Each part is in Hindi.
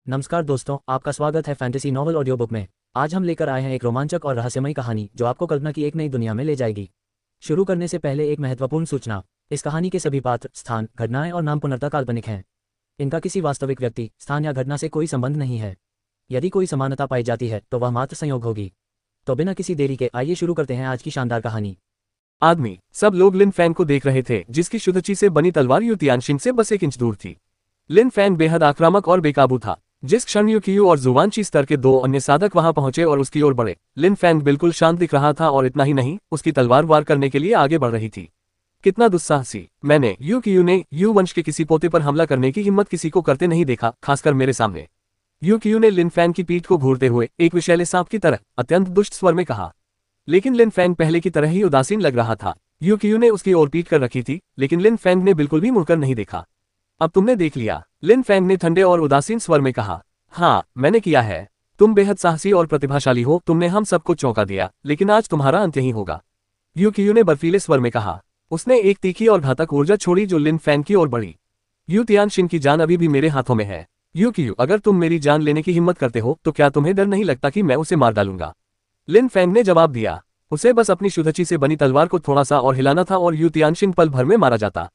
नमस्कार दोस्तों, आपका स्वागत है फैंटेसी नॉवल ऑडियो बुक में। आज हम लेकर आए हैं एक रोमांचक और रहस्यमयी कहानी जो आपको कल्पना की एक नई दुनिया में ले जाएगी। शुरू करने से पहले एक महत्वपूर्ण सूचना। इस कहानी के सभी पात्र, स्थान, घटनाएं और नाम पूर्णतः काल्पनिक हैं। इनका किसी वास्तविक व्यक्ति, स्थान या घटना से कोई संबंध नहीं है। यदि कोई समानता पाई जाती है तो वह मात्र संयोग होगी। तो बिना किसी देरी के आइए शुरू करते हैं आज की शानदार कहानी। आदमी सब लोग लिन फैंग को देख रहे थे, जिसकी शुद्धची से बनी तलवार यू तियानशिन से बस 1 इंच दूर थी। लिन फैंग बेहद आक्रामक और बेकाबू था। जिस क्षण यूकियू और जुवानची स्तर के 2 अन्य साधक वहां पहुंचे और उसकी ओर बढ़े, लिन फैंग बिल्कुल शांत दिख रहा था और इतना ही नहीं, उसकी तलवार वार करने के लिए आगे बढ़ रही थी। कितना दुस्साहसी! मैंने यूकियू ने यू वंश के किसी पोते पर हमला करने की हिम्मत किसी को करते नहीं देखा, खासकर मेरे सामने। यूकियू ने लिन फैंग की पीठ को घूरते हुए एक विषैले सांप की तरह अत्यंत दुष्ट स्वर में कहा। लेकिन लिन फैंग पहले की तरह ही उदासीन लग रहा था। यूकियू ने उसकी ओर पीठ कर रखी थी, लेकिन लिन फैंग ने बिल्कुल भी मुड़कर नहीं देखा। अब तुमने देख लिया, लिन फैंग ने ठंडे और उदासीन स्वर में कहा। हाँ, मैंने किया है। तुम बेहद साहसी और प्रतिभाशाली हो, तुमने हम सबको चौंका दिया, लेकिन आज तुम्हारा अंत यही होगा। यूकियू ने बर्फीले स्वर में कहा। उसने एक तीखी और घातक ऊर्जा छोड़ी जो लिन फैंग की ओर बढ़ी। यू तियानशिन की जान अभी भी मेरे हाथों में है। यूकियू, अगर तुम मेरी जान लेने की हिम्मत करते हो तो क्या तुम्हें डर नहीं लगता कि मैं उसे मार डालूंगा? लिन फैंग ने जवाब दिया। उसे बस अपनी शुद्धची से बनी तलवार को थोड़ा सा और हिलाना था और यू तियानशिन पल भर में मारा जाता।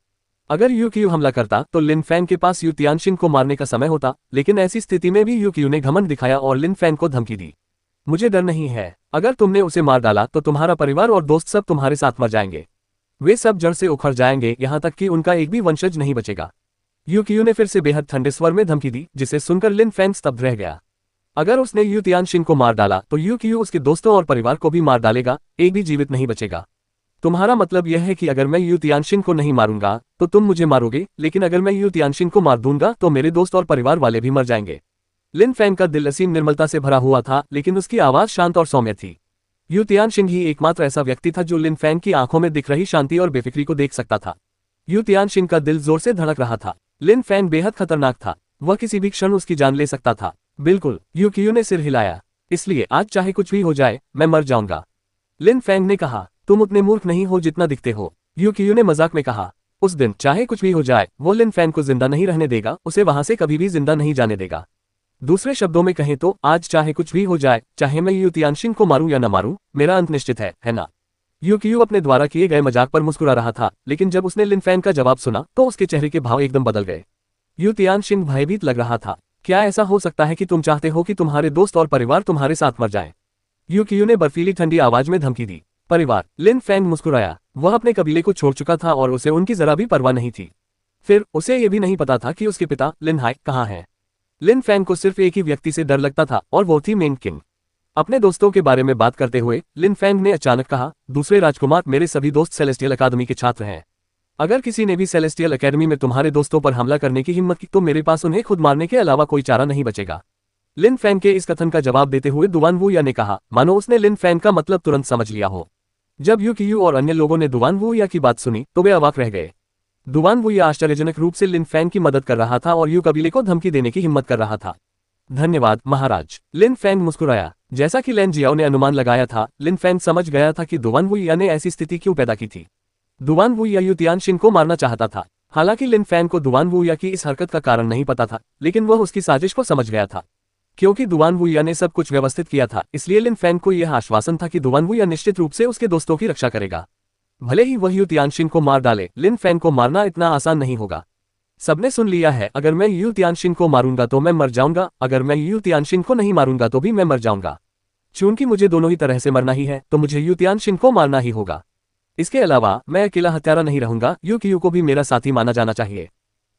अगर यूकियू हमला करता तो लिन फैंग के पास यू तियानशिन को मारने का समय होता, लेकिन ऐसी स्थिति में भी यूकियू ने घमंड दिखाया और लिन फैंग को धमकी दी। मुझे डर नहीं है। अगर तुमने उसे मार डाला तो तुम्हारा परिवार और दोस्त सब तुम्हारे साथ मर जाएंगे। वे सब जड़ से उखड़ जाएंगे, यहाँ तक कि उनका एक भी वंशज नहीं बचेगा। यूकियू ने फिर से बेहद ठंडे स्वर में धमकी दी, जिसे सुनकर लिन फैंग स्तब्ध रह गया। अगर उसने यू तियानशिन को मार डाला तो यूकियू उसके दोस्तों और परिवार को भी मार डालेगा, एक भी जीवित नहीं बचेगा। तुम्हारा मतलब यह है कि अगर मैं यू तियानशिन को नहीं मारूंगा तो तुम मुझे मारोगे, लेकिन अगर मैं यू तियानशिन को मार दूंगा तो मेरे दोस्त और परिवार वाले भी मर जाएंगे। लिन फैंग का दिल असीम निर्मलता से भरा हुआ था, लेकिन उसकी आवाज शांत और सौम्य थी। यू तियानशिन ही एकमात्र ऐसा व्यक्ति था जो लिन फैंग की आंखों में दिख रही शांति और बेफिक्री को देख सकता था। यू तियानशिन का दिल जोर से धड़क रहा था। लिन फैंग बेहद खतरनाक था, वह किसी भी क्षण उसकी जान ले सकता था। बिल्कुल, यूकियू ने सिर हिलाया। इसलिए आज चाहे कुछ भी हो जाए, मैं मर जाऊंगा, लिन फैंग ने कहा। तुम उतने मूर्ख नहीं हो जितना दिखते हो, यूकियू ने मजाक में कहा। उस दिन चाहे कुछ भी हो जाए, वो लिन फैंग को जिंदा नहीं रहने देगा, उसे वहां से कभी भी जिंदा नहीं जाने देगा। दूसरे शब्दों में कहें तो आज चाहे कुछ भी हो जाए, चाहे मैं यू तियानशिन को मारूं या न मारूं, मेरा अंत निश्चित है ना? यूकियू अपने द्वारा किए गए मजाक पर मुस्कुरा रहा था, लेकिन जब उसने लिन फैंग का जवाब सुना तो उसके चेहरे के भाव एकदम बदल गए। यू तियानशिन भयभीत लग रहा था। क्या ऐसा हो सकता है कि तुम चाहते हो कि तुम्हारे दोस्त और परिवार तुम्हारे साथ मर जाएं? यूकियू ने बर्फीली ठंडी आवाज में धमकी दी। परिवार? लिन फैंग मुस्कुराया। वह अपने कबीले को छोड़ चुका था और उसे उनकी जरा भी परवाह नहीं थी। फिर उसे यह भी नहीं पता था कि उसके पिता लिन हाई कहाँ हैं। लिन फैंग को सिर्फ एक ही व्यक्ति से डर लगता था और वो थी मेंग किंग। अपने दोस्तों के बारे में बात करते हुए लिन फैंग ने अचानक कहा, दूसरे राजकुमार, मेरे सभी दोस्त सेलेस्टियल अकादमी के छात्र हैं। अगर किसी ने भी सेलेस्टियल अकेडमी में तुम्हारे दोस्तों पर हमला करने की हिम्मत की तो मेरे पास उन्हें खुद मारने के अलावा कोई चारा नहीं बचेगा। लिन फैंग के इस कथन का जवाब देते हुए दुवान वुया ने कहा, मानो उसने लिन फैंग का मतलब तुरंत समझ लिया हो। जब यूकियू और अन्य लोगों ने दुवान वुया की बात सुनी तो वे अवाक रह गए। दुवान वुया आश्चर्यजनक रूप से लिन फैंग की मदद कर रहा था और यू कबीले को धमकी देने की हिम्मत कर रहा था। धन्यवाद महाराज, लिन फैंग मुस्कुराया। जैसा कि लैन जियाओ ने अनुमान लगाया था, लिन फैंग समझ गया था कि दुवान वुया ने ऐसी स्थिति क्यों पैदा की थी। दुवान वुया यू तियानशिन को मारना चाहता था। हालांकि लिन फैंग को दुवान वुया की इस हरकत का कारण नहीं पता था, लेकिन वह उसकी साजिश को समझ गया था। क्योंकि दुवान वुया ने सब कुछ व्यवस्थित किया था, इसलिए लिन फैंग को यह आश्वासन था कि दुवान वुया निश्चित रूप से उसके दोस्तों की रक्षा करेगा। भले ही वह यू तियानशिन को मार डाले, लिन फैंग को मारना इतना आसान नहीं होगा। सबने सुन लिया है, अगर मैं यू तियानशिन को मारूंगा तो मैं मर जाऊंगा, अगर मैं यू तियानशिन को नहीं मारूंगा तो भी मैं मर जाऊंगा। चूंकि मुझे दोनों ही तरह से मरना ही है, तो मुझे यू तियानशिन को मारना ही होगा। इसके अलावा मैं अकेला हत्यारा नहीं रहूंगा, यूकियू को भी मेरा साथी माना जाना चाहिए,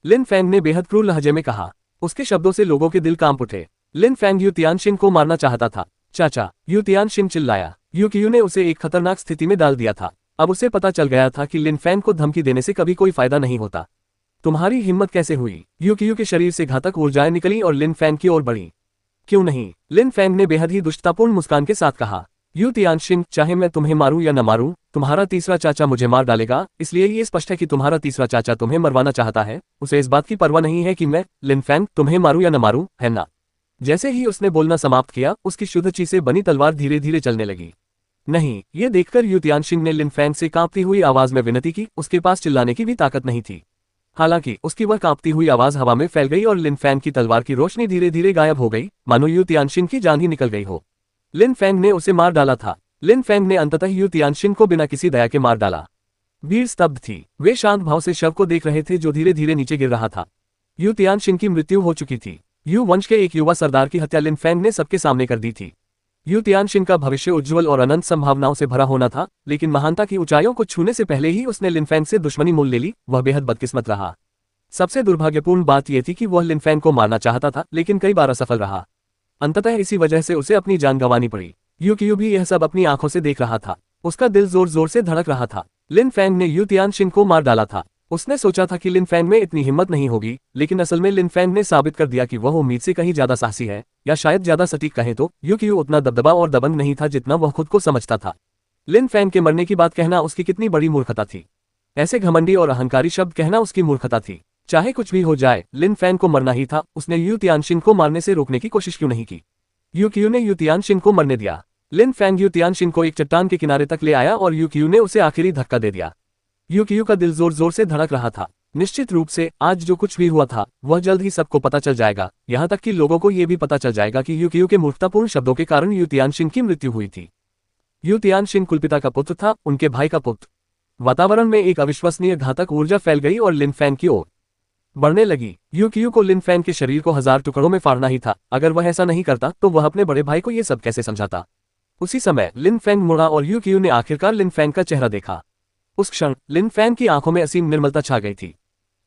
लिन फैंग ने बेहद क्रूर लहजे में कहा। उसके शब्दों से लोगों के दिल कांप उठे। लिन फैंग यू तियानशिन को मारना चाहता था। चाचा, यू तियानशिन चिल्लाया। यूकियू ने उसे एक खतरनाक स्थिति में डाल दिया था। अब उसे पता चल गया था कि लिन फैंग को धमकी देने से कभी कोई फायदा नहीं होता। तुम्हारी हिम्मत कैसे हुई? यूकियू के शरीर से घातक ऊर्जाएं निकली और लिन फैंग की ओर बढ़ी। क्यों नहीं? लिन फैंग ने बेहद ही दुष्टतापूर्ण मुस्कान के साथ कहा। यू तियानशिन, चाहे मैं तुम्हें मारूं या न मारूं, तुम्हारा तीसरा चाचा मुझे मार डालेगा, इसलिए ये स्पष्ट है कि तुम्हारा तीसरा चाचा तुम्हें मरवाना चाहता है। उसे इस बात की परवाह नहीं है कि मैं, लिन फैंग, तुम्हें मारूं या न मारूं, है ना? जैसे ही उसने बोलना समाप्त किया, उसकी शुद्धची से बनी तलवार धीरे धीरे चलने लगी। नहीं, ये देखकर यू तियानशिन ने लिन फैंग से कांपती हुई आवाज में विनती की। उसके पास चिल्लाने की भी ताकत नहीं थी। हालांकि उसकी वह कांपती हुई आवाज हवा में फैल गई और लिन फैंग की तलवार की रोशनी धीरे धीरे गायब हो गई, मानो यू तियानशिन की जान ही निकल गई हो। लिन फैंग ने उसे मार डाला था। लिन फैंग ने अंततः यू तियानशिन को बिना किसी दया के मार डाला। भीड़ स्तब्ध थी। वे शांत भाव से शव को देख रहे थे जो धीरे धीरे नीचे गिर रहा था। यू तियानशिन की मृत्यु हो चुकी थी। यू वंश के एक युवा सरदार की हत्या लिन फैंग ने सबके सामने कर दी थी। यू तियानशिन का भविष्य उज्ज्वल और अनंत संभावनाओं से भरा होना था, लेकिन महानता की ऊंचाइयों को छूने से पहले ही उसने लिन फैंग से दुश्मनी मोल ले ली। वह बेहद बदकिस्मत रहा। सबसे दुर्भाग्यपूर्ण बात यह थी कि वह लिन फैंग को मारना चाहता था, लेकिन कई बार असफल रहा। अंततः इसी वजह से उसे अपनी जान गंवानी पड़ी। यू क्यू भी यह सब अपनी आंखों से देख रहा था। उसका दिल जोर जोर से धड़क रहा था। लिन फैंग ने यू तियानशिन को मार डाला था। उसने सोचा था कि लिन फैंग में इतनी हिम्मत नहीं होगी, लेकिन असल में लिन फैंग ने साबित कर दिया कि वह उम्मीद से कहीं ज्यादा साहसी है, या शायद ज्यादा सटीक कहें तो यू क्यू उतना दबदबा और दबंग नहीं था जितना वह खुद को समझता था। लिन फैंग के मरने की बात कहना उसकी कितनी बड़ी मूर्खता थी। ऐसे घमंडी और अहंकारी शब्द कहना उसकी मूर्खता थी। चाहे कुछ भी हो जाए, लिन फैंग को मरना ही था। उसने यू तियानशिन को मारने से रोकने की कोशिश क्यों नहीं की। यू क्यू ने यू तियानशिन को मरने दिया। लिन फैंग यू तियानशिन को एक चट्टान के किनारे तक ले आया और यू क्यू ने उसे आखिरी धक्का दे दिया। यू क्यू का दिल जोर जोर से धड़क रहा था। निश्चित रूप से आज जो कुछ भी हुआ था वह जल्द ही सबको पता चल जाएगा, यहाँ तक कि लोगों को यह भी पता चल जाएगा कि यू क्यू के मूर्खतापूर्ण शब्दों के कारण यू तियानशिन की मृत्यु हुई थी। यू तियानशिन कुलपिता का पुत्र था, उनके भाई का पुत्र। वातावरण में एक अविश्वसनीय घातक ऊर्जा फैल गई और लिन फैंग की ओर बढ़ने लगी। यू क्यू को लिन फैंग के शरीर को 1000 टुकड़ों में फाड़ना ही था। अगर वह ऐसा नहीं करता तो वह अपने बड़े भाई को यह सब कैसे समझाता। उसी समय लिन फैंग मुड़ा और यू क्यू ने आखिरकार लिन फैंग का चेहरा देखा। उस क्षण लिन फैंग की आंखों में असीम निर्मलता छा गई थी।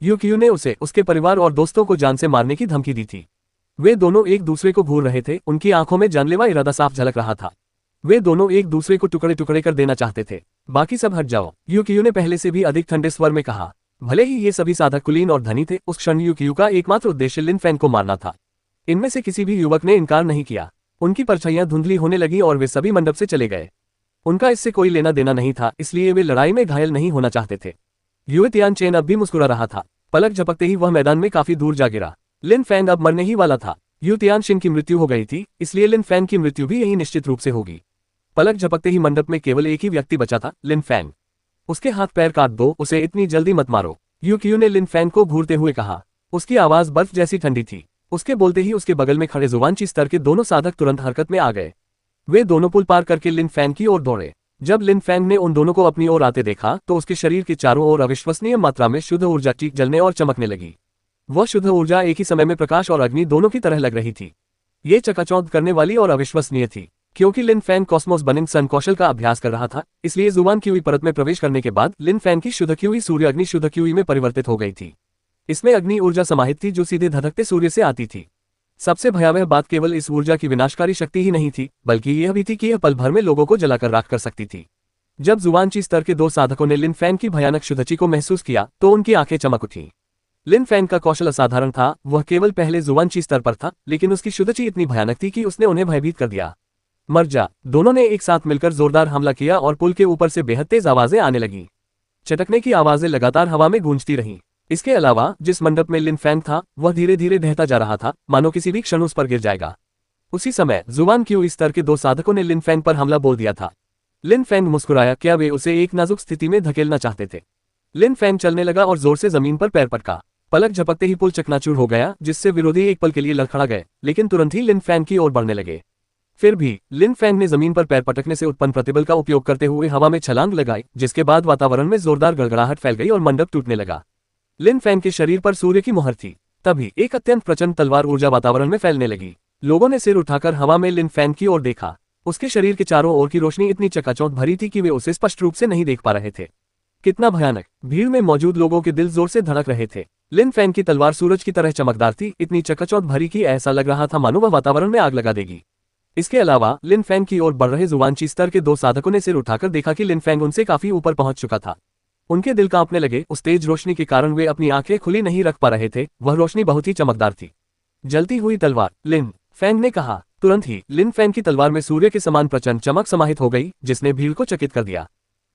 यू क्यू ने उसे, उसके परिवार और दोस्तों को जान से मारने की धमकी दी थी। वे दोनों एक दूसरे को घूर रहे थे। उनकी आंखों में जानलेवा इरादा साफ झलक रहा था। वे दोनों एक दूसरे को टुकड़े टुकड़े कर देना चाहते थे। बाकी सब हट जाओ, यू क्यू ने पहले से भी अधिक ठंडे स्वर में कहा। भले ही ये सभी साधक कुलीन और धनी थे, उस क्षण यू क्यू का एकमात्र उद्देश्य लिन फैंग को मारना था। इनमें से किसी भी युवक ने इनकार नहीं किया। उनकी परछाइयां धुंधली होने लगी और वे सभी मंडप से चले गए। उनका इससे कोई लेना देना नहीं था, इसलिए वे लड़ाई में घायल नहीं होना चाहते थे। यू तियानचेन अब भी मुस्कुरा रहा था। पलक झपकते ही वह मैदान में काफी दूर जा गिरा। लिन फैंग अब मरने ही वाला था। यू तियानशिन की मृत्यु हो गई थी, इसलिए लिन फैंग की मृत्यु भी यही निश्चित रूप से होगी। पलक झपकते ही मंडप में केवल एक ही व्यक्ति बचा था, लिन फैंग। उसके हाथ पैर काट दो, उसे इतनी जल्दी मत मारो, यू क्यू ने लिन फैंग को घूरते हुए कहा। उसकी आवाज बर्फ जैसी ठंडी थी। उसके बोलते ही उसके बगल में खड़े जुवानची स्तर के दोनों साधक तुरंत हरकत में आ गए। वे दोनों पुल पार करके लिन फैंग की ओर दौड़े। जब लिन फैंग ने उन दोनों को अपनी ओर आते देखा तो उसके शरीर के चारों ओर अविश्वसनीय मात्रा में शुद्ध ऊर्जा चीख जलने और चमकने लगी। वह शुद्ध ऊर्जा एक ही समय में प्रकाश और अग्नि दोनों की तरह लग रही थी। ये चकाचौंध करने वाली और अविश्वसनीय थी। क्योंकि लिन फैंग कॉस्मोस बर्निंग सन कौशल का अभ्यास कर रहा था, इसलिए जुबान क्यूई परत में प्रवेश करने के बाद लिन फैंग की शुद्ध क्यूई सूर्य अग्नि शुद्ध क्यूई में परिवर्तित हो गई थी। इसमें अग्नि ऊर्जा समाहित थी जो सीधे धधकते सूर्य से आती थी। सबसे भयावह बात केवल इस ऊर्जा की विनाशकारी शक्ति ही नहीं थी, बल्कि यह भी थी कि यह पल भर में लोगों को जलाकर राख कर सकती थी। जब जुवानची स्तर के दो साधकों ने लिन फैंग की भयानक शुद्धची को महसूस किया तो उनकी आंखें चमक उठी। लिन फैंग का कौशल असाधारण था। वह केवल पहले जुवानची स्तर पर था, लेकिन उसकी शुद्धची इतनी भयानक थी कि उसने उन्हें भयभीत कर दिया। मर जा। दोनों ने एक साथ मिलकर जोरदार हमला किया और पुल के ऊपर से बेहद तेज आवाजें आने लगी। चटकने की आवाजें लगातार हवा में गूंजती रहीं। इसके अलावा जिस मंडप में लिन फैंग था वह धीरे धीरे ढहता जा रहा था, मानो किसी भी क्षण उस पर गिर जाएगा। उसी समय जुबान क्यू स्तर के दो साधकों ने लिन फैंग पर हमला बोल दिया था। लिन फैंग मुस्कुराया। क्या वे उसे एक नाजुक स्थिति में धकेलना चाहते थे? लिन फैंग चलने लगा और जोर से जमीन पर पैर पटका। पलक झपकते ही पुल चकनाचूर हो गया, जिससे विरोधी एक पल के लिए लड़खड़ा गए, लेकिन तुरंत ही लिन फैंग की ओर बढ़ने लगे। फिर भी लिन फैंग ने जमीन पर पैर पटकने से उत्पन्न प्रतिबल का उपयोग करते हुए हवा में छलांग लगाई, जिसके बाद वातावरण में जोरदार गड़गड़ाहट फैल गई और मंडप टूटने लगा। लिन फैंग के शरीर पर सूर्य की मोहर थी। तभी एक अत्यंत प्रचंड तलवार ऊर्जा वातावरण में फैलने लगी। लोगों ने सिर उठाकर हवा में लिन फैंग की ओर देखा। उसके शरीर के चारों ओर की रोशनी इतनी चकाचौंध भरी थी कि वे उसे स्पष्ट रूप से नहीं देख पा रहे थे। कितना भयानक! भीड़ में मौजूद लोगों के दिल जोर से धड़क रहे थे। लिन फैंग की तलवार सूरज की तरह चमकदार थी, इतनी चकाचौंध भरी कि ऐसा लग रहा था मानो वह वातावरण में आग लगा देगी। इसके अलावा लिन फैंग की ओर बढ़ रहे जुवानची स्तर के दो साधकों ने सिर उठाकर देखा कि लिन फैंग उनसे काफी ऊपर पहुंच चुका था। उनके दिल कांपने लगे। उस तेज रोशनी के कारण वे अपनी आंखें खुली नहीं रख पा रहे थे। वह रोशनी बहुत ही चमकदार थी। जलती हुई तलवार, लिन फैंग ने कहा। तुरंत ही लिन फैंग की तलवार में सूर्य के समान प्रचंड चमक समाहित हो गई, जिसने भीड़ को चकित कर दिया।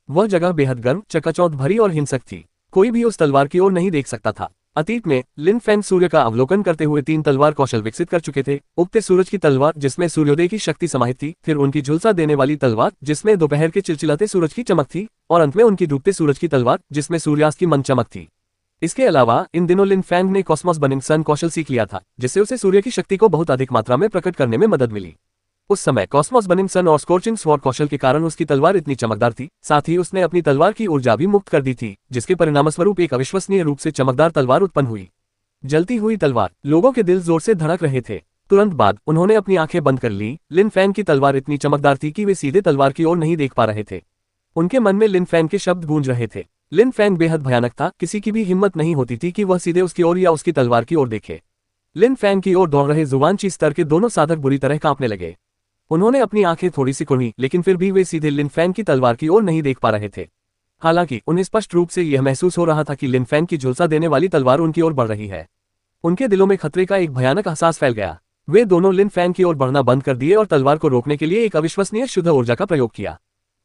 वह जगह बेहद गर्म, चकाचौंध भरी और हिंसक थी। कोई भी उस तलवार की ओर नहीं देख सकता था। अतीत में लिन फैंग सूर्य का अवलोकन करते हुए 3 तलवार कौशल विकसित कर चुके थे। उगते सूरज की तलवार, जिसमें सूर्योदय की शक्ति समाहित थी, फिर उनकी झुलसा देने वाली तलवार, जिसमें दोपहर के चिलचिलाते सूरज की चमक थी, और अंत में उनकी डूबते सूरज की तलवार, जिसमें सूर्यास्त की मंद चमक थी। इसके अलावा इन दिनों लिन फैंग ने कॉस्मोस बर्निंग सन कौशल सीख लिया था, जिससे उसे सूर्य की शक्ति को बहुत अधिक मात्रा में प्रकट करने में मदद मिली। उस समय कॉस्मोस बर्निंग सन और स्कॉर्चिंग स्वॉर्ड कौशल के कारण उसकी तलवार इतनी चमकदार थी, साथ ही उसने अपनी तलवार की ऊर्जा भी मुक्त कर दी थी, जिसके परिणामस्वरूप एक अविश्वसनीय रूप से चमकदार तलवार उत्पन्न हुई। जलती हुई तलवार। लोगों के दिल जोर से धड़क रहे थे। तुरंत बाद उन्होंने अपनी आंखें बंद कर ली। लिन फैंग की तलवार इतनी चमकदार थी कि वे सीधे तलवार की ओर नहीं देख पा रहे थे। उनके मन में लिन फैंग के शब्द गूंज रहे थे। लिन फैंग बेहद भयानक था, किसी की भी हिम्मत नहीं होती थी कि वह सीधे उसकी ओर या उसकी तलवार की ओर देखे। लिन फैंग की ओर दौड़ रहे जुवानची स्तर के दोनों साधक बुरी तरह कांपने लगे। उन्होंने अपनी आंखें थोड़ी सी खुली, लेकिन फिर भी वे सीधे लिन फैंग की तलवार की ओर नहीं देख पा रहे थे। हालांकि उन्हें स्पष्ट रूप से यह महसूस हो रहा था कि लिन फैंग की झुलसा देने वाली तलवार उनकी ओर बढ़ रही है। उनके दिलों में खतरे का एक भयानक एहसास फैल गया। वे दोनों लिन फैंग की ओर बढ़ना बंद कर दिए और तलवार को रोकने के लिए एक अविश्वसनीय शुद्ध ऊर्जा का प्रयोग किया।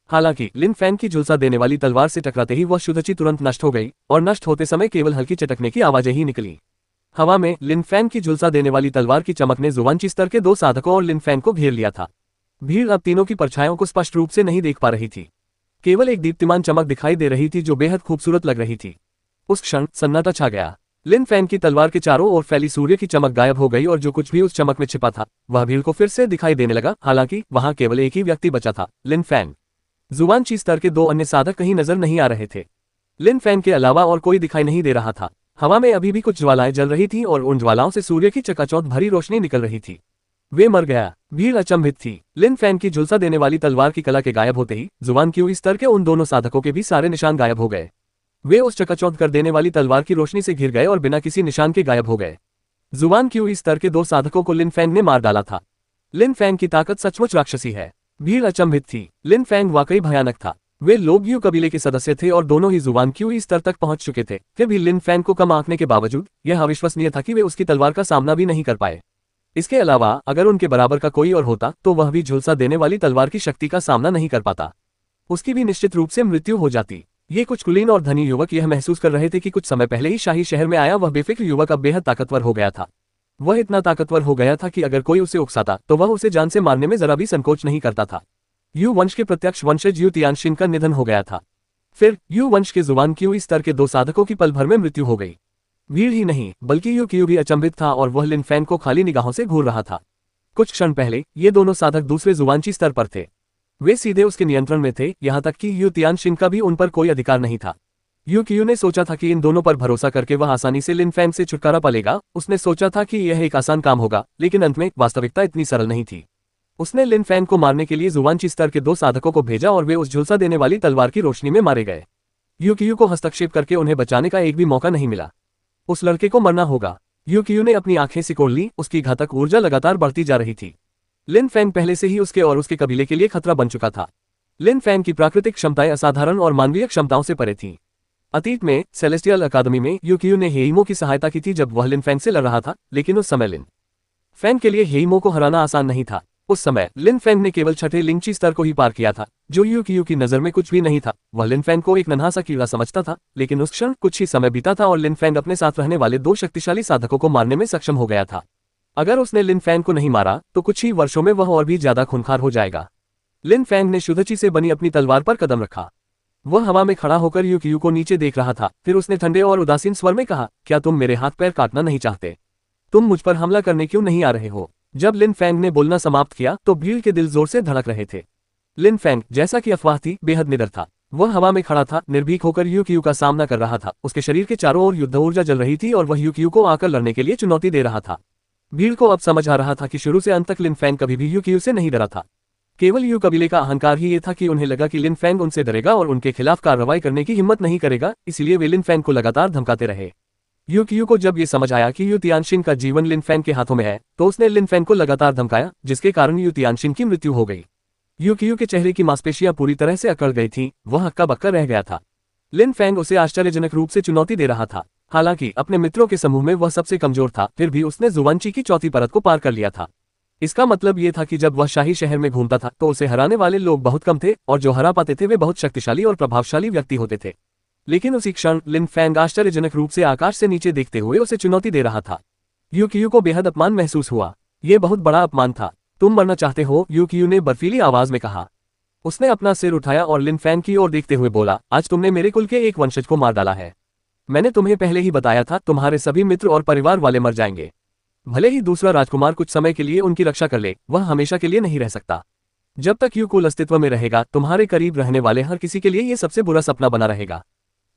हालांकि लिन फैंग की झुलसा देने वाली तलवार से टकराते ही वह शुद्धची तुरंत नष्ट हो गई और नष्ट होते समय केवल हल्की चटकने की आवाजें ही निकली। हवा में लिन फैंग की झुलसा देने वाली तलवार की चमक ने जुवानची स्तर के दो साधकों और लिन फैंग को घेर लिया था। भीड़ अब तीनों की परछाइयों को स्पष्ट रूप से नहीं देख पा रही थी। केवल एक दीप्तिमान चमक दिखाई दे रही थी जो बेहद खूबसूरत लग रही थी। उस क्षण सन्नाटा छा गया। लिन फैंग की तलवार के चारों ओर फैली सूर्य की चमक गायब हो गई और जो कुछ भी उस चमक में छिपा था वह भीड़ को फिर से दिखाई देने लगा। हालांकि वहां केवल एक ही व्यक्ति बचा था, लिन फैंग। जुवानची स्तर के दो अन्य साधक कहीं नजर नहीं आ रहे थे। लिन फैंग के अलावा और कोई दिखाई नहीं दे रहा था। हवा में अभी भी कुछ ज्वालाएं जल रही थीं और उन ज्वालाओं से सूर्य की चकाचौंध भरी रोशनी निकल रही थी। वे मर गया। भीड़ अचंभित थी। लिन फैंग की झुलसा देने वाली तलवार की कला के गायब होते ही जुवान क्यू स्तर के उन दोनों साधकों के भी सारे निशान गायब हो गए। वे उस चकाचौंध कर देने वाली तलवार की रोशनी से घिर गए और बिना किसी निशान के गायब हो गए। जुवान क्यू स्तर के दो साधकों को लिन फैंग ने मार डाला था। लिन फैंग की ताकत सचमुच राक्षसी है। भीड़ अचंभित थी। लिन फैंग वाकई भयानक था। वे लोग यू कबीले के सदस्य थे और दोनों ही जुवान क्यू स्तर तक पहुंच चुके थे। फिर भी लिन फैंग को कम आंकने के बावजूद यह अविश्वसनीय था कि वे उसकी तलवार का सामना भी नहीं कर पाए। इसके अलावा अगर उनके बराबर का कोई और होता तो वह भी झुलसा देने वाली तलवार की शक्ति का सामना नहीं कर पाता। उसकी भी निश्चित रूप से मृत्यु हो जाती। ये कुछ कुलीन और धनी युवक यह महसूस कर रहे थे कि कुछ समय पहले ही शाही शहर में आया वह बेफिक्र युवक अब बेहद ताकतवर हो गया था। वह इतना ताकतवर हो गया था कि अगर कोई उसे उकसाता तो वह उसे जान से मारने में जरा भी संकोच नहीं करता था। यू वंश के प्रत्यक्ष वंशज यू तियानशिन का निधन हो गया था। फिर यू वंश के जुबान क्यू स्तर के दो साधकों की पल भर में मृत्यु हो गई। भीड़ ही नहीं बल्कि यू क्यू भी अचंभित था और वह लिन फैंग को खाली निगाहों से घूर रहा था। कुछ क्षण पहले ये दोनों साधक दूसरे जुवानची स्तर पर थे। वे सीधे उसके नियंत्रण में थे, यहाँ तक कि यू तियानशिन का भी उन पर कोई अधिकार नहीं था। यू क्यू ने सोचा था कि इन दोनों पर भरोसा करके वह आसानी से लिन फैंग से छुटकारा पालेगा। उसने सोचा था कि यह एक आसान काम होगा, लेकिन अंत में वास्तविकता इतनी सरल नहीं थी। उसने लिन फैंग को मारने के लिए जुवानची स्तर के दो साधकों को भेजा और वे उस झुलसा देने वाली तलवार की रोशनी में मारे गए। यू क्यू को हस्तक्षेप करके उन्हें बचाने का एक भी मौका नहीं मिला। उस लड़के को मरना होगा। यू क्यू ने अपनी आंखें सिकोड़ ली। उसकी घातक ऊर्जा लगातार बढ़ती जा रही थी। लिन फैंग पहले से ही उसके और उसके कबीले के लिए खतरा बन चुका था। लिन फैंग की प्राकृतिक क्षमताएं असाधारण और मानवीय क्षमताओं से परे थीं। अतीत में सेलेस्टियल अकादमी में यू क्यू ने हेइमो की सहायता की थी जब वह लिन फैंग से लड़ रहा था, लेकिन उस समय लिन फैंग के लिए हेइमो को हराना आसान नहीं था। उस समय लिन फैंग ने केवल छठे लिंगची स्तर को ही पार किया था, जो यू क्यू की नजर में कुछ भी नहीं था। वह लिन फैंग को एक नन्हा सा कीड़ा समझता था, लेकिन उस क्षण कुछ ही समय बीता था और लिन फैंग अपने साथ रहने वाले दो शक्तिशाली साधकों को मारने में सक्षम हो गया था। अगर उसने लिन फैंग को नहीं मारा तो कुछ ही वर्षों में वह और भी ज्यादा खूंखार हो जाएगा। लिन फैंग ने शुद्धची से बनी अपनी तलवार पर कदम रखा। वह हवा में खड़ा होकर यू क्यू को नीचे देख रहा था। फिर उसने ठंडे और उदासीन स्वर में कहा, क्या तुम मेरे हाथ पैर काटना नहीं चाहते? तुम मुझ पर हमला करने क्यों नहीं आ रहे हो? जब लिन फैंग ने बोलना समाप्त किया तो भीड़ के दिल जोर से धड़क रहे थे। लिन फैंग, जैसा कि अफवाह थी, बेहद निडर था। वह हवा में खड़ा था, निर्भीक होकर यू क्यू का सामना कर रहा था। उसके शरीर के चारों ओर युद्ध ऊर्जा जल रही थी और वह यू क्यू को आकर लड़ने के लिए चुनौती दे रहा था। भीड़ को अब समझ आ रहा था कि शुरू से अंत तक लिन फैंग कभी भी यू क्यू से नहीं डरा था। केवल यू कबीले का अहंकार ही ये था कि उन्हें लगा कि लिन फैंग उनसे डरेगा और उनके खिलाफ कार्रवाई करने की हिम्मत नहीं करेगा, इसलिए वे लिन फैंग को लगातार धमकाते रहे। यू क्यू को जब ये समझ आया कि यू तियानशिन का जीवन लिन फैंग के हाथों में है, तो उसने लिन फैंग को लगातार धमकाया, जिसके कारण यू तियानशिन की मृत्यु हो गई। यू क्यू के चेहरे की मांसपेशियां पूरी तरह से अकड़ गई थीं, वह हक्का बक्का रह गया था। लिन फैंग उसे आश्चर्यजनक रूप से चुनौती दे रहा था। हालांकि अपने मित्रों के समूह में वह सबसे कमजोर था, फिर भी उसने जुवानची की चौथी परत को पार कर लिया था। इसका मतलब ये था कि जब वह शाही शहर में घूमता था तो उसे हराने वाले लोग बहुत कम थे और जो हरा पाते थे वे बहुत शक्तिशाली और प्रभावशाली व्यक्ति होते थे। लेकिन उसी क्षण लिन फैंग आश्चर्यजनक रूप से आकाश से नीचे देखते हुए उसे चुनौती दे रहा था। यू क्यू को बेहद अपमान महसूस हुआ। ये बहुत बड़ा अपमान था। तुम मरना चाहते हो? यू क्यू ने बर्फीली आवाज में कहा। उसने अपना सिर उठाया और लिन फैंग की ओर देखते हुए बोला, आज तुमने मेरे कुल के एक वंशज को मार डाला है। मैंने तुम्हें पहले ही बताया था, तुम्हारे सभी मित्र और परिवार वाले मर जाएंगे। भले ही दूसरा राजकुमार कुछ समय के लिए उनकी रक्षा कर ले, वह हमेशा के लिए नहीं रह सकता। जब तक यू कुल अस्तित्व में रहेगा, तुम्हारे करीब रहने वाले हर किसी के लिए ये सबसे बुरा सपना बना रहेगा।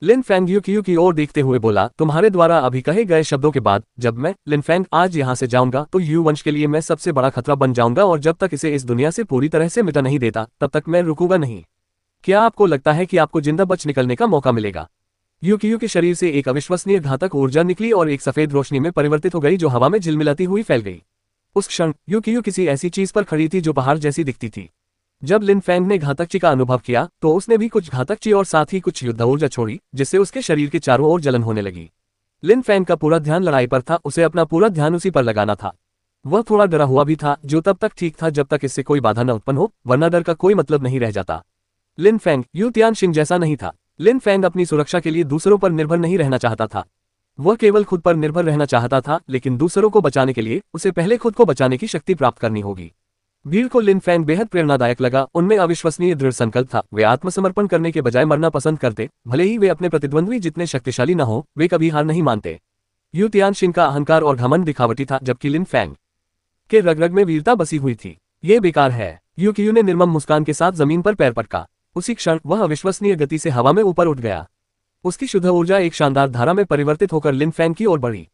लिन फैंग यू की ओर देखते हुए बोला, तुम्हारे द्वारा अभी कहे गए शब्दों के बाद जब मैं लिन फैंग आज यहाँ से जाऊंगा तो यू वंश के लिए मैं सबसे बड़ा खतरा बन जाऊंगा, और जब तक इसे इस दुनिया से पूरी तरह से मिटा नहीं देता तब तक मैं रुकूंगा नहीं। क्या आपको लगता है कि आपको जिंदा बच निकलने का मौका मिलेगा? यू के शरीर से एक अविश्वसनीय घातक ऊर्जा निकली और एक सफेद रोशनी में परिवर्तित हो गई जो हवा में झिलमिलाती हुई फैल गई। उस क्षण यू किसी ऐसी चीज पर खड़ी थी जो पहाड़ जैसी दिखती थी। जब लिन फैंग ने घातक ची का अनुभव किया तो उसने भी कुछ घातक ची और साथ ही कुछ युद्ध ऊर्जा छोड़ी, जिससे उसके शरीर के चारों ओर जलन होने लगी। लिन फैंग का पूरा ध्यान लड़ाई पर था, उसे अपना पूरा ध्यान उसी पर लगाना था। वह थोड़ा डरा हुआ भी था, जो तब तक ठीक था जब तक इससे कोई बाधा न उत्पन्न हो, वरना डर का कोई मतलब नहीं रह जाता। लिन फैंग यू तियानशिंग जैसा नहीं था। लिन फैंग अपनी सुरक्षा के लिए दूसरों पर निर्भर नहीं रहना चाहता था। वह केवल खुद पर निर्भर रहना चाहता था, लेकिन दूसरों को बचाने के लिए उसे पहले खुद को बचाने की शक्ति प्राप्त करनी होगी। भीड़ को लिन फैंग बेहद प्रेरणादायक लगा, उनमें अविश्वसनीय दृढ़ संकल्प था। वे आत्मसमर्पण करने के बजाय मरना पसंद करते, भले ही वे अपने प्रतिद्वंद्वी जितने शक्तिशाली न हो, वे कभी हार नहीं मानते। यू तियानशिंग का अहंकार और घमंड दिखावटी था, जबकि लिन फैंग के रग-रग में वीरता बसी हुई थी। ये बेकार है। यू ने निर्मम मुस्कान के साथ जमीन पर पैर पटका। उसी क्षण वह अविश्वसनीय गति से हवा में ऊपर उठ गया। उसकी शुद्ध ऊर्जा एक शानदार धारा में परिवर्तित होकर लिन फैंग की ओर बढ़ी।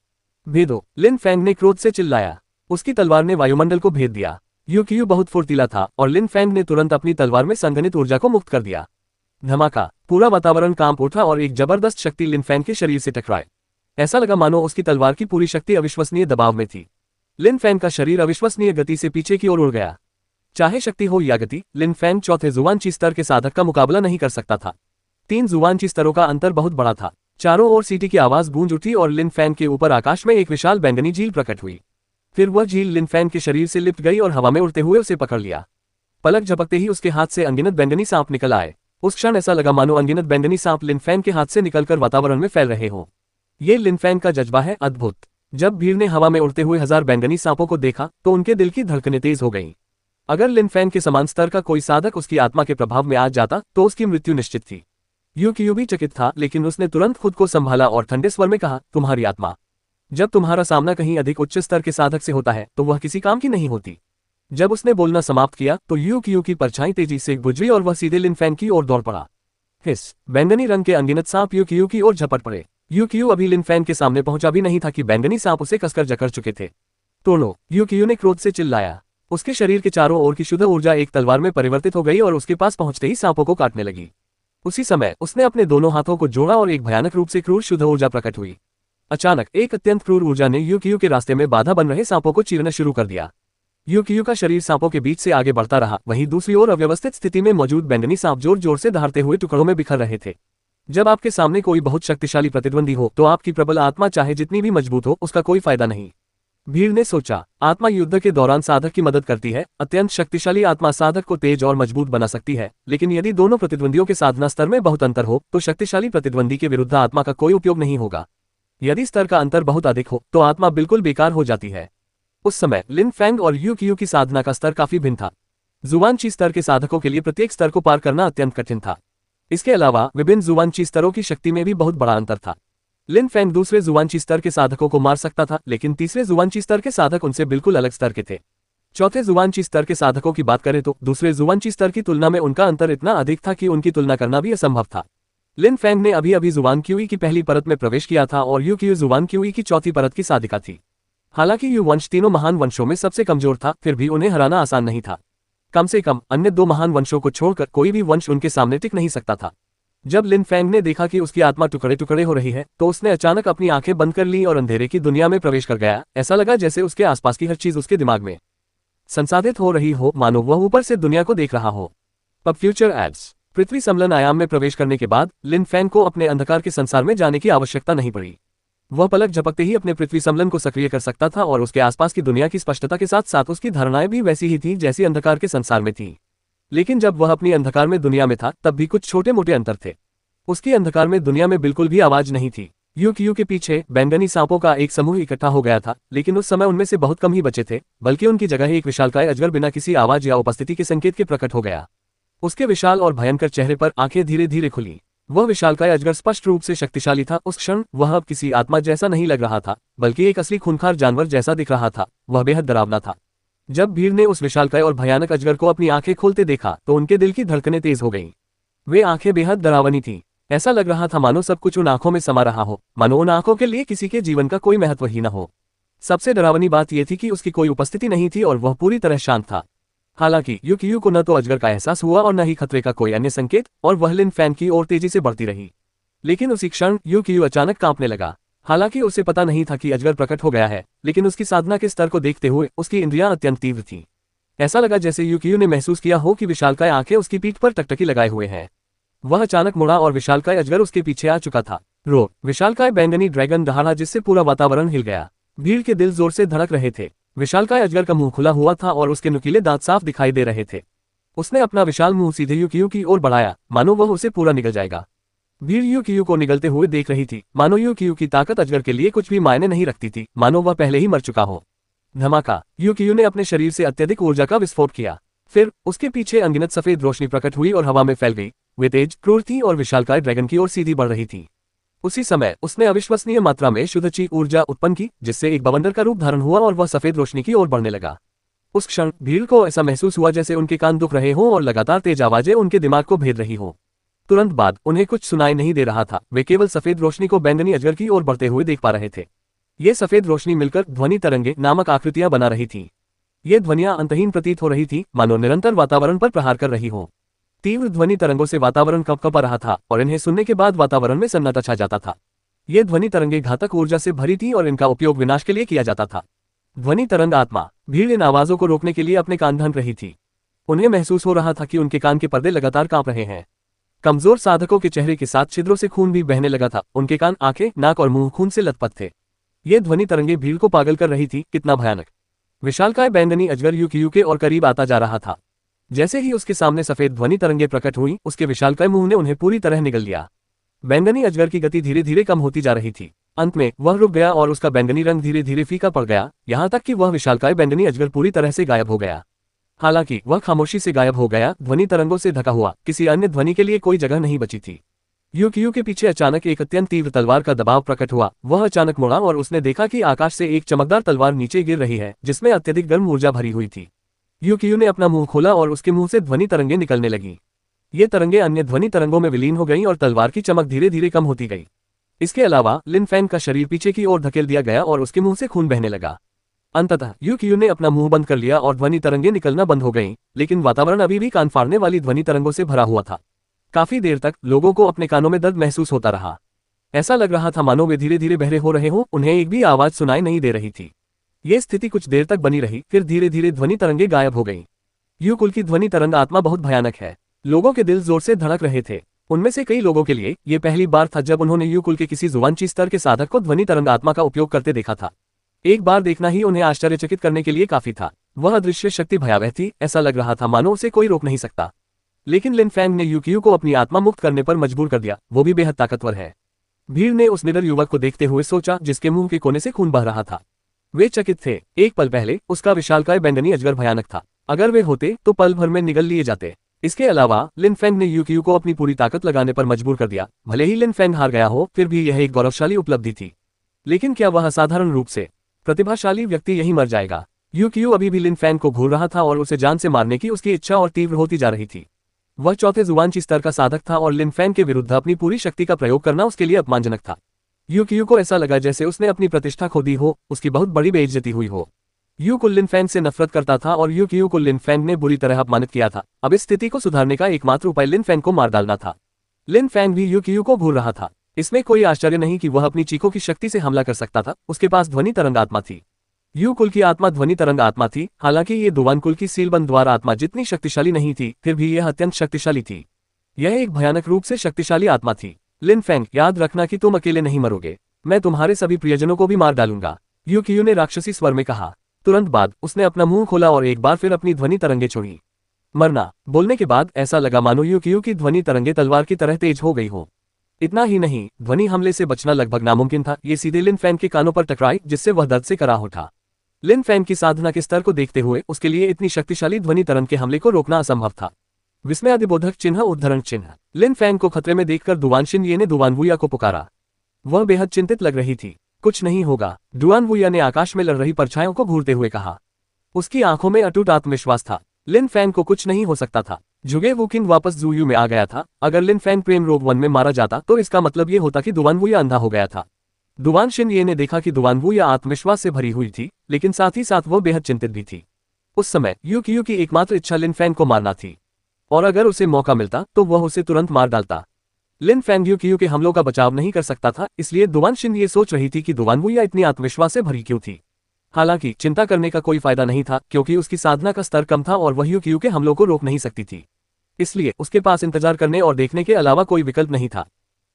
भेदो! लिन फैंग ने क्रोध से चिल्लाया। उसकी तलवार ने वायुमंडल को भेद दिया। यू बहुत फुर्तीला था और लिन फैंग ने तुरंत अपनी तलवार में संघनित ऊर्जा को मुक्त कर दिया। धमाका! पूरा वातावरण कांप उठा और एक जबरदस्त शक्ति लिन फैंग के शरीर से टकराई। ऐसा लगा मानो उसकी तलवार की पूरी शक्ति अविश्वसनीय दबाव में थी। लिन फैंग का शरीर अविश्वसनीय गति से पीछे की ओर उड़ गया। चाहे शक्ति हो या गति, लिन फैंग चौथे जुआनची स्तर के साधक का मुकाबला नहीं कर सकता था। 3 जुआनची स्तरों का अंतर बहुत बड़ा था। चारों ओर सीटी की आवाज गूंज उठी और लिन फैंग के ऊपर आकाश में एक विशाल बैंगनी झील प्रकट हुई। फिर वह झील लिन फैंग के शरीर से लिपट गई और हवा में उड़ते हुए उसे पकड़ लिया। पलक झपकते ही उसके हाथ से अनगिनत बैंगनी सांप निकल आए। उस क्षण ऐसा लगा मानो अनगिनत बैंगनी सांप लिन फैंग के हाथ से निकलकर वातावरण में फैल रहे हों। ये लिन फैंग का जज्बा है, अद्भुत। जब भीड़ ने हवा में उड़ते हुए 1000 बैंगनी सांपों को देखा तो उनके दिल की धड़कनें तेज हो गईं। अगर लिन फैंग के समान स्तर का कोई साधक उसकी आत्मा के प्रभाव में आ जाता तो उसकी मृत्यु निश्चित थी। यू भी चकित था, लेकिन उसने तुरंत खुद को संभाला और ठंडे स्वर में कहा, तुम्हारी आत्मा। जब तुम्हारा सामना कहीं अधिक उच्च स्तर के साधक से होता है तो वह किसी काम की नहीं होती। जब उसने बोलना समाप्त किया तो यू की परछाई तेजी से बुझी और वह सीधे लिन फैंग की ओर दौड़ पड़ा। हिस! बैंगनी रंग के अनगिनत सांप यू की ओर झपट पड़े। यू अभी लिन फैंग के सामने पहुंचा भी नहीं था कि बैंगनी सांप उसे कसकर जकड़ चुके थे। तोड़ो! यू ने क्रोध से चिल्लाया। उसके शरीर के चारों ओर की शुद्ध ऊर्जा एक तलवार में परिवर्तित हो गई और उसके पास पहुंचते ही सांपों को काटने लगी। उसी समय उसने अपने दोनों हाथों को जोड़ा और एक भयानक रूप से क्रूर शुद्ध ऊर्जा प्रकट हुई। अचानक एक अत्यंत क्रूर ऊर्जा ने यू के रास्ते में बाधा बन रहे सांपों को चीरना शुरू कर दिया। यू का शरीर सांपों के बीच से आगे बढ़ता रहा, वहीं दूसरी ओर अव्यवस्थित स्थिति में मौजूद बैंगनी सांप जोर जोर से दहाड़ते हुए टुकड़ों में बिखर रहे थे। जब आपके सामने कोई बहुत शक्तिशाली प्रतिद्वंदी हो तो आपकी प्रबल आत्मा चाहे जितनी भी मजबूत हो उसका कोई फायदा नहीं। भीड़ ने सोचा, आत्मा युद्ध के दौरान साधक की मदद करती है। अत्यंत शक्तिशाली आत्मा साधक को तेज और मजबूत बना सकती है, लेकिन यदि दोनों प्रतिद्वंदियों के साधना स्तर में बहुत अंतर हो तो शक्तिशाली प्रतिद्वंदी के विरुद्ध आत्मा का कोई उपयोग नहीं होगा। यदि स्तर का अंतर बहुत अधिक हो तो आत्मा बिल्कुल बेकार हो जाती है। उस समय लिन फैंग और यू की साधना का स्तर काफी भिन्न था। जुआनची स्तर के साधकों के लिए प्रत्येक स्तर को पार करना अत्यंत कठिन था। इसके अलावा विभिन्न जुआनची स्तरों की शक्ति में भी बहुत बड़ा अंतर था। लिन फैंग दूसरे जुआनची स्तर के साधकों को मार सकता था, लेकिन तीसरे जुआनची स्तर के साधक उनसे बिल्कुल अलग स्तर के थे। चौथे जुआनची स्तर के साधकों की बात करें तो दूसरे जुआनची स्तर की तुलना में उनका अंतर इतना अधिक था कि उनकी तुलना करना भी असंभव था। लिन फैंग ने अभी अभी जुआन क्यूई की पहली परत में प्रवेश किया था और यू जुआन क्यूई की चौथी परत की साधिका थी। हालांकि यू वंश तीनों महान वंशों में सबसे कमजोर था, फिर भी उन्हें हराना आसान नहीं था। कम से कम अन्य 2 महान वंशों को छोड़कर कोई भी वंश उनके सामने टिक नहीं सकता था। जब लिन फैंग ने देखा कि उसकी आत्मा टुकड़े टुकड़े हो रही है तो उसने अचानक अपनी आंखें बंद कर ली और अंधेरे की दुनिया में प्रवेश कर गया। ऐसा लगा जैसे उसके आसपास की हर चीज उसके दिमाग में संसाधित हो रही हो, मानो वह ऊपर से दुनिया को देख रहा हो। Pub future ads. पृथ्वी समलन आयाम में प्रवेश करने के बाद लिन फैंग को अपने अंधकार के संसार में जाने की आवश्यकता नहीं पड़ी। वह पलक झपकते ही अपने पृथ्वी समलन को सक्रिय कर सकता था और उसके आसपास की दुनिया की स्पष्टता के साथ साथ उसकी धारणाएं भी वैसी ही थी जैसी अंधकार के संसार में थी। लेकिन जब वह अपनी अंधकार में दुनिया में था तब भी कुछ छोटे मोटे अंतर थे। उसकी अंधकार में दुनिया में बिल्कुल भी आवाज नहीं थी। यू के पीछे बैंगनी सांपों का एक समूह इकट्ठा हो गया था, लेकिन उस समय उनमें से बहुत कम ही बचे थे, बल्कि उनकी जगह एक विशालकाय अजगर बिना किसी आवाज या उपस्थिति के संकेत के प्रकट हो गया। उसके विशाल और भयंकर चेहरे पर आंखें धीरे धीरे खुली। वह विशालकाय अजगर स्पष्ट रूप से शक्तिशाली था। उस क्षण वह अब किसी आत्मा जैसा नहीं लग रहा था, बल्कि एक असली खूंखार जानवर जैसा दिख रहा था। वह बेहद डरावना था। जब भीड़ ने उस विशालकाय और भयानक अजगर को अपनी आंखें खोलते देखा तो उनके दिल की धड़कनें तेज हो गईं। वे आंखें बेहद डरावनी थीं। ऐसा लग रहा था मानो सब कुछ उन आंखों में समा रहा हो, मानो उन आंखों के लिए किसी के जीवन का कोई महत्व ही न हो। सबसे डरावनी बात यह थी कि उसकी कोई उपस्थिति नहीं थी और वह पूरी तरह शांत था। हालांकि यूकियू को न तो अजगर का एहसास हुआ और न ही खतरे का कोई अन्य संकेत, और वह लिन फैन की ओर तेजी से बढ़ती रही। लेकिन उसी क्षण यूकियू अचानक कांपने लगा। हालांकि उसे पता नहीं था कि अजगर प्रकट हो गया है, लेकिन उसकी साधना के स्तर को देखते हुए उसकी इंद्रियां अत्यंत तीव्र थीं। ऐसा लगा जैसे यूकियू ने महसूस किया हो कि विशालकाय आंखें उसकी पीठ पर टकटकी लगाए हुए हैं। वह अचानक मुड़ा और विशालकाय अजगर उसके पीछे आ चुका था। रो विशालकाय बैंगनी ड्रैगन दहाड़ा जिससे पूरा वातावरण हिल गया। भीड़ के दिल जोर से धड़क रहे थे। विशालकाय अजगर का मुंह खुला हुआ था और उसके नुकीले दांत साफ दिखाई दे रहे थे। उसने अपना विशाल मुंह सीधे यूकियू की ओर बढ़ाया, मानो वह उसे पूरा निगल जाएगा। भीड़ यूकियू को निगलते हुए देख रही थी, मानो यूकियू की ताकत अजगर के लिए कुछ भी मायने नहीं रखती थी, मानो वह पहले ही मर चुका हो। धमाका! यूकियू ने अपने शरीर से अत्यधिक ऊर्जा का विस्फोट किया। फिर उसके पीछे अनगिनत सफेद रोशनी प्रकट हुई और हवा में फैल गई। वे तेज, क्रूर थी और विशालकाय ड्रैगन की ओर सीधी बढ़ रही थी। उसी समय उसने अविश्वसनीय मात्रा में शुद्ध ची ऊर्जा उत्पन्न की, जिससे एक बवंडर का रूप धारण हुआ और वह सफेद रोशनी की ओर बढ़ने लगा। उस क्षण भीड़ को ऐसा महसूस हुआ जैसे उनके कान दुख रहे हों और लगातार तेज आवाजें उनके दिमाग को भेद रही हों। तुरंत बाद उन्हें कुछ सुनाई नहीं दे रहा था। वे केवल सफेद रोशनी को बैंगनी अजगर की ओर बढ़ते हुए देख पा रहे थे। ये सफेद रोशनी मिलकर ध्वनि तरंगे नामक आकृतियां बना रही थी। ये ध्वनियां अंतहीन प्रतीत हो रही थी, मानो निरंतर वातावरण पर प्रहार कर रही हो। तीव्र ध्वनि तरंगों से वातावरण कंपा रहा था और इन्हें सुनने के बाद वातावरण में सन्नाटा छा जाता था। ये ध्वनि तरंगे घातक ऊर्जा से भरी थी और इनका उपयोग विनाश के लिए किया जाता था। ध्वनि तरंग आत्मा। भीड़ इन आवाजों को रोकने के लिए अपने कान ढंक रही थी। उन्हें महसूस हो रहा था कि उनके कान के पर्दे लगातार कांप रहे हैं। कमजोर साधकों के चेहरे के साथ छिद्रों से खून भी बहने लगा था। उनके कान, आंखें, नाक और मुंह खून से लथपथ थे। ये ध्वनि तरंगे भीड़ को पागल कर रही थी। कितना भयानक! विशालकाय बैंगनी अजगर यूकियू के और करीब आता जा रहा था। जैसे ही उसके सामने सफेद ध्वनि तरंगे प्रकट हुई, उसके विशालकाय मुंह ने उन्हें पूरी तरह निगल लिया। बैंगनी अजगर की गति धीरे धीरे कम होती जा रही थी। अंत में वह रुक गया और उसका बैंगनी रंग धीरे धीरे फीका पड़ गया, यहाँ तक कि वह विशालकाय बैंगनी अजगर पूरी तरह से गायब हो गया। हालांकि वह खामोशी से गायब हो गया, ध्वनि तरंगों से ढका हुआ, किसी अन्य ध्वनि के लिए कोई जगह नहीं बची थी। यूकियू के पीछे अचानक एक अत्यंत तीव्र तलवार का दबाव प्रकट हुआ। वह अचानक मुड़ा और उसने देखा कि आकाश से एक चमकदार तलवार नीचे गिर रही है, जिसमें अत्यधिक गर्म ऊर्जा भरी हुई थी। यूकियू ने अपना मुंह खोला और उसके मुंह से ध्वनि तरंगे निकलने लगी। ये तरंगे अन्य ध्वनि तरंगों में विलीन हो गईं और तलवार की चमक धीरे धीरे कम होती गई। इसके अलावा लिन फैन का शरीर पीछे की ओर धकेल दिया गया और उसके मुंह से खून बहने लगा। अंततः यूकियू ने अपना मुंह बंद कर लिया और ध्वनि तरंगे निकलना बंद हो गईं, लेकिन वातावरण अभी भी कान फाड़ने वाली ध्वनि तरंगों से भरा हुआ था। काफी देर तक लोगों को अपने कानों में दर्द महसूस होता रहा। ऐसा लग रहा था मानो वे धीरे धीरे बहरे हो रहे हों, उन्हें एक भी आवाज सुनाई नहीं दे रही थी। ये स्थिति कुछ देर तक बनी रही, फिर धीरे धीरे ध्वनि तरंगे गायब हो गईं। यू कुल की ध्वनि तरंग आत्मा बहुत भयानक है। लोगों के दिल जोर से धड़क रहे थे। उनमें से कई लोगों के लिए ये पहली बार था जब उन्होंने यू कुल के किसी जुवांची स्तर के साधक को ध्वनि तरंग आत्मा का उपयोग करते देखा था। एक बार देखना ही उन्हें आश्चर्यचकित करने के लिए काफी था। वह अदृश्य शक्ति भयावह थी, ऐसा लग रहा था मानो उसे कोई रोक नहीं सकता। लेकिन लिन फैंग ने यूकियू को अपनी आत्मा मुक्त करने पर मजबूर कर दिया, वो भी बेहद ताकतवर है। भीड़ ने उस निडर युवक को देखते हुए सोचा, जिसके मुंह के कोने से खून बह रहा था। वे चकित थे। एक पल पहले उसका विशालकाय बैंगनी अजगर भयानक था। अगर वे होते तो पल भर में निगल लिए जाते। इसके अलावा लिन फैंग ने यूकियू को अपनी पूरी ताकत लगाने पर मजबूर कर दिया। भले ही लिन फैंग हार गया हो, फिर भी यह एक गौरवशाली उपलब्धि थी। लेकिन क्या वह असाधारण रूप से प्रतिभाशाली व्यक्ति यही मर जाएगा? यूकियू अभी भी लिन फैंग को घूर रहा था और उसे जान से मारने की उसकी इच्छा और तीव्र होती जा रही थी। वह चौथे जुवांची स्तर का साधक था और लिन फैंग के विरुद्ध अपनी पूरी शक्ति का प्रयोग करना उसके लिए अपमानजनक था। यूकियू को ऐसा लगा जैसे उसने अपनी प्रतिष्ठा खो दी हो, उसकी बहुत बड़ी बेइज्जती हुई हो। यू कुल लिन फैंग से नफरत करता था और यूकियू को लिन फैंग ने बुरी तरह अपमानित किया था। अब इस स्थिति को सुधारने का एकमात्र उपाय लिन फैंग को मार डालना था। लिन फैंग भी यूकियू को घूर रहा था। इसमें कोई आश्चर्य नहीं कि वह अपनी चीखों की शक्ति से हमला कर सकता था। उसके पास ध्वनि तरंग आत्मा थी। यू कुल की आत्मा ध्वनि तरंग आत्मा थी। हालांकि ये दुवान कुल की सीलबंद द्वार आत्मा जितनी शक्तिशाली नहीं थी, फिर भी यह अत्यंत शक्तिशाली थी। यह एक भयानक रूप से शक्तिशाली आत्मा थी। लिन फैंग, याद रखना कि तुम अकेले नहीं मरोगे। मैं तुम्हारे सभी प्रियजनों को भी मार डालूंगा, यूकियू ने राक्षसी स्वर में कहा। तुरंत बाद उसने अपना मुंह खोला और एक बार फिर अपनी ध्वनि तरंगे छोड़ी। मरना बोलने के बाद ऐसा लगा मानो यूकियू की ध्वनि तरंगे तलवार की तरह तेज हो गई हो। इतना ही नहीं, ध्वनि हमले से बचना लगभग नामुमकिन था। ये सीधे लिन फैंग के कानों पर टकराई, जिससे वह दर्द से कराह उठा। लिन फैंग की साधना के स्तर को देखते हुए उसके लिए इतनी शक्तिशाली ध्वनि तरंग के हमले को रोकना असंभव था। विस्मयादिबोधक चिन्ह उद्धरण चिन्ह। लिन फैंग को खतरे में देखकर दुआन शिनये ने दुआन वुया को पुकारा। वह बेहद चिंतित लग रही थी। कुछ नहीं होगा, दुआन वुया ने आकाश में लड़ रही परछाइयों को घूरते हुए कहा। उसकी आंखों में अटूट आत्मविश्वास था। लिन फैंग को कुछ नहीं हो सकता था। जुगे वुकिन वापस जूयू में आ गया था। अगर लिन फैंग प्रेम रोग 1 में मारा जाता तो इसका मतलब ये होता कि दुआन वुया अंधा हो गया था। दुआन शिनये ने देखा कि दुआन वुया आत्मविश्वास से भरी हुई थी, लेकिन साथ ही साथ वो बेहद चिंतित भी थी। उस समय यूकियू की एकमात्र इच्छा लिन फैंग को मारना थी, और अगर उसे मौका मिलता तो वह उसे तुरंत मार डालता। लिन फैंग यूकियू के हमलों का बचाव नहीं कर सकता था, इसलिए दुआन शिनये सोच रही थी कि दुआन वुया इतनी आत्मविश्वास से भरी क्यों थी। हालांकि चिंता करने का कोई फायदा नहीं था, क्योंकि उसकी साधना का स्तर कम था और वह यूकियू के हमलों को रोक नहीं सकती थी। इसलिए उसके पास इंतजार करने और देखने के अलावा कोई विकल्प नहीं था।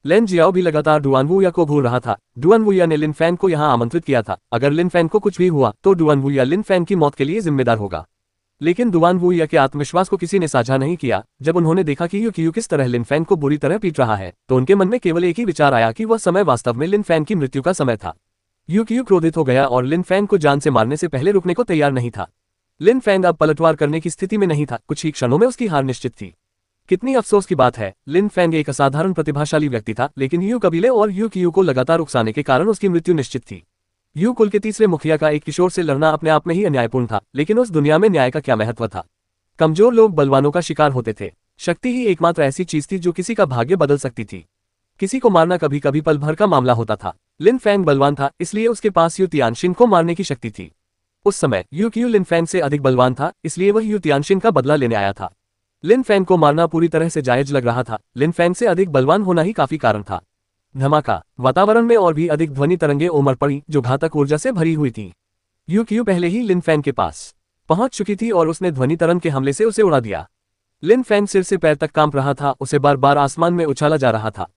लेन जियाओ भी लगातार दुआन वुया को घूर रहा था। दुआन वुया ने लिन फैंग को यहां आमंत्रित किया था। अगर लिन फैंग को कुछ भी हुआ तो दुआन वुया लिन फैंग की मौत के लिए जिम्मेदार होगा। लेकिन दुआन वुया के आत्मविश्वास को किसी ने साझा नहीं किया। जब उन्होंने देखा कि यूकियू किस तरह लिन फैंग को बुरी तरह पीट रहा है, तो उनके मन में केवल एक ही विचार आया कि वह समय वास्तव में लिन फैंग की मृत्यु का समय था। यूकियू क्रोधित हो गया और लिन फैंग को जान से मारने से पहले रुकने को तैयार नहीं था। लिन फैंग अब पलटवार करने की स्थिति में नहीं था। कुछ ही क्षणों में उसकी हार निश्चित थी। कितनी अफसोस की बात है, लिन फैंग एक असाधारण प्रतिभाशाली व्यक्ति था, लेकिन यू कबीले और यूकियू को लगातार उकसाने के कारण उसकी मृत्यु निश्चित थी। यू कुल के तीसरे मुखिया का एक किशोर से लड़ना अपने आप में ही अन्यायपूर्ण था, लेकिन उस दुनिया में न्याय का क्या महत्व था। कमजोर लोग बलवानों का शिकार होते थे। शक्ति ही एकमात्र ऐसी चीज थी जो किसी का भाग्य बदल सकती थी। किसी को मारना कभी कभी पल भर का मामला होता था। लिन फैंग बलवान था, इसलिए उसके पास यू तियानशिन को मारने की शक्ति थी। उस समय यूकियू लिन फैंग से अधिक बलवान था, इसलिए वह यू तियानशिन का बदला लेने आया था। लिन फैंग को मारना पूरी तरह से जायज लग रहा था। लिन फैंग से अधिक बलवान होना ही काफी कारण था। धमाका। वातावरण में और भी अधिक ध्वनि तरंगें उमड़ पड़ी, जो घातक ऊर्जा से भरी हुई थी। यूकियू पहले ही लिन फैंग के पास पहुंच चुकी थी और उसने ध्वनि तरंग के हमले से उसे उड़ा दिया। लिन फैंग सिर से पैर तक कांप रहा था। उसे बार बार आसमान में उछाला जा रहा था।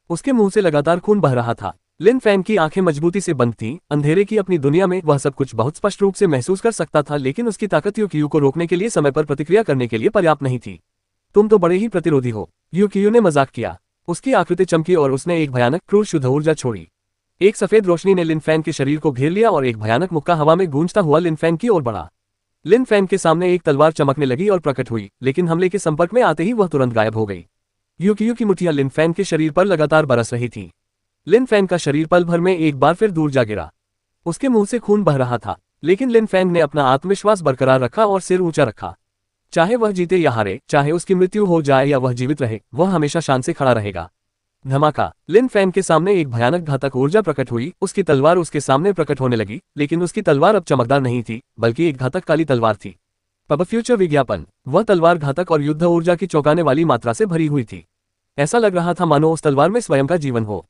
उसके मुंह से लगातार खून बह रहा था। लिन फैंग की आंखें मजबूती से बंद थीं। अंधेरे की अपनी दुनिया में वह सब कुछ बहुत स्पष्ट रूप से महसूस कर सकता था, लेकिन उसकी ताकत यूकियू को रोकने के लिए समय पर प्रतिक्रिया करने के लिए पर्याप्त नहीं थी। तुम तो बड़े ही प्रतिरोधी हो, यूकियू ने मजाक किया। उसकी आकृति चमकी और उसने एक भयानक क्रूर शुद्ध ऊर्जा छोड़ी। एक सफेद रोशनी ने लिन फैंग के शरीर को घेर लिया और एक भयानक मुक्का हवा में गूंजता हुआ लिन फैंग की ओर बढ़ा। लिन फैंग के सामने एक तलवार चमकने लगी और प्रकट हुई, लेकिन हमले के संपर्क में आते ही वह तुरंत गायब हो गई। यूकियू की मुठ्ठियां लिन फैंग के शरीर पर लगातार बरस रही थी। लिन फैंग का शरीर पल भर में एक बार फिर दूर जा गिरा। उसके मुंह से खून बह रहा था, लेकिन लिन फैंग ने अपना आत्मविश्वास बरकरार रखा और सिर ऊंचा रखा। चाहे वह जीते या हारे, चाहे उसकी मृत्यु हो जाए या वह जीवित रहे, वह हमेशा शान से खड़ा रहेगा। धमाका। लिन फैंग के सामने एक भयानक घातक ऊर्जा प्रकट हुई। उसकी तलवार उसके सामने प्रकट होने लगी, लेकिन उसकी तलवार अब चमकदार नहीं थी, बल्कि एक घातक काली तलवार थी। पब फ्यूचर विज्ञापन। वह तलवार घातक और युद्ध ऊर्जा की चौंकाने वाली मात्रा से भरी हुई थी। ऐसा लग रहा था मानो उस तलवार में स्वयं का जीवन हो।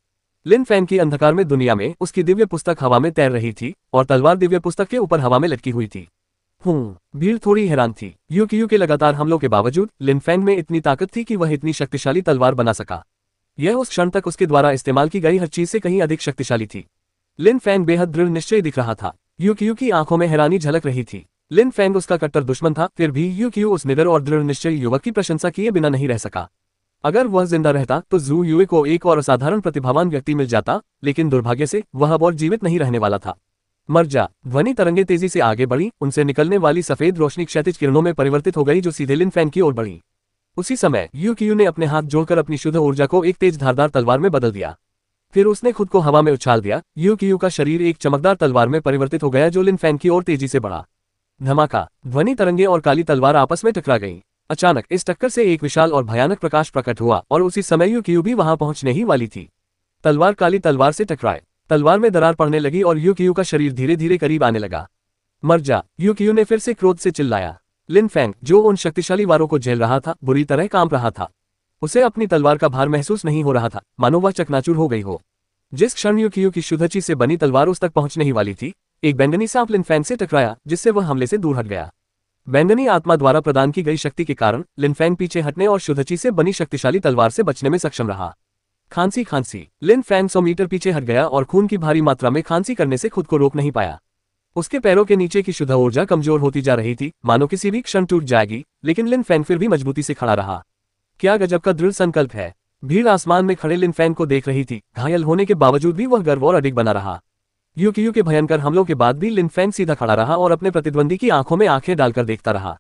लिन फैंग की अंधकार में दुनिया में उसकी दिव्य पुस्तक हवा में तैर रही थी और तलवार दिव्य पुस्तक के ऊपर हवा में लटकी हुई थी। भीड़ थोड़ी हैरान थी। यूकियू के लगातार हमलों के बावजूद लिन फैंग में इतनी ताकत थी कि वह इतनी शक्तिशाली तलवार बना सका। यह उस क्षण तक उसके द्वारा इस्तेमाल की गई हर चीज से कहीं अधिक शक्तिशाली थी। लिन फैंग बेहद दृढ़ निश्चय दिख रहा था। यूकियू की आंखों में हैरानी झलक रही थी। लिन फैंग उसका कट्टर दुश्मन था, फिर भी यूकियू उस निडर और दृढ़ निश्चय युवक की प्रशंसा किए बिना नहीं रह सका। अगर वह जिंदा रहता तो जू युए को एक और असाधारण प्रतिभावान व्यक्ति मिल जाता, लेकिन दुर्भाग्य से वह अब और जीवित नहीं रहने वाला था। मर जा। ध्वनि तरंगे तेजी से आगे बढ़ी। उनसे निकलने वाली सफेद रोशनी क्षैतिज किरणों में परिवर्तित हो गई, जो सीधे लिन फैंग की ओर बढ़ी। उसी समय यूकियू ने अपने हाथ जोड़कर अपनी शुद्ध ऊर्जा को एक तेज धारदार तलवार में बदल दिया। फिर उसने खुद को हवा में उछाल दिया। यूकियू का शरीर एक चमकदार तलवार में परिवर्तित हो गया, जो लिन फैंग की ओर तेजी से बढ़ा। धमाका। ध्वनि तरंगे और काली तलवार आपस में टकरा गईं। अचानक इस टक्कर से एक विशाल और भयानक प्रकाश प्रकट हुआ और उसी समय यूकियू भी वहां पहुंचने ही वाली थी। तलवार काली तलवार से टकराए। तलवार में दरार पड़ने लगी और यूकियू का शरीर धीरे धीरे करीब आने लगा। मर जा। यूकियू ने फिर से क्रोध से चिल्लाया। लिन फैंग, जो उन शक्तिशाली वारों को झेल रहा था, बुरी तरह कांप रहा था। उसे अपनी तलवार का भार महसूस नहीं हो रहा था, मानो वह चकनाचूर हो गई हो। जिस क्षण यूकियू की शुद्धची से बनी तलवार उस तक पहुंचने ही वाली थी, एक बैंगनी सांप लिन फैंग से टकराया, जिससे वह हमले से दूर हट गया। बैंगनी आत्मा द्वारा प्रदान की गई शक्ति के कारण लिन फैंग पीछे हटने और शुद्धची से बनी शक्तिशाली तलवार से बचने में सक्षम रहा। खांसी। लिन फैंग 100 मीटर पीछे हट गया और खून की भारी मात्रा में खांसी करने से खुद को रोक नहीं पाया। उसके पैरों के नीचे की शुद्ध ऊर्जा कमजोर होती जा रही थी, मानो किसी भी क्षण टूट जाएगी, लेकिन लिन फैंग फिर भी मजबूती से खड़ा रहा। क्या गजब का दृढ़ संकल्प है। भीड़ आसमान में खड़े लिन फैंग को देख रही थी। घायल होने के बावजूद भी वह गर्व और अडिग बना रहा। यूकियू के भयंकर हमलों के बाद भी लिन फैंग सीधा खड़ा रहा और अपने प्रतिद्वंदी की आंखों में आंखें डालकर देखता रहा।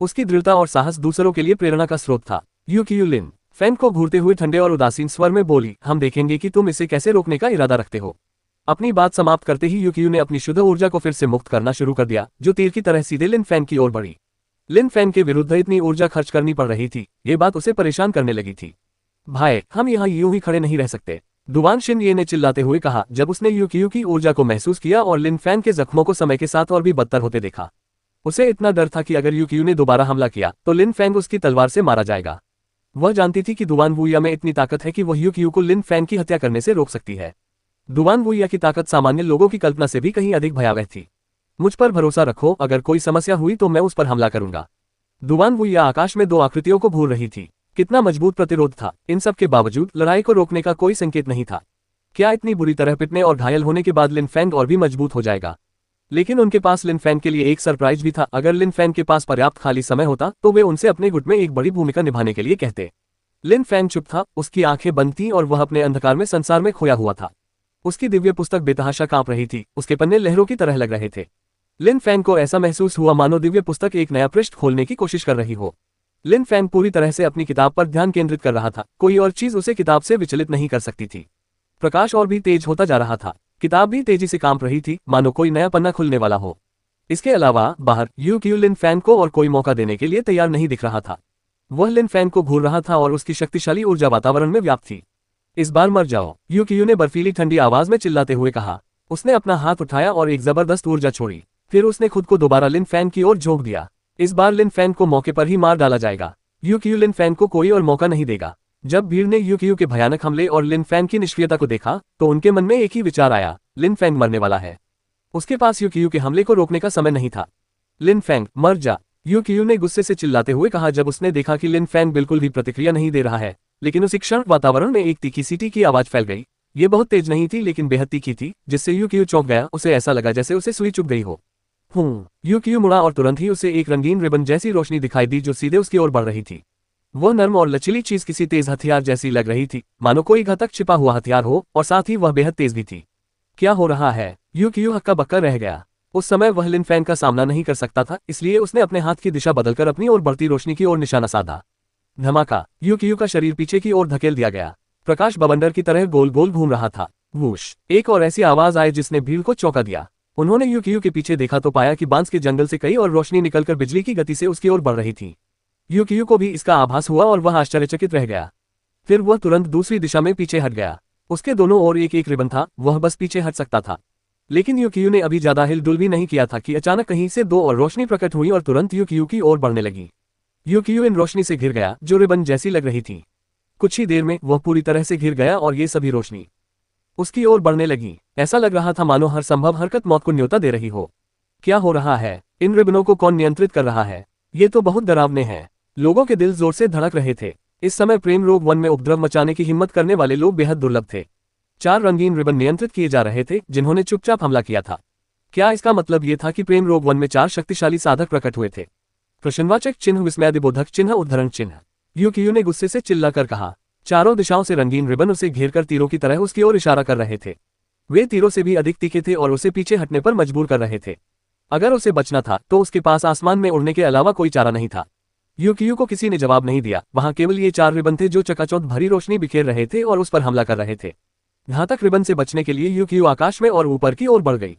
उसकी दृढ़ता और साहस दूसरों के लिए प्रेरणा का स्रोत था। यूकियू लिन फैन को घूरते हुए ठंडे और उदासीन स्वर में बोली, हम देखेंगे कि तुम इसे कैसे रोकने का इरादा रखते हो। अपनी बात समाप्त करते ही यूकियू ने अपनी शुद्ध ऊर्जा को फिर से मुक्त करना शुरू कर दिया, जो तीर की तरह सीधे लिन फैन की ओर बढ़ी। लिन फैन के विरुद्ध इतनी ऊर्जा खर्च करनी पड़ रही थी, ये बात उसे परेशान करने लगी थी। भाई, हम यहाँ यूं ही खड़े नहीं रह सकते, दुवान शिनये ने चिल्लाते हुए कहा, जब उसने यूकियू की ऊर्जा को महसूस किया और लिन फैन के जख्मों को समय के साथ और भी बदतर होते देखा। उसे इतना डर था कि अगर यूकियू ने दोबारा हमला किया तो लिन फैंग उसकी तलवार से मारा जाएगा। वह जानती थी कि दुवान वुया में इतनी ताकत है कि वह यूकियू को लिन फैंग की हत्या करने से रोक सकती है। दुवान वुया की ताकत सामान्य लोगों की कल्पना से भी कहीं अधिक भयावह थी। मुझ पर भरोसा रखो, अगर कोई समस्या हुई तो मैं उस पर हमला करूंगा। दुवान वुया आकाश में दो आकृतियों को घूर रही थी। कितना मजबूत प्रतिरोध था। इन सब के बावजूद लड़ाई को रोकने का कोई संकेत नहीं था। क्या इतनी बुरी तरह पिटने और घायल होने के बाद लिन फैंग और भी मजबूत हो जाएगा? लेकिन उनके पास लिन फैंग के लिए एक सरप्राइज भी था। अगर लिन फैंग के पास पर्याप्त खाली समय होता तो वे उनसे अपने गुट में एक बड़ी भूमिका निभाने के लिए कहते। लिन फैंग चुप था, उसकी आंखें बंद थीं और वह अपने अंधकार में संसार में खोया हुआ था। उसकी दिव्य पुस्तक बेतहाशा कांप रही थी, उसके पन्ने लहरों की तरह लग रहे थे। लिन फैंग को ऐसा महसूस हुआ मानो दिव्य पुस्तक एक नया पृष्ठ खोलने की कोशिश कर रही हो। लिन फैंग पूरी तरह से अपनी किताब पर ध्यान केंद्रित कर रहा था, कोई और चीज उसे किताब से विचलित नहीं कर सकती थी। प्रकाश और भी तेज होता जा रहा था, किताब भी तेजी से कांप रही थी, मानो कोई नया पन्ना खुलने वाला हो। इसके अलावा बाहर यूकियू लिन फैंग को और कोई मौका देने के लिए तैयार नहीं दिख रहा था। वह लिन फैंग को घूर रहा था और उसकी शक्तिशाली ऊर्जा वातावरण में व्याप्त थी। इस बार मर जाओ, यूकियू ने बर्फीली ठंडी आवाज में चिल्लाते हुए कहा। उसने अपना हाथ उठाया और एक जबरदस्त ऊर्जा छोड़ी, फिर उसने खुद को दोबारा लिन फैंग की ओर झोंक दिया। इस बार लिन फैंग को मौके पर ही मार डाला जाएगा। यूकियू लिन फैंग को कोई और मौका नहीं देगा। जब भीड़ ने यूकियू के भयानक हमले और लिन फैंग की निष्क्रियता को देखा तो उनके मन में एक ही विचार आया, लिन फैंग मरने वाला है। उसके पास यूकियू के हमले को रोकने का समय नहीं था। लिन फैंग मर जा, यूकियू ने गुस्से से चिल्लाते हुए कहा जब उसने देखा कि लिन फैंग बिल्कुल भी प्रतिक्रिया नहीं दे रहा है। लेकिन उसी क्षण वातावरण में एक तीखी सीटी की आवाज फैल गई। ये बहुत तेज नहीं थी लेकिन बेहद तीखी थी, जिससे यूकियू चौंक गया। उसे ऐसा लगा जैसे उसे सुई चुभ गई हो। यूकियू मुड़ा और तुरंत ही उसे एक रंगीन रिबन जैसी रोशनी दिखाई दी जो सीधे उसकी ओर बढ़ रही थी। वह नर्म और लचीली चीज किसी तेज हथियार जैसी लग रही थी, मानो कोई घातक छिपा हुआ हथियार हो, और साथ ही वह बेहद तेज भी थी। क्या हो रहा है? यूकियू हक्का बक्का रह गया। उस समय वह लिन फैंग का सामना नहीं कर सकता था, इसलिए उसने अपने हाथ की दिशा बदलकर अपनी ओर बढ़ती रोशनी की ओर निशाना साधा। धमाका! यूकियू का शरीर पीछे की ओर धकेल दिया गया। प्रकाश बवंडर की तरह गोल गोल घूम रहा था। वूश! एक और ऐसी आवाज आई जिसने भीड़ को चौंका दिया। उन्होंने यूकियू के पीछे देखा तो पाया कि बांस के जंगल से कई और रोशनी निकलकर बिजली की गति से उसकी ओर बढ़ रही थी। यूकियू को भी इसका आभास हुआ और वह आश्चर्यचकित रह गया। फिर वह तुरंत दूसरी दिशा में पीछे हट गया। उसके दोनों ओर एक एक रिबन था, वह बस पीछे हट सकता था। लेकिन यूकियू ने अभी ज्यादा हिलडुल भी नहीं किया था कि अचानक कहीं से दो और रोशनी प्रकट हुई और तुरंत यूकियू की ओर बढ़ने लगी। यूकियू इन रोशनी से घिर गया जो रिबन जैसी लग रही थी। कुछ ही देर में वह पूरी तरह से घिर गया और ये सभी रोशनी उसकी ओर बढ़ने लगी। ऐसा लग रहा था मानो हर संभव हरकत मौत को न्योता दे रही हो। क्या हो रहा है? इन रिबनों को कौन नियंत्रित कर रहा है? ये तो बहुत डरावने हैं। लोगों के दिल जोर से धड़क रहे थे। इस समय प्रेम रोग वन में उपद्रव मचाने की हिम्मत करने वाले लोग बेहद दुर्लभ थे। 4 रंगीन रिबन नियंत्रित किए जा रहे थे जिन्होंने चुपचाप हमला किया था। क्या इसका मतलब ये था कि प्रेम रोग वन में 4 शक्तिशाली साधक प्रकट हुए थे? प्रश्नवाचक चिन्ह, विस्मयादिबोधक चिन्ह, उद्धरण चिन्ह। यूकियू ने गुस्से से चिल्लाकर कहा। चारों दिशाओं से रंगीन रिबन उसे घेरकर तीरों की तरह उसकी ओर इशारा कर रहे थे। वे तीरों से भी अधिक तीखे थे और उसे पीछे हटने पर मजबूर कर रहे थे। अगर उसे बचना था तो उसके पास आसमान में उड़ने के अलावा कोई चारा नहीं था। यूकियू को किसी ने जवाब नहीं दिया। वहां केवल ये 4 रिबन थे जो चकाचौंध भरी रोशनी बिखेर रहे थे और उस पर हमला कर रहे थे। घातक रिबन से बचने के लिए यूकियू आकाश में और ऊपर की ओर बढ़ गई।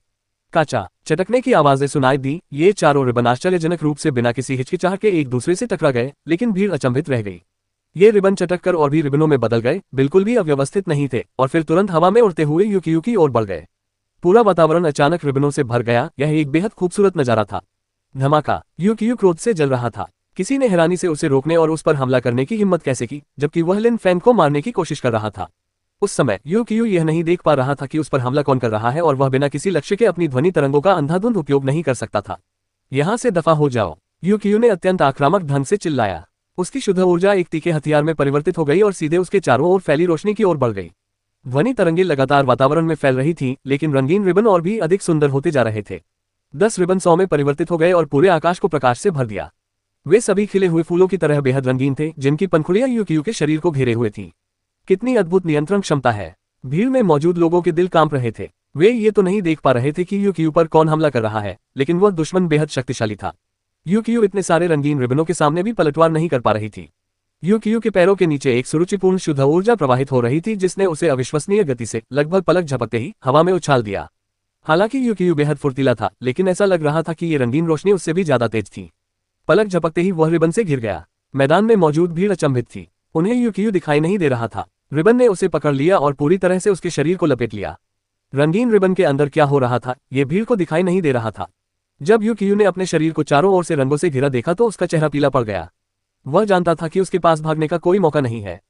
काचा चटकने की आवाजें सुनाई दी। ये चारों रिबन आश्चर्यजनक रूप से बिना किसी हिचकिचाहट के एक दूसरे से टकरा गए, लेकिन भीड़ अचंभित रह गई। ये रिबन चटक कर और भी रिबनों में बदल गए, बिल्कुल भी अव्यवस्थित नहीं थे, और फिर तुरंत हवा में उड़ते हुए यूकियू की ओर बढ़ गए। पूरा वातावरण अचानक रिबनों से भर गया। यह एक बेहद खूबसूरत नजारा था। धमाका! यूकियू क्रोध से जल रहा था। किसी ने हैरानी से उसे रोकने और उस पर हमला करने की हिम्मत कैसे की, जबकि वह लिन फैंग को मारने की कोशिश कर रहा था। उस समय यूकियू यह नहीं देख पा रहा था कि उस पर हमला कौन कर रहा है और वह बिना किसी लक्ष्य के अपनी ध्वनि तरंगों का अंधाधुंध उपयोग नहीं कर सकता था। यहां से दफा हो जाओ, यूकियू ने अत्यंत आक्रामक ढंग से चिल्लाया। उसकी शुद्ध ऊर्जा एक तीखे हथियार में परिवर्तित हो गई और सीधे उसके चारों ओर फैली रोशनी की ओर बढ़ गई। ध्वनि तरंगे लगातार वातावरण में फैल रही थीं, लेकिन रंगीन रिबन और भी अधिक सुंदर होते जा रहे थे। 10 रिबन 100 में परिवर्तित हो गए और पूरे आकाश को प्रकाश से भर दिया। वे सभी खिले हुए फूलों की तरह बेहद रंगीन थे, जिनकी पंखुड़ियां यूकियू के शरीर को घेरे हुए थीं। कितनी अद्भुत नियंत्रण क्षमता है! भीड़ में मौजूद लोगों के दिल कांप रहे थे। वे ये तो नहीं देख पा रहे थे कि यूकियू पर कौन हमला कर रहा है, लेकिन वह दुश्मन बेहद शक्तिशाली था। यूकियू इतने सारे रंगीन रिबनों के सामने भी पलटवार नहीं कर पा रही थी। यूकियू के पैरों के नीचे एक सुरुचिपूर्ण शुद्ध ऊर्जा प्रवाहित हो रही थी जिसने उसे अविश्वसनीय गति से लगभग पलक झपकते ही हवा में उछाल दिया। हालांकि यूकियू बेहद फुर्तीला था, लेकिन ऐसा लग रहा था कि ये रंगीन रोशनी उससे भी ज्यादा तेज थी। पलक झपकते ही वह रिबन से घिर गया। मैदान में मौजूद भीड़ अचंभित थी। उन्हें यूकियू दिखाई नहीं दे रहा था। रिबन ने उसे पकड़ लिया और पूरी तरह से उसके शरीर को लपेट लिया। रंगीन रिबन के अंदर क्या हो रहा था ये भीड़ को दिखाई नहीं दे रहा था। जब यूकियू ने अपने शरीर को चारों ओर से रंगों से घिरा देखा तो उसका चेहरा पीला पड़ गया। वह जानता था कि उसके पास भागने का कोई मौका नहीं है।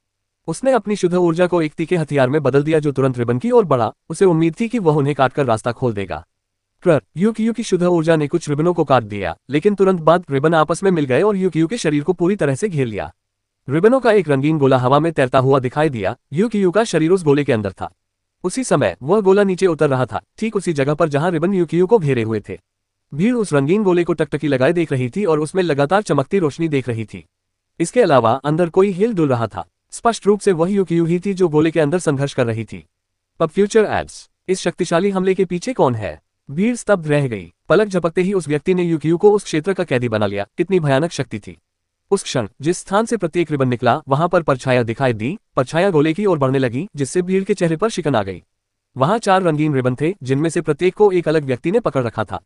उसने अपनी शुद्ध ऊर्जा को एक तीखे हथियार में बदल दिया जो तुरंत रिबन की ओर बढ़ा। उसे उम्मीद थी कि वह उन्हें काटकर रास्ता खोल देगा। यूकियू की शुद्ध ऊर्जा ने कुछ रिबनों को काट दिया, लेकिन तुरंत बाद रिबन आपस में मिल गए और यूकियू के शरीर को पूरी तरह से घेर लिया। रिबनों का एक रंगीन गोला हवा में तैरता हुआ दिखाई दिया। यूकियू का शरीर उस गोले के अंदर था। उसी समय वह गोला नीचे उतर रहा था, ठीक उसी जगह पर जहां रिबन यूकियू को घेरे हुए थे। भीड़ उस रंगीन गोले को टकटकी लगाए देख रही थी और उसमें लगातार चमकती रोशनी देख रही थी। इसके अलावा अंदर कोई हिल डुल रहा था। स्पष्ट रूप से वह यूकियू ही थी जो गोले के अंदर संघर्ष कर रही थी। अब फ्यूचर एड्स, इस शक्तिशाली हमले के पीछे कौन है? भीड़ स्तब्ध रह गई। पलक झपकते ही उस व्यक्ति ने यूकियू को उस क्षेत्र का कैदी बना लिया। कितनी भयानक शक्ति थी। उस क्षण जिस स्थान से प्रत्येक रिबन निकला वहां पर परछाया दिखाई दी। परछाया गोले की ओर बढ़ने लगी जिससे भीड़ के चेहरे पर शिकन आ गई। वहां 4 रंगीन रिबन थे जिनमें से प्रत्येक को एक अलग व्यक्ति ने पकड़ रखा था।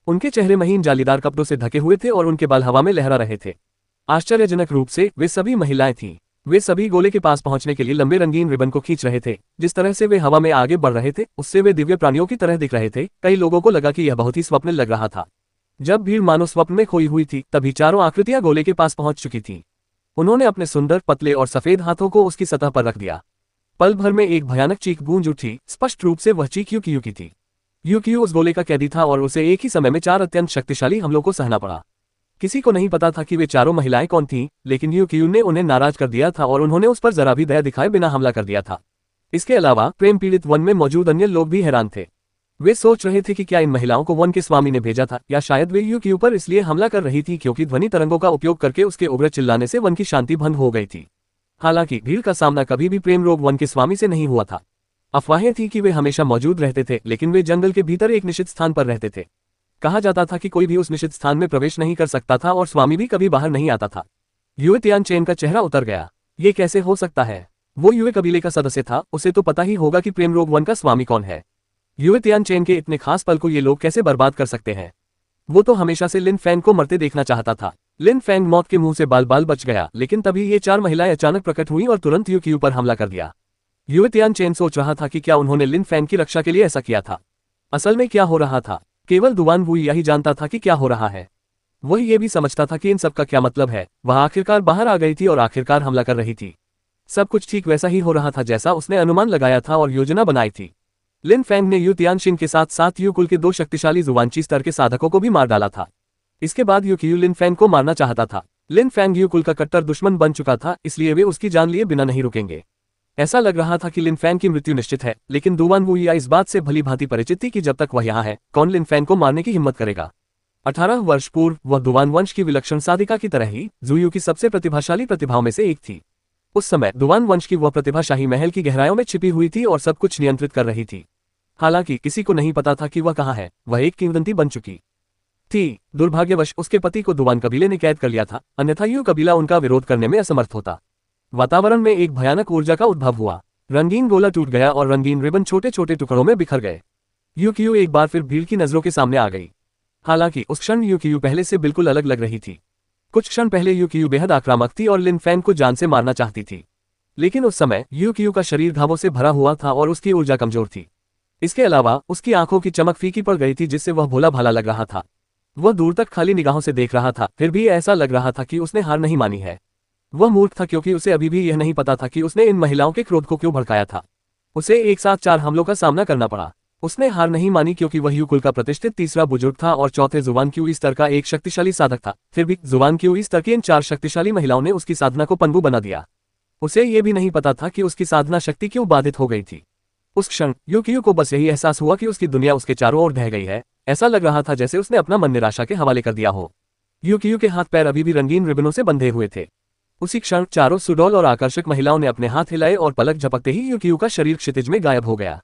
उनके चेहरे महीन जालीदार कपड़ों से ढके हुए थे और उनके बाल हवा में लहरा रहे थे। आश्चर्यजनक रूप से वे सभी महिलाएं थीं। वे सभी गोले के पास पहुंचने के लिए लंबे रंगीन रिबन को खींच रहे थे। जिस तरह से वे हवा में आगे बढ़ रहे थे उससे वे दिव्य प्राणियों की तरह दिख रहे थे। कई लोगों को लगा कि यह बहुत ही स्वप्न लग रहा था। जब भीड़ मानो स्वप्न में खोई हुई थी तभी चारों आकृतियां गोले के पास पहुंच चुकी थीं। उन्होंने अपने सुंदर पतले और सफेद हाथों को उसकी सतह पर रख दिया। पल भर में एक भयानक चीख गूंज उठी। स्पष्ट रूप से वह चीख यूकियू की थी। यूकियू उस गोले का कैदी था और उसे एक ही समय में 4 अत्यंत शक्तिशाली हमलों को सहना पड़ा। किसी को नहीं पता था कि वे चारों महिलाएं कौन थीं, लेकिन यूकियू ने उन्हें नाराज कर दिया था और उन्होंने उस पर जरा भी दया दिखाए बिना हमला कर दिया था। इसके अलावा प्रेम पीड़ित वन में मौजूद अन्य लोग भी हैरान थे। वे सोच रहे थे कि क्या इन महिलाओं को वन के स्वामी ने भेजा था या शायद वे यूकियू पर इसलिए हमला कर रही थी क्योंकि ध्वनि तरंगों का उपयोग करके उसके उग्र चिल्लाने से वन की शांति भंग हो गई थी। हालांकि भीड़ का सामना कभी भी प्रेम रोग वन के स्वामी से नहीं हुआ था। अफवाहें थी कि वे हमेशा मौजूद रहते थे, लेकिन वे जंगल के भीतर एक निश्चित स्थान पर रहते थे। कहा जाता था कि कोई भी उस निश्चित स्थान में प्रवेश नहीं कर सकता था और स्वामी भी कभी बाहर नहीं आता था। युए तियानचेन का चेहरा उतर गया। ये कैसे हो सकता है? वो युए कबीले का सदस्य था, उसे तो पता ही होगा कि प्रेम रोग वन का स्वामी कौन है। युए तियानचेन के इतने खास पल को ये लोग कैसे बर्बाद कर सकते हैं? वो तो हमेशा से लिन फैंग को मरते देखना चाहता था। लिन फैंग मौत के मुंह से बाल बाल बच गया, लेकिन तभी ये 4 महिलाएं अचानक प्रकट हुई और तुरंत यूकियू पर हमला कर दिया। युए तियानचेन सोच रहा था कि क्या उन्होंने लिन फैंग की रक्षा के लिए ऐसा किया था। असल में क्या हो रहा था केवल दुवान वुई यही जानता था कि क्या हो रहा है। वह ये भी समझता था कि इन सब का क्या मतलब है। वह आखिरकार बाहर आ गई थी और आखिरकार हमला कर रही थी। सब कुछ ठीक वैसा ही हो रहा था जैसा उसने अनुमान लगाया था और योजना बनाई थी। लिन फैंग ने यू तियानशिन के साथ साथ यू कुल के 2 शक्तिशाली जुवानची स्तर के साधकों को भी मार डाला था। इसके बाद यूकियू लिन फैंग को मारना चाहता था। लिन फैंग यू कुल का कट्टर दुश्मन बन चुका था, इसलिए वे उसकी जान लिए बिना नहीं रुकेंगे। ऐसा लग रहा था कि लिन फैंग की मृत्यु निश्चित है, लेकिन दुवान वुई इस बात से भली भांति परिचित थी कि जब तक वह यहाँ है कौन लिन फैंग को मारने की हिम्मत करेगा। 18 वर्ष पूर्व वह दुवान वंश की विलक्षण साधिका की तरह ही जुयू की सबसे प्रतिभाशाली प्रतिभाओं में से एक थी। उस समय दुवान वंश की वह प्रतिभा शाही महल की गहराइयों में छिपी हुई थी और सब कुछ नियंत्रित कर रही थी। हालांकि किसी को नहीं पता था कि वह कहाँ है। वह एक किंवदंती बन चुकी थी। दुर्भाग्यवश उसके पति को दुवान कबीले ने कैद कर लिया था, अन्यथा यू कबीला उनका विरोध करने में असमर्थ होता। वातावरण में एक भयानक ऊर्जा का उद्भव हुआ। रंगीन गोला टूट गया और रंगीन रिबन छोटे छोटे टुकड़ों में बिखर गए। यूकियू एक बार फिर भीड़ की नजरों के सामने आ गई। हालांकि उस क्षण यूकियू पहले से बिल्कुल अलग लग रही थी। कुछ क्षण पहले यूकियू बेहद आक्रामक थी और लिन फैंग को जान से मारना चाहती थी, लेकिन उस समय यूकियू का शरीर घावों से भरा हुआ था और उसकी ऊर्जा कमजोर थी। इसके अलावा उसकी आंखों की चमक फीकी पड़ गई थी जिससे वह भोला भाला लग रहा था। वह दूर तक खाली निगाहों से देख रहा था, फिर भी ऐसा लग रहा था कि उसने हार नहीं मानी है। वह मूर्ख था क्योंकि उसे अभी भी यह नहीं पता था कि उसने इन महिलाओं के क्रोध को क्यों भड़काया था। उसे एक साथ 4 हमलों का सामना करना पड़ा। उसने हार नहीं मानी क्योंकि वह यू कुल का प्रतिष्ठित तीसरा बुजुर्ग था और चौथे जुबान क्यू स्तर का एक शक्तिशाली साधक था। फिर भी जुबान क्यू स्तर की इन 4 शक्तिशाली महिलाओं ने उसकी साधना को पनगु बना दिया। उसे ये भी नहीं पता था कि उसकी साधना शक्ति क्यों बाधित हो गई थी। उस क्षण यूकियू को बस यही एहसास हुआ कि उसकी दुनिया उसके चारों ओर ढह गई है। ऐसा लग रहा था जैसे उसने अपना मन निराशा के हवाले कर दिया हो। यूकियू के हाथ पैर अभी भी रंगीन रिबनों से बंधे हुए थे। उसी क्षण चारों सुडौल और आकर्षक महिलाओं ने अपने हाथ हिलाए और पलक झपकते ही यूकियू का शरीर क्षितिज में गायब हो गया।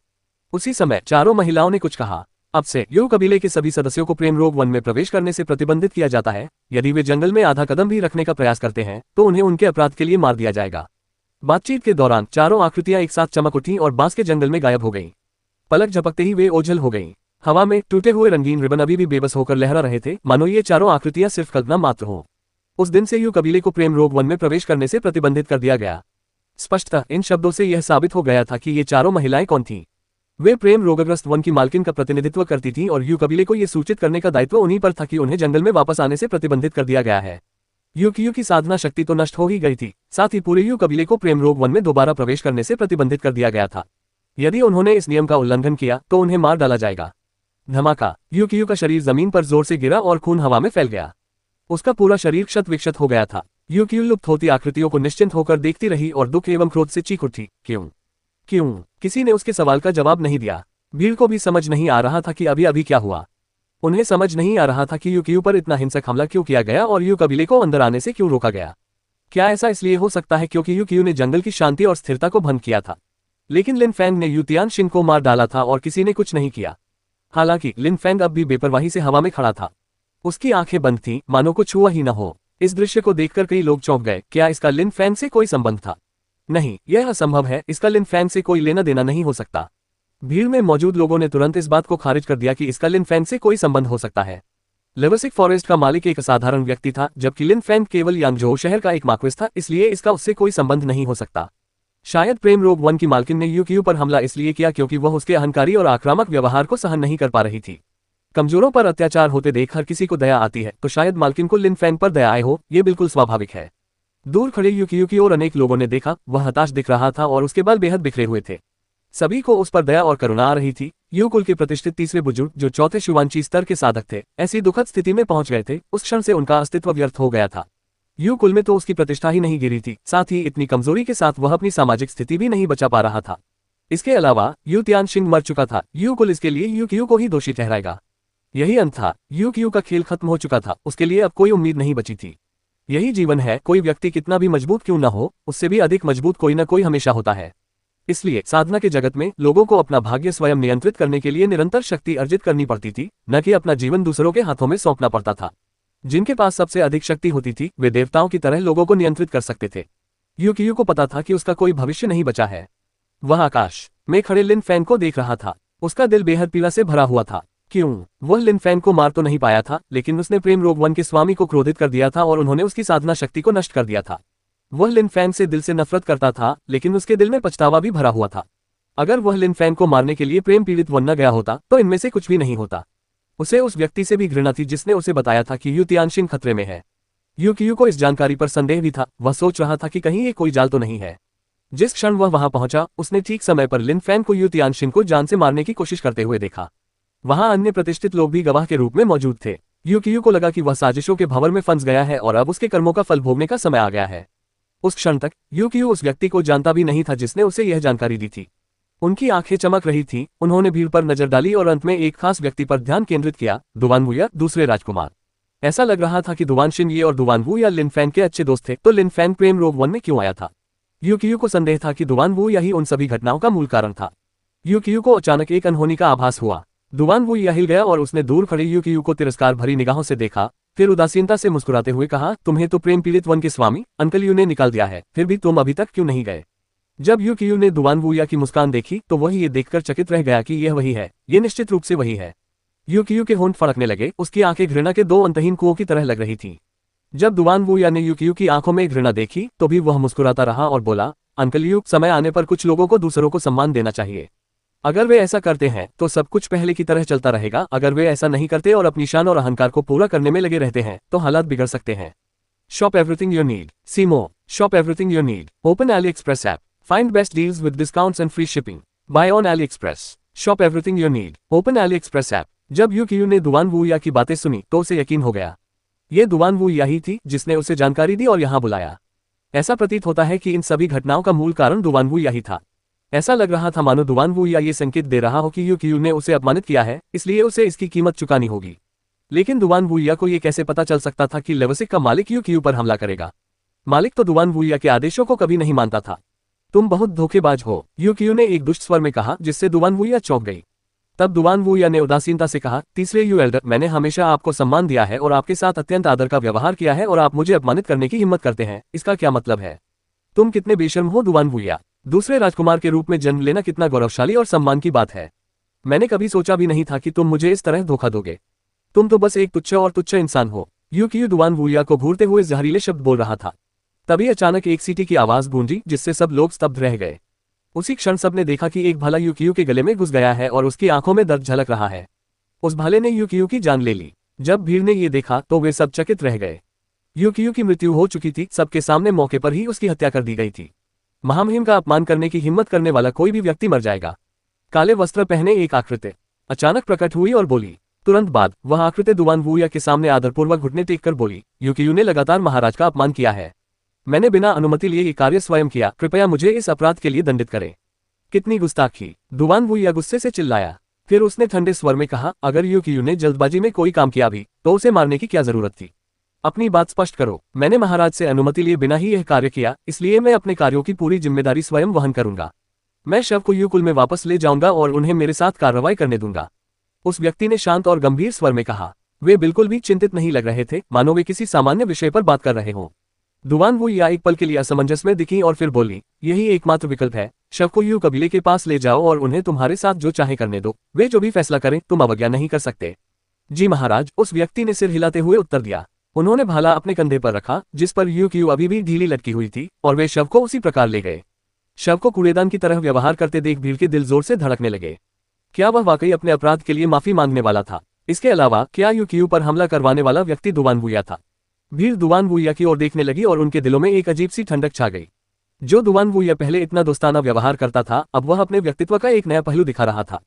उसी समय चारों महिलाओं ने कुछ कहा। अब से यू कबीले के सभी सदस्यों को प्रेम रोग वन में प्रवेश करने से प्रतिबंधित किया जाता है। यदि वे जंगल में आधा कदम भी रखने का प्रयास करते हैं तो उन्हें उनके अपराध के लिए मार दिया जाएगा। बातचीत के दौरान चारों आकृतियां एक साथ चमक उठी और बांस के जंगल में गायब हो गईं। पलक झपकते ही वे ओझल हो गईं। हवा में टूटे हुए रंगीन रिबन अभी भी बेबस होकर लहरा रहे थे, मानो ये चारों आकृतियां सिर्फ कल्पना मात्र हों। उस दिन से यू कबीले को प्रेम रोग वन में प्रवेश करने से प्रतिबंधित कर दिया गया। स्पष्टतः इन शब्दों से यह साबित हो गया था कि ये चारों महिलाएं कौन थीं। वे प्रेम रोगग्रस्त वन की मालकिन का प्रतिनिधित्व करती थीं और यू कबीले को यह सूचित करने का दायित्व उन्हीं पर था कि उन्हें जंगल में वापस आने से प्रतिबंधित कर दिया गया है। यू की साधना शक्ति तो नष्ट हो ही गई थी, साथ ही पूरे यू कबीले को प्रेम रोग वन में दोबारा प्रवेश करने से प्रतिबंधित कर दिया गया था। यदि उन्होंने इस नियम का उल्लंघन किया तो उन्हें मार डाला जाएगा। धमाका, यू का शरीर जमीन पर जोर से गिरा और खून हवा में फैल गया। उसका पूरा शरीर क्षत विक्षत हो गया था। यू लुप्त होती आकृतियों को निश्चिंत होकर देखती रही और दुख एवं क्रोध से चीख उठी। क्यों? किसी ने उसके सवाल का जवाब नहीं दिया। भीड़ को भी समझ नहीं आ रहा था कि अभी अभी क्या हुआ। उन्हें समझ नहीं आ रहा था कि यू पर इतना हिंसक हमला क्यों किया गया और यू कबीले को अंदर आने से क्यों रोका गया। क्या ऐसा इसलिए हो सकता है क्योंकि यू ने जंगल की शांति और स्थिरता को भंग किया था? लेकिन लिन फैंग ने यू तियानशिन को मार डाला था और किसी ने कुछ नहीं किया। हालांकि लिन फैंग अब भी बेपरवाही से हवा में खड़ा था। उसकी आंखें बंद थीं, मानो कुछ हुआ ही न हो। इस दृश्य को देखकर कई लोग चौंक गए। क्या इसका लिन फैंग से कोई संबंध था? नहीं, यह असंभव है। इसका लिन फैंग से कोई लेना देना नहीं हो सकता। भीड़ में मौजूद लोगों ने तुरंत इस बात को खारिज कर दिया कि इसका लिन फैंग से कोई संबंध हो सकता है। लेवसिक फॉरेस्ट का मालिक एक असाधारण व्यक्ति था, जबकि लिन फैंग केवल यांगझोउ शहर का एक माक्विस था, इसलिए इसका उससे कोई संबंध नहीं हो सकता। शायद प्रेम रोग वन की मालकिन ने यू पर हमला इसलिए किया क्योंकि वह उसके अहंकारी और आक्रामक व्यवहार को सहन नहीं कर पा रही थी। कमजोरों पर अत्याचार होते देख हर किसी को दया आती है, तो शायद मालकिन को लिन फैंग पर दया आए हो। ये बिल्कुल स्वाभाविक है। दूर खड़े यू की ओर अनेक लोगों ने देखा। वह हताश दिख रहा था और उसके बाल बेहद बिखरे हुए थे। सभी को उस पर दया और करुणा आ रही थी। यू कुल के प्रतिष्ठित तीसरे बुजुर्ग, जो चौथे शुवांची स्तर के साधक थे, ऐसी दुखद स्थिति में पहुंच गए थे। उस क्षण से उनका अस्तित्व व्यर्थ हो गया था। यू कुल में तो उसकी प्रतिष्ठा ही नहीं गिरी थी, साथ ही इतनी कमजोरी के साथ वह अपनी सामाजिक स्थिति भी नहीं बचा पा रहा था। इसके अलावा यू तियानशिन मर चुका था। यू कुल इसके लिए यू को ही दोषी ठहराएगा। यही अंत था। यू का खेल खत्म हो चुका था। उसके लिए अब कोई उम्मीद नहीं बची थी। यही जीवन है। कोई व्यक्ति कितना भी मजबूत क्यों न हो, उससे भी अधिक मजबूत कोई न कोई हमेशा होता है। इसलिए साधना के जगत में लोगों को अपना भाग्य स्वयं नियंत्रित करने के लिए निरंतर शक्ति अर्जित करनी पड़ती थी, न कि अपना जीवन दूसरों के हाथों में सौंपना पड़ता था। जिनके पास सबसे अधिक शक्ति होती थी, वे देवताओं की तरह लोगों को नियंत्रित कर सकते थे। यू को पता था कि उसका कोई भविष्य नहीं बचा है। वह आकाश में खड़े लिन फैंग को देख रहा था। उसका दिल बेहद पीड़ा से भरा हुआ था। वह लिन फैंग को मार तो नहीं पाया था, लेकिन उसने प्रेम रोग वन के स्वामी को क्रोधित कर दिया था और उन्होंने उसकी साधना शक्ति को नष्ट कर दिया था। वह लिन फैंग से दिल से नफरत करता था, लेकिन उसके दिल में पछतावा भी भरा हुआ था। अगर वह लिन फैंग को मारने के लिए प्रेम पीड़ित वन न गया होता तो इनमें से कुछ भी नहीं होता। उसे उस व्यक्ति से भी घृणा थी जिसने उसे बताया था कि यू तियानशिन खतरे में है। यू को इस जानकारी पर संदेह भी था। वह सोच रहा था कि कहीं ये कोई जाल तो नहीं है। जिस क्षण वह वहां पहुंचा, उसने ठीक समय पर लिन फैंग को यू तियानशिन को जान से मारने की कोशिश करते हुए देखा। वहां अन्य प्रतिष्ठित लोग भी गवाह के रूप में मौजूद थे। यू को लगा कि वह साजिशों के भंवर में फंस गया है और अब उसके कर्मों का फल भोगने का समय आ गया है। उस क्षण तक यू उस व्यक्ति को जानता भी नहीं था जिसने उसे यह जानकारी दी थी। उनकी आंखें चमक रही थीं। उन्होंने भीड़ पर नजर डाली और अंत में एक खास व्यक्ति पर ध्यान केंद्रित किया, दुवानवू, दूसरे राजकुमार। ऐसा लग रहा था कि दुवानशिन ये और दुवानवू लिन फैंग के अच्छे दोस्त थे, तो लिन फैंग प्रेम रोग वन में क्यों आया था? यू को संदेह था कि दुवानवू ही उन सभी घटनाओं का मूल कारण था। यू को अचानक एक अनहोनी का आभास हुआ। दुवानवू हिल गया और उसने दूर खड़े यू को तिरस्कार भरी निगाहों से देखा, फिर उदासीनता से मुस्कुराते हुए कहा, तुम्हें तो प्रेम पीड़ित वन के स्वामी अंकल यू ने निकाल दिया है, फिर भी तुम अभी तक क्यों नहीं गए? जब यू ने दुवानवू की मुस्कान देखी तो वह ये देखकर चकित रह गया कि यह वही है। ये निश्चित रूप से वही है। यू के होंठ फड़कने लगे। उसकी आंखें घृणा के दो अंतहीन कुओं की तरह लग रही थीं। जब दुवानवू ने यू की आंखों में घृणा देखी तो भी वह मुस्कुराता रहा और बोला, अंकल यू, समय आने पर कुछ लोगों को दूसरों को सम्मान देना चाहिए। अगर वे ऐसा करते हैं तो सब कुछ पहले की तरह चलता रहेगा। अगर वे ऐसा नहीं करते और अपनी शान और अहंकार को पूरा करने में लगे रहते हैं तो हालात बिगड़ सकते हैं। शॉप एवरीथिंग यू नीड, सीमो। Shop everything you need, open AliExpress app. Find best deals with discounts and free shipping. Buy on AliExpress. Shop everything you need. Open AliExpress app. जब यू ने दुवानवू की बातें सुनी तो उसे यकीन हो गया। ये दुवानवू ही थी जिसने उसे जानकारी दी और यहाँ बुलाया। ऐसा प्रतीत होता है कि इन सभी घटनाओं का मूल कारण दुवानवू ही था। ऐसा लग रहा था मानो दुवानवू ये संकेत दे रहा हो कि यू ने उसे अपमानित किया है, इसलिए उसे इसकी कीमत चुकानी होगी। लेकिन दुवानवू को ये कैसे पता चल सकता था कि लेवसिक का मालिक यू पर हमला करेगा? मालिक तो दुवानवू के आदेशों को कभी नहीं मानता था। तुम बहुत धोखेबाज हो, यू ने एक दुष्ट स्वर में कहा, जिससे दुवानवू चौंक गई। तब दुआन वूया ने उदासीनता से कहा, तीसरे यू एल्डर, मैंने हमेशा आपको सम्मान दिया है और आपके साथ अत्यंत आदर का व्यवहार किया है और आप मुझे अपमानित करने की हिम्मत करते हैं, इसका क्या मतलब है? तुम कितने बेशर्म हो दुआन वूया। दूसरे राजकुमार के रूप में जन्म लेना कितना गौरवशाली और सम्मान की बात है। मैंने कभी सोचा भी नहीं था कि तुम मुझे इस तरह धोखा दोगे। तुम तो बस एक तुच्छ इंसान हो। यूकियू दुआन वूया को घूरते हुए जहरीले शब्द बोल रहा था। तभी अचानक एक सीटी की आवाज गूंजी जिससे सब लोग स्तब्ध रह गए। उसी क्षण सबने देखा कि एक भाला यूकियू के गले में घुस गया है और उसकी आंखों में दर्द झलक रहा है। उस भाले ने यूकियू की जान ले ली। जब भीड़ ने ये देखा तो वे सब चकित रह गए। यूकियू की मृत्यु हो चुकी थी, सबके सामने मौके पर ही उसकी हत्या कर दी गई थी। महामहिम का अपमान करने की हिम्मत करने वाला कोई भी व्यक्ति मर जाएगा। काले वस्त्र पहने एक आकृति अचानक प्रकट हुई और बोली। तुरंत बाद वह आकृति दुआन वूया के सामने आदरपूर्वक घुटने टेक कर बोली, यूकियू ने लगातार महाराज का अपमान किया है। मैंने बिना अनुमति लिए ये कार्य स्वयं किया, कृपया मुझे इस अपराध के लिए दंडित करें। कितनी गुस्ताखी, दुआन वूया गुस्से से चिल्लाया। फिर उसने ठंडे स्वर में कहा, अगर यूकियू ने जल्दबाजी में कोई काम किया भी तो उसे मारने की क्या जरूरत थी? अपनी बात स्पष्ट करो। मैंने महाराज से अनुमति लिए बिना ही यह कार्य किया, इसलिए मैं अपने कार्यों की पूरी जिम्मेदारी स्वयं वहन करूंगा। मैं शव को यूकुल में वापस ले जाऊंगा और उन्हें मेरे साथ कार्रवाई करने दूंगा। उस व्यक्ति ने शांत और गंभीर स्वर में कहा। वे बिल्कुल भी चिंतित नहीं लग रहे थे, मानो वे किसी सामान्य विषय पर बात कर रहे हों। दुआन वूया एक पल के लिए असमंजस में दिखी और फिर बोली, यही एकमात्र विकल्प है। शव को यू कबीले के पास ले जाओ और उन्हें तुम्हारे साथ जो चाहे करने दो। वे जो भी फैसला करें तुम अवज्ञा नहीं कर सकते। जी महाराज, उस व्यक्ति ने सिर हिलाते हुए उत्तर दिया। उन्होंने भाला अपने कंधे पर रखा जिस पर यूकियू अभी भी ढीली लटकी हुई थी और वे शव को उसी प्रकार ले गए। शव को कूड़ेदान की तरह व्यवहार करते देख भीड़ के दिल जोर से धड़कने लगे। क्या वह वाकई अपने अपराध के लिए माफी मांगने वाला था? इसके अलावा क्या यूकियू पर हमला करवाने वाला व्यक्ति दुआन वूया था? भीड़ दुआन वूया की ओर देखने लगी और उनके दिलों में एक अजीब सी ठंडक छा गई। जो दुआन वूया पहले इतना दोस्ताना व्यवहार करता था, अब वह अपने व्यक्तित्व का एक नया पहलू दिखा रहा था।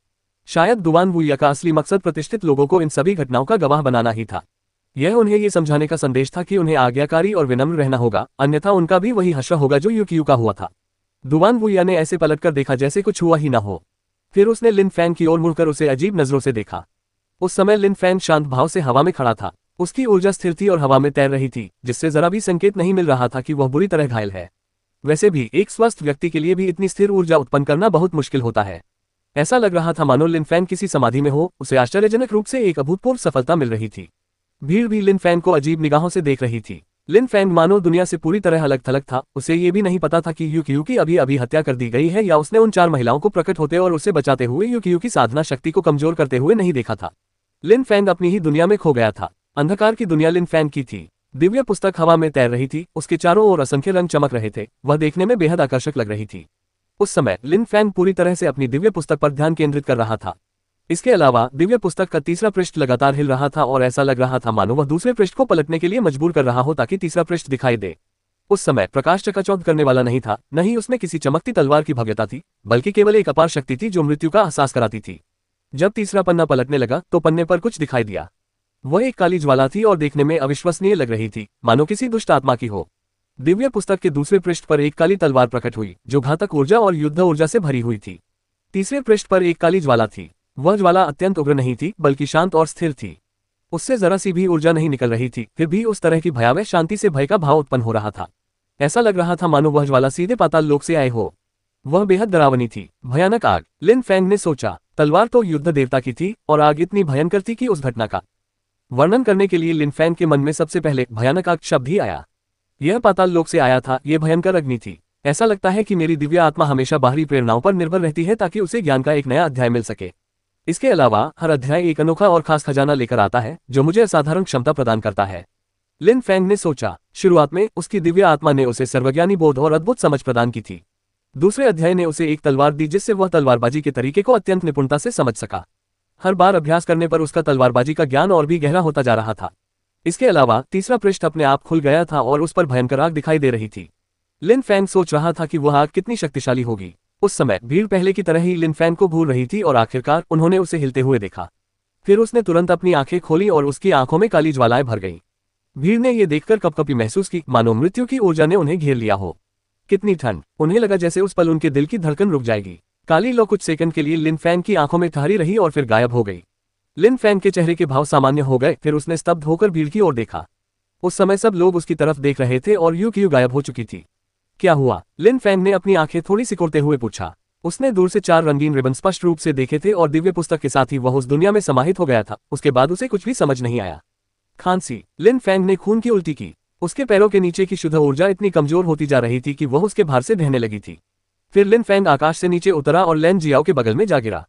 शायद दुआन वूया का असली मकसद प्रतिष्ठित लोगों को इन सभी घटनाओं का गवाह बनाना ही था। यह उन्हें ये समझाने का संदेश था कि उन्हें आज्ञाकारी और विनम्र रहना होगा, अन्यथा उनका भी वही हश्र होगा जो यूकियू का हुआ था। दुआन वूया ने ऐसे पलटकर देखा जैसे कुछ हुआ ही ना हो। फिर उसने लिन फैंग की ओर मुड़कर उसे अजीब नजरों से देखा। उस समय लिन फैंग शांत भाव से हवा में खड़ा था। उसकी ऊर्जा स्थिर थी और हवा में तैर रही थी, जिससे जरा भी संकेत नहीं मिल रहा था कि वह बुरी तरह घायल है। वैसे भी एक स्वस्थ व्यक्ति के लिए भी इतनी स्थिर ऊर्जा उत्पन्न करना बहुत मुश्किल होता है। ऐसा लग रहा था मानो लिन फैंग किसी समाधि में हो। उसे आश्चर्यजनक रूप से एक अभूतपूर्व सफलता मिल रही थी। भीड़ भी लिन फैंग को अजीब निगाहों से देख रही थी। लिन फैंग मानो दुनिया से पूरी तरह अलग थलग था। उसे ये भी नहीं पता था कि यूकियू की अभी अभी हत्या कर दी गई है या उसने उन 4 महिलाओं को प्रकट होते और उसे बचाते हुए यूकियू की साधना शक्ति को कमजोर करते हुए नहीं देखा था। लिन फैंग अपनी ही दुनिया में खो गया था। अंधकार की दुनिया लिन फैंग की थी। दिव्य पुस्तक हवा में तैर रही थी, उसके चारों ओर असंख्य रंग चमक रहे थे। वह देखने में बेहद आकर्षक लग रही थी। उस समय लिन फैंग पूरी तरह से अपनी दिव्य पुस्तक पर ध्यान केंद्रित कर रहा था। इसके अलावा दिव्य पुस्तक का तीसरा पृष्ठ लगातार हिल रहा था और ऐसा लग रहा था मानो वह दूसरे पृष्ठ को पलटने के लिए मजबूर कर रहा हो ताकि तीसरा पृष्ठ दिखाई दे। उस समय प्रकाश चकाचौंध करने वाला नहीं था, न ही उसमें किसी चमकती तलवार की भव्यता थी, बल्कि केवल एक अपार शक्ति थी जो मृत्यु का एहसास कराती थी। जब तीसरा पन्ना पलटने लगा तो पन्ने पर कुछ दिखाई दिया। वह एक काली ज्वाला थी और देखने में अविश्वसनीय लग रही थी, मानो किसी दुष्ट आत्मा की हो। दिव्य पुस्तक के दूसरे पृष्ठ पर एक काली तलवार प्रकट हुई जो घातक ऊर्जा और युद्ध ऊर्जा से भरी हुई थी। तीसरे पृष्ठ पर एक काली ज्वाला थी। वह ज्वाला अत्यंत उग्र नहीं थी, बल्कि शांत और स्थिर थी। उससे जरा सी भी ऊर्जा नहीं निकल रही थी, फिर भी उस तरह की भयावह शांति से भय का भाव उत्पन्न हो रहा था। ऐसा लग रहा था मानो वह ज्वाला सीधे पाताल लोक से आए हो। वह बेहद डरावनी थी। भयानक आग, लिन फैंग ने सोचा। तलवार तो युद्ध देवता की थी और आग इतनी भयंकर थी कि उस घटना का वर्णन करने के लिए लिन फैंग के मन में सबसे पहले भयानक आग शब्द ही आया। यह पाताल लोक से आया था, यह भयंकर अग्नि थी। ऐसा लगता है कि मेरी दिव्य आत्मा हमेशा बाहरी प्रेरणाओं पर निर्भर रहती है ताकि उसे ज्ञान का एक नया अध्याय मिल सके। इसके अलावा हर अध्याय एक अनोखा और खास खजाना लेकर आता है जो मुझे असाधारण क्षमता प्रदान करता है। लिन फैंग ने सोचा। शुरुआत में उसकी दिव्य आत्मा ने उसे सर्वज्ञानी बोध और अद्भुत समझ प्रदान की थी। दूसरे अध्याय ने उसे एक तलवार दी जिससे वह तलवारबाजी के तरीके को अत्यंत निपुणता से समझ सका। हर बार अभ्यास करने पर उसका तलवारबाजी का ज्ञान और भी गहरा होता जा रहा था। इसके अलावा तीसरा पृष्ठ अपने आप खुल गया था और उस पर भयंकर आग दिखाई दे रही थी। लिन फैंग सोच रहा था कि वह आग कितनी शक्तिशाली होगी। उस समय भीड़ पहले की तरह ही लिन फैंग को घूर रही थी और आखिरकार उन्होंने उसे हिलते हुए देखा। फिर उसने तुरंत अपनी आंखें खोली और उसकी आंखों में काली ज्वालाएं भर गईं। भीड़ ने यह देखकर कपकपी महसूस की, मानो मृत्यु की ऊर्जा ने उन्हें घेर लिया हो। कितनी ठंड! उन्हें लगा जैसे उस पल उनके दिल की धड़कन रुक जाएगी। काली लौ कुछ सेकंड के लिए लिन फैंग की आंखों में ठहरी रही और फिर गायब हो गई। लिन फैंग के चेहरे के भाव सामान्य हो गए। फिर उसने स्तब्ध होकर भीड़ की ओर देखा। उस समय सब लोग उसकी तरफ देख रहे थे और यूकियू गायब हो चुकी थी। क्या हुआ? लिन फैंग ने अपनी आंखें थोड़ी सिकोड़ते हुए पूछा। उसने दूर से 4 रंगीन रिबन स्पष्ट रूप से देखे थे और दिव्य पुस्तक के साथ ही वह उस दुनिया में समाहित हो गया था। उसके बाद उसे कुछ भी समझ नहीं आया। खांसी। लिन फैंग ने खून की उल्टी की। उसके पैरों के नीचे की शुद्ध ऊर्जा इतनी कमजोर होती जा रही थी कि वह उसके भार से ढहने लगी थी। फिर लिन फैंग आकाश से नीचे उतरा और लैन जियाओ के बगल में जा गिरा।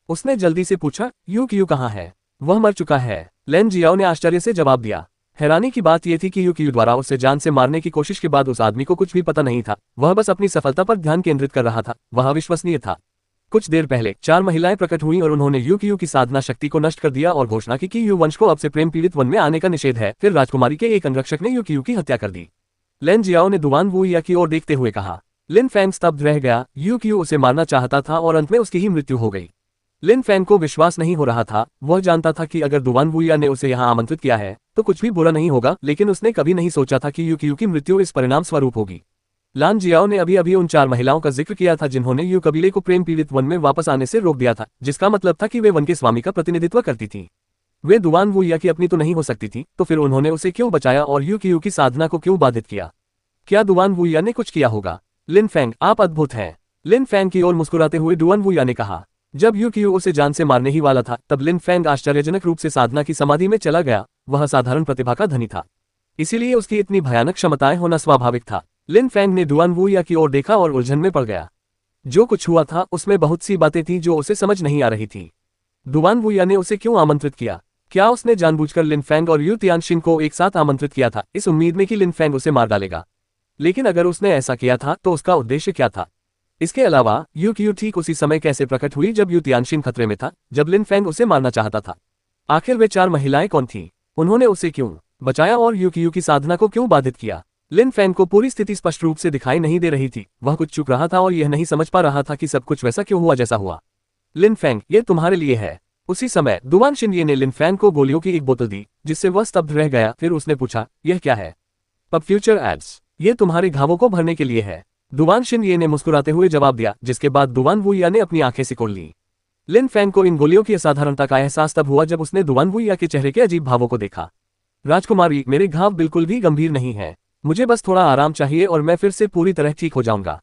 उसने जल्दी से पूछा, यू क्यू कहाँ है? वह मर चुका है, लैन जियाओ ने आश्चर्य से जवाब दिया। हैरानी की बात यह थी कि यू क्यू द्वारा उसे जान से मारने की कोशिश के बाद उस आदमी को कुछ भी पता नहीं था। वह बस अपनी सफलता पर ध्यान केंद्रित कर रहा था। वह अविश्वसनीय था। कुछ देर पहले 4 महिलाएं प्रकट हुईं और उन्होंने यू क्यू की साधना शक्ति को नष्ट कर दिया और घोषणा की कि यू वंश को अब से प्रेम पीड़ित वन में आने का निषेध है। फिर राजकुमारी के एक अंगरक्षक ने यू क्यू की हत्या कर दी। लैन जियाओ ने दुआन वुइया की ओर देखते हुए कहा। लिन फैंग स्तब्ध रह गया। यू क्यू उसे मारना चाहता था और अंत में उसकी ही मृत्यु हो गई। लिन फैंग को विश्वास नहीं हो रहा था। वह जानता था कि अगर दुआन वुइया ने उसे यहाँ आमंत्रित किया है तो कुछ भी बुरा नहीं होगा, लेकिन उसने कभी नहीं सोचा था कि यू क्यू की मृत्यु इस परिणाम स्वरूप होगी। लान जियाओ ने अभी अभी उन 4 महिलाओं का जिक्र किया था जिन्होंने यू कबीले को प्रेम पीड़ित वन में वापस आने से रोक दिया था, जिसका मतलब था कि वे वन के स्वामी का प्रतिनिधित्व करती थीं। वे दुआन वुइया की अपनी तो नहीं हो सकती थी, तो फिर उन्होंने उसे क्यों बचाया और यू क्यू की साधना को क्यों बाधित किया? क्या दुआन वुइया ने कुछ किया होगा? लिन फैंग, आप अद्भुत हैं। लिन फैंग की ओर मुस्कुराते हुए दुआन वुइया ने कहा। जब यू क्यू उसे जान से मारने ही वाला था तब लिन फैंग आश्चर्यजनक रूप से साधना की समाधि में चला गया। वह साधारण प्रतिभा का धनी था, इसीलिए उसकी इतनी भयानक क्षमताएं होना स्वाभाविक था। लिन फैंग ने दुआन वुइया की ओर देखा और उलझन में पड़ गया। जो कुछ हुआ था उसमें बहुत सी बातें थीं जो उसे समझ नहीं आ रही थी। दुआन वुइया ने उसे क्यों आमंत्रित किया? क्या उसने जानबूझकर लिन फैंग और यू तियानशिन को एक साथ आमंत्रित किया था, इस उम्मीद में कि लिन फैंग उसे मार डालेगा? लेकिन अगर उसने ऐसा किया था तो उसका उद्देश्य क्या था? इसके अलावा यू क्यू ठीक उसी समय कैसे प्रकट हुई जब यू तियानशिन खतरे में था, जब लिन फैंग उसे मारना चाहता था? आखिर वे 4 महिलाएं कौन थीं? उन्होंने उसे क्यों बचाया और यू क्यू की साधना को क्यों बाधित किया? लिन फैंग को पूरी स्थिति स्पष्ट रूप से दिखाई नहीं दे रही थी। वह कुछ चुप रहा था और यह नहीं समझ पा रहा था कि सब कुछ वैसा क्यों हुआ जैसा हुआ। लिन फैंग, ये तुम्हारे लिए है। उसी समय दुआन शिनये ने लिन फैंग को गोलियों की एक बोतल दी, जिससे वह स्तब्ध रह गया। फिर उसने पूछा, यह क्या है? पब फ्यूचर एड्स। ये तुम्हारे घावों को भरने के लिए है। दुआन शिनये ने मुस्कुराते हुए जवाब दिया, जिसके बाद दुआन वुइया ने अपनी आंखें सिकोड़ ली। लिन फैंग को इन गोलियों की असाधारणता का एहसास तब हुआ जब उसने दुआन वुइया के चेहरे के अजीब भावों को देखा। राजकुमारी, मेरे घाव बिल्कुल भी गंभीर नहीं है। मुझे बस थोड़ा आराम चाहिए और मैं फिर से पूरी तरह ठीक हो जाऊंगा।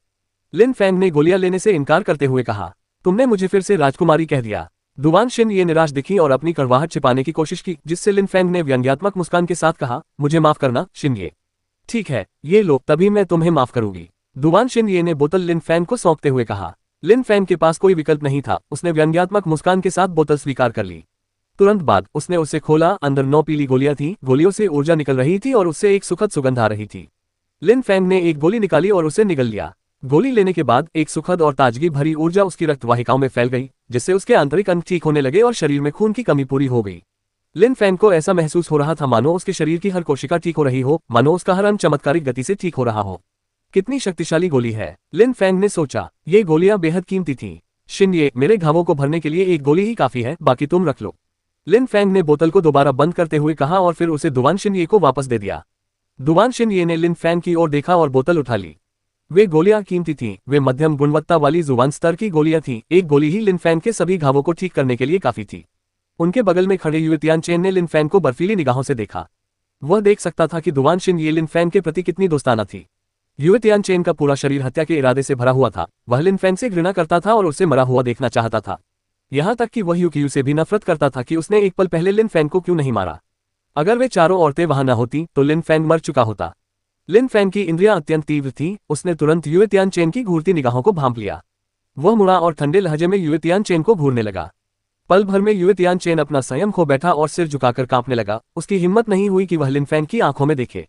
लिन फैंग ने गोलियां लेने से इनकार करते हुए कहा। तुमने मुझे फिर से राजकुमारी कह दिया। दुआन शिनये निराश दिखी और अपनी कड़वाहट छिपाने की कोशिश की, जिससे लिन फैंग ने व्यंग्यात्मक मुस्कान के साथ कहा, मुझे माफ करना शिनये। ठीक है, ये लो, तभी मैं तुम्हें माफ करूंगी। दुआन शिनये ने बोतल लिन फैंग को सौंपते हुए कहा। लिन फैंग के पास कोई विकल्प नहीं था। उसने व्यंग्यात्मक मुस्कान के साथ बोतल स्वीकार कर ली। तुरंत बाद उसने उसे खोला। अंदर 9 पीली गोलियां थीं। गोलियों से ऊर्जा निकल रही थी और उससे एक सुखद सुगंध आ रही थी। लिन फैंग ने एक गोली निकाली और उसे निगल लिया। गोली लेने के बाद एक सुखद और ताजगी भरी ऊर्जा उसकी रक्तवाहिकाओं में फैल गई, जिससे उसके आंतरिक अंग ठीक होने लगे और शरीर में खून की कमी पूरी हो गई। लिन फैंग को ऐसा महसूस हो रहा था मानो उसके शरीर की हर कोशिका ठीक हो रही हो, मानो उसका हर अंग चमत्कारिक गति से ठीक हो रहा हो। कितनी शक्तिशाली गोली है, लिन फैंग ने सोचा। ये गोलियां बेहद कीमती थीं। शिनये, मेरे घावों को भरने के लिए एक गोली ही काफी है, बाकी तुम रख लो। लिन फैंग ने बोतल को दोबारा बंद करते हुए कहा और फिर उसे दुआन शिनये को वापस दे दिया। दुआन शिनये ने लिन फैंग की ओर देखा और बोतल उठा ली। वे गोलियां कीमती थीं। वे मध्यम गुणवत्ता वाली जुबान स्तर की गोलियां थीं। एक गोली ही लिन फैंग के सभी घावों को ठीक करने के लिए काफी थी। उनके बगल में खड़े यू तियानचेन ने लिन फैंग को बर्फीली निगाहों से देखा। वह देख सकता था कि दुआन शिनये लिन फैंग के प्रति कितनी दोस्ताना थी। यू तियानचेन का पूरा शरीर हत्या के इरादे से भरा हुआ था। वह लिन फैंग से घृणा करता था और उसे मरा हुआ देखना चाहता था। यहाँ तक कि वह यू क्यू से भी नफरत करता था कि उसने एक पल पहले लिन फैंग को क्यों नहीं मारा। अगर वे चारों औरतें वहां न होती तो लिन फैंग मर चुका होता। लिन फैंग की इंद्रियां अत्यंत तीव्र थीं। उसने तुरंत यू तियानचेन की घूरती निगाहों को भांप लिया। वह मुड़ा और ठंडे लहजे में यू तियानचेन को घूरने लगा। पल भर में यू तियानचेन अपना संयम खो बैठा और सिर झुकाकर कांपने लगा। उसकी हिम्मत नहीं हुई कि वह लिन फैंग की आंखों में देखे।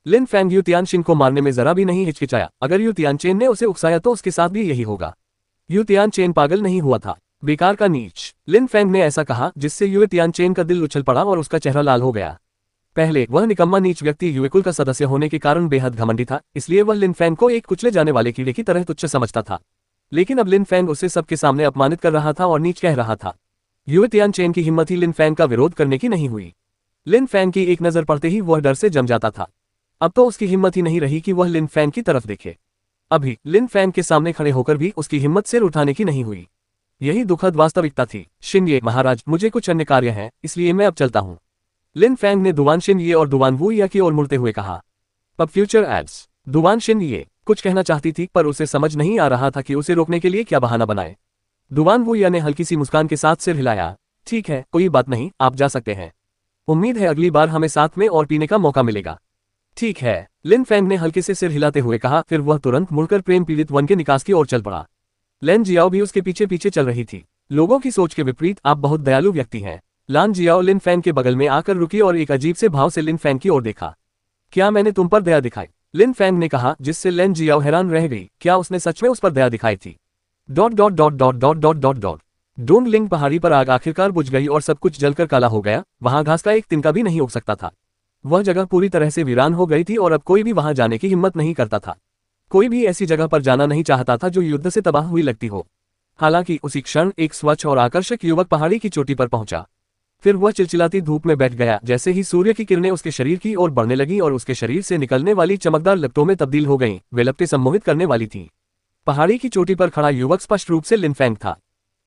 लिन फैंग यू तियानशिन को मारने में जरा भी नहीं हिचकिचाया। अगर यू तियानचेन ने उसे उकसाया तो उसके साथ भी यही होगा। यू तियानचेन पागल नहीं हुआ था। बेकार का नीच, लिन फैंग ने ऐसा कहा, जिससे यू तियानचेन का दिल उछल पड़ा और उसका चेहरा लाल हो गया। पहले वह निकम्मा नीच व्यक्ति युवेकुल का सदस्य होने के कारण बेहद घमंडी था, इसलिए वह लिन फैंग को एक कुचले जाने वाले कीड़े की तरह तुच्छ समझता था। लेकिन अब लिन फैंग उसे सबके सामने अपमानित कर रहा था और नीच कह रहा था। यू तियानचेन की हिम्मत ही लिन फैंग का विरोध करने की नहीं हुई। लिन फैंग की एक नजर पड़ते ही वह डर से जम जाता था। अब तो उसकी हिम्मत ही नहीं रही कि वह लिन फैंग की तरफ देखे। अभी लिन फैंग के सामने खड़े होकर भी उसकी हिम्मत सिर उठाने की नहीं हुई। यही दुखद वास्तविकता थी। शिनये, महाराज, मुझे कुछ अन्य कार्य हैं, इसलिए मैं अब चलता हूँ। लिन फैंग ने दुआन शिनये और दुआन वुइया की ओर मुड़ते हुए कहा। Pub future ads. Duan Xinye, कुछ कहना चाहती थी पर उसे समझ नहीं आ रहा था कि उसे रोकने के लिए क्या बहाना बनाए। दुवान वुया ने हल्की सी मुस्कान के साथ सिर हिलाया। ठीक है, कोई बात नहीं, आप जा सकते हैं। उम्मीद है अगली बार हमें साथ में और पीने का मौका मिलेगा। ठीक है, लिन फैंग ने हल्के से सिर हिलाते हुए कहा। फिर वह तुरंत मुड़कर प्रेम पीड़ित वन के निकास की ओर चल पड़ा। लैन जियाओ भी उसके पीछे पीछे चल रही थी। लोगों की सोच के विपरीत आप बहुत दयालु व्यक्ति हैं। लान जियाओ लिन फैंग के बगल में आकर रुकी और एक अजीब से भाव से लिन फैंग की ओर देखा। क्या मैंने तुम पर दया दिखाई? लिन फैंग ने कहा, जिससे लैन जियाओ हैरान रह गई। क्या उसने सच में उस पर दया दिखाई थी? डोंगलिंग पहाड़ी पर आग आखिरकार बुझ गई और सब कुछ जलकर काला हो गया। वहां घास का एक तिनका भी नहीं उग सकता था। वह जगह पूरी तरह से वीरान हो गई थी और अब कोई भी वहां जाने की हिम्मत नहीं करता था। कोई भी ऐसी जगह पर जाना नहीं चाहता था जो युद्ध से तबाह हुई लगती हो। हालांकि उसी क्षण एक स्वच्छ और आकर्षक युवक पहाड़ी की चोटी पर पहुंचा। फिर वह चिलचिलाती धूप में बैठ गया। जैसे ही सूर्य की किरणें उसके शरीर की ओर बढ़ने लगी और उसके शरीर से निकलने वाली चमकदार लपटों में तब्दील हो गईं, वे लपटें सम्मोहित करने वाली थीं। पहाड़ी की चोटी पर खड़ा युवक स्पष्ट रूप से लिन फैंग था।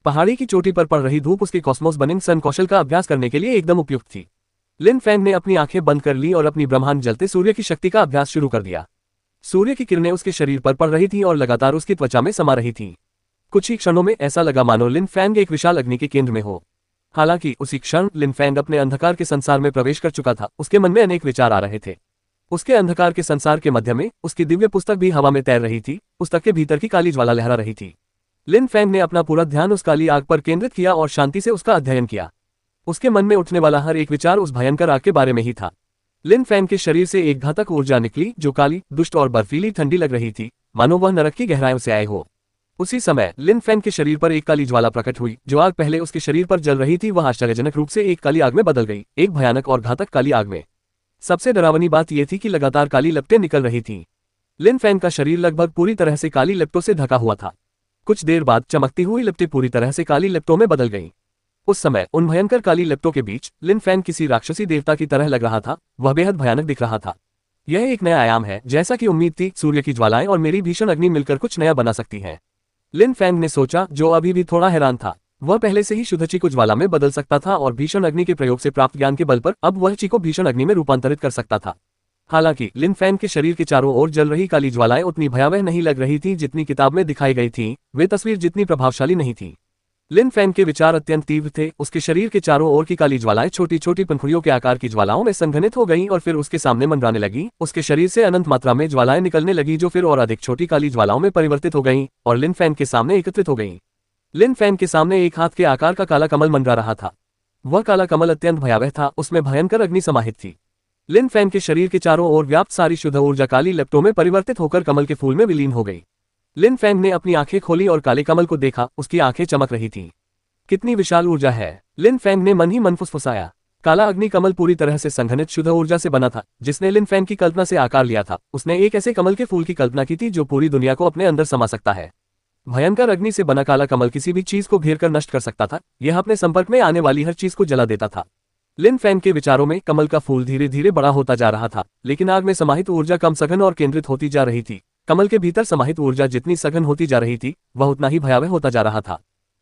पहाड़ी की चोटी पर पड़ रही धूप उसके कॉस्मोस बनिंग सन कौशल का अभ्यास करने के लिए एकदम उपयुक्त थी। लिन फैंग ने अपनी आंखें बंद कर ली और अपनी ब्रह्मांड जलते सूर्य की शक्ति का अभ्यास शुरू कर दिया। सूर्य की किरणें उसके शरीर पर पड़ रही थीं और लगातार उसकी त्वचा में समा रही थीं। कुछ ही क्षणों में ऐसा लगा मानो लिन फैंग एक विशाल अग्नि के केंद्र में हो। हालांकि उसी क्षण लिन फैंग अपने अंधकार के संसार में प्रवेश कर चुका था। उसके मन में अनेक विचार आ रहे थे। उसके अंधकार के संसार के मध्य में उसकी दिव्य पुस्तक भी हवा में तैर रही थी। पुस्तक के भीतर की काली ज्वाला लहरा रही थी। लिन फैंग ने अपना पूरा ध्यान उस काली आग पर केंद्रित किया और शांति से उसका अध्ययन किया। उसके मन में उठने वाला हर एक विचार उस भयंकर आग के बारे में ही था। लिन फैंग के शरीर से एक घातक ऊर्जा निकली जो काली, दुष्ट और बर्फीली ठंडी लग रही थी, मानो वह नरक की गहराइयों से आए हो। उसी समय लिन फैंग के शरीर पर एक काली ज्वाला प्रकट हुई। जो आग पहले उसके शरीर पर जल रही थी वह आश्चर्यजनक रूप से एक काली आग में बदल गई, एक भयानक और घातक काली आग में। सबसे डरावनी बात यह थी कि लगातार काली लपटें निकल रही थीं। लिन फैंग का शरीर लगभग पूरी तरह से काली लपटों से ढका हुआ था। कुछ देर बाद चमकती हुई लपटें पूरी तरह से काली लपटों में बदल गईं। उस समय उन भयंकर काली लपटों के बीच लिन फैंग किसी राक्षसी देवता की तरह लग रहा था। वह बेहद भयानक दिख रहा था। यह एक नया आयाम है, जैसा कि उम्मीद थी। सूर्य की ज्वालाएं और मेरी भीषण अग्नि मिलकर कुछ नया बना सकती हैं। लिन फैंग ने सोचा, जो अभी भी थोड़ा हैरान था। वह पहले से ही शुद्ध ची को ज्वाला में बदल सकता था और भीषण अग्नि के प्रयोग से प्राप्त ज्ञान के बल पर अब वह ची को भीषण अग्नि में रूपांतरित कर सकता था। हालांकि लिन फैंग के शरीर के चारों ओर जल रही काली ज्वालाएं उतनी भयावह नहीं लग रही थीं जितनी किताब में दिखाई गई थीं। वे तस्वीर जितनी प्रभावशाली नहीं थी। लिन फैंग के विचार अत्यंत तीव्र थे। उसके शरीर के चारों ओर की काली ज्वालाएं छोटी छोटी पंखुड़ियों के आकार की ज्वालाओं में संघनित हो गईं और फिर उसके सामने मंडराने लगी। उसके शरीर से अनंत मात्रा में ज्वालाएं निकलने लगी जो फिर और अधिक छोटी काली ज्वालाओं में परिवर्तित हो गईं और लिन फैंग के सामने एकत्रित हो गईं। लिन फैंग के सामने एक हाथ के आकार का काला कमल मंडरा रहा था। वह काला कमल अत्यंत भयावह था। उसमें भयंकर अग्नि समाहित थी। लिन फैंग के शरीर के चारों ओर व्याप्त सारी शुद्ध ऊर्जा काली लपटों में परिवर्तित होकर कमल के फूल में विलीन हो गई। लिन फैंग ने अपनी आंखें खोली और काले कमल को देखा। उसकी आंखें चमक रही थीं। कितनी विशाल ऊर्जा है, लिन फैंग ने मन ही मन फुसफुसाया। काला अग्नि कमल पूरी तरह से संघनित शुद्ध ऊर्जा से बना था, जिसने लिन फैंग की कल्पना से आकार लिया था। उसने एक ऐसे कमल के फूल की कल्पना की थी जो पूरी दुनिया को अपने अंदर समा सकता है। भयंकर अग्नि से बना काला कमल किसी भी चीज को घेर कर नष्ट कर सकता था। यह अपने संपर्क में आने वाली हर चीज को जला देता था। लिन फैंग के विचारों में कमल का फूल धीरे धीरे बड़ा होता जा रहा था, लेकिन आग में समाहित ऊर्जा कम सघन और केंद्रित होती जा रही थी। कमल के भीतर समाहित ऊर्जा जितनी सघन होती जा रही थी वह उतना ही भयावह होता जा रहा था।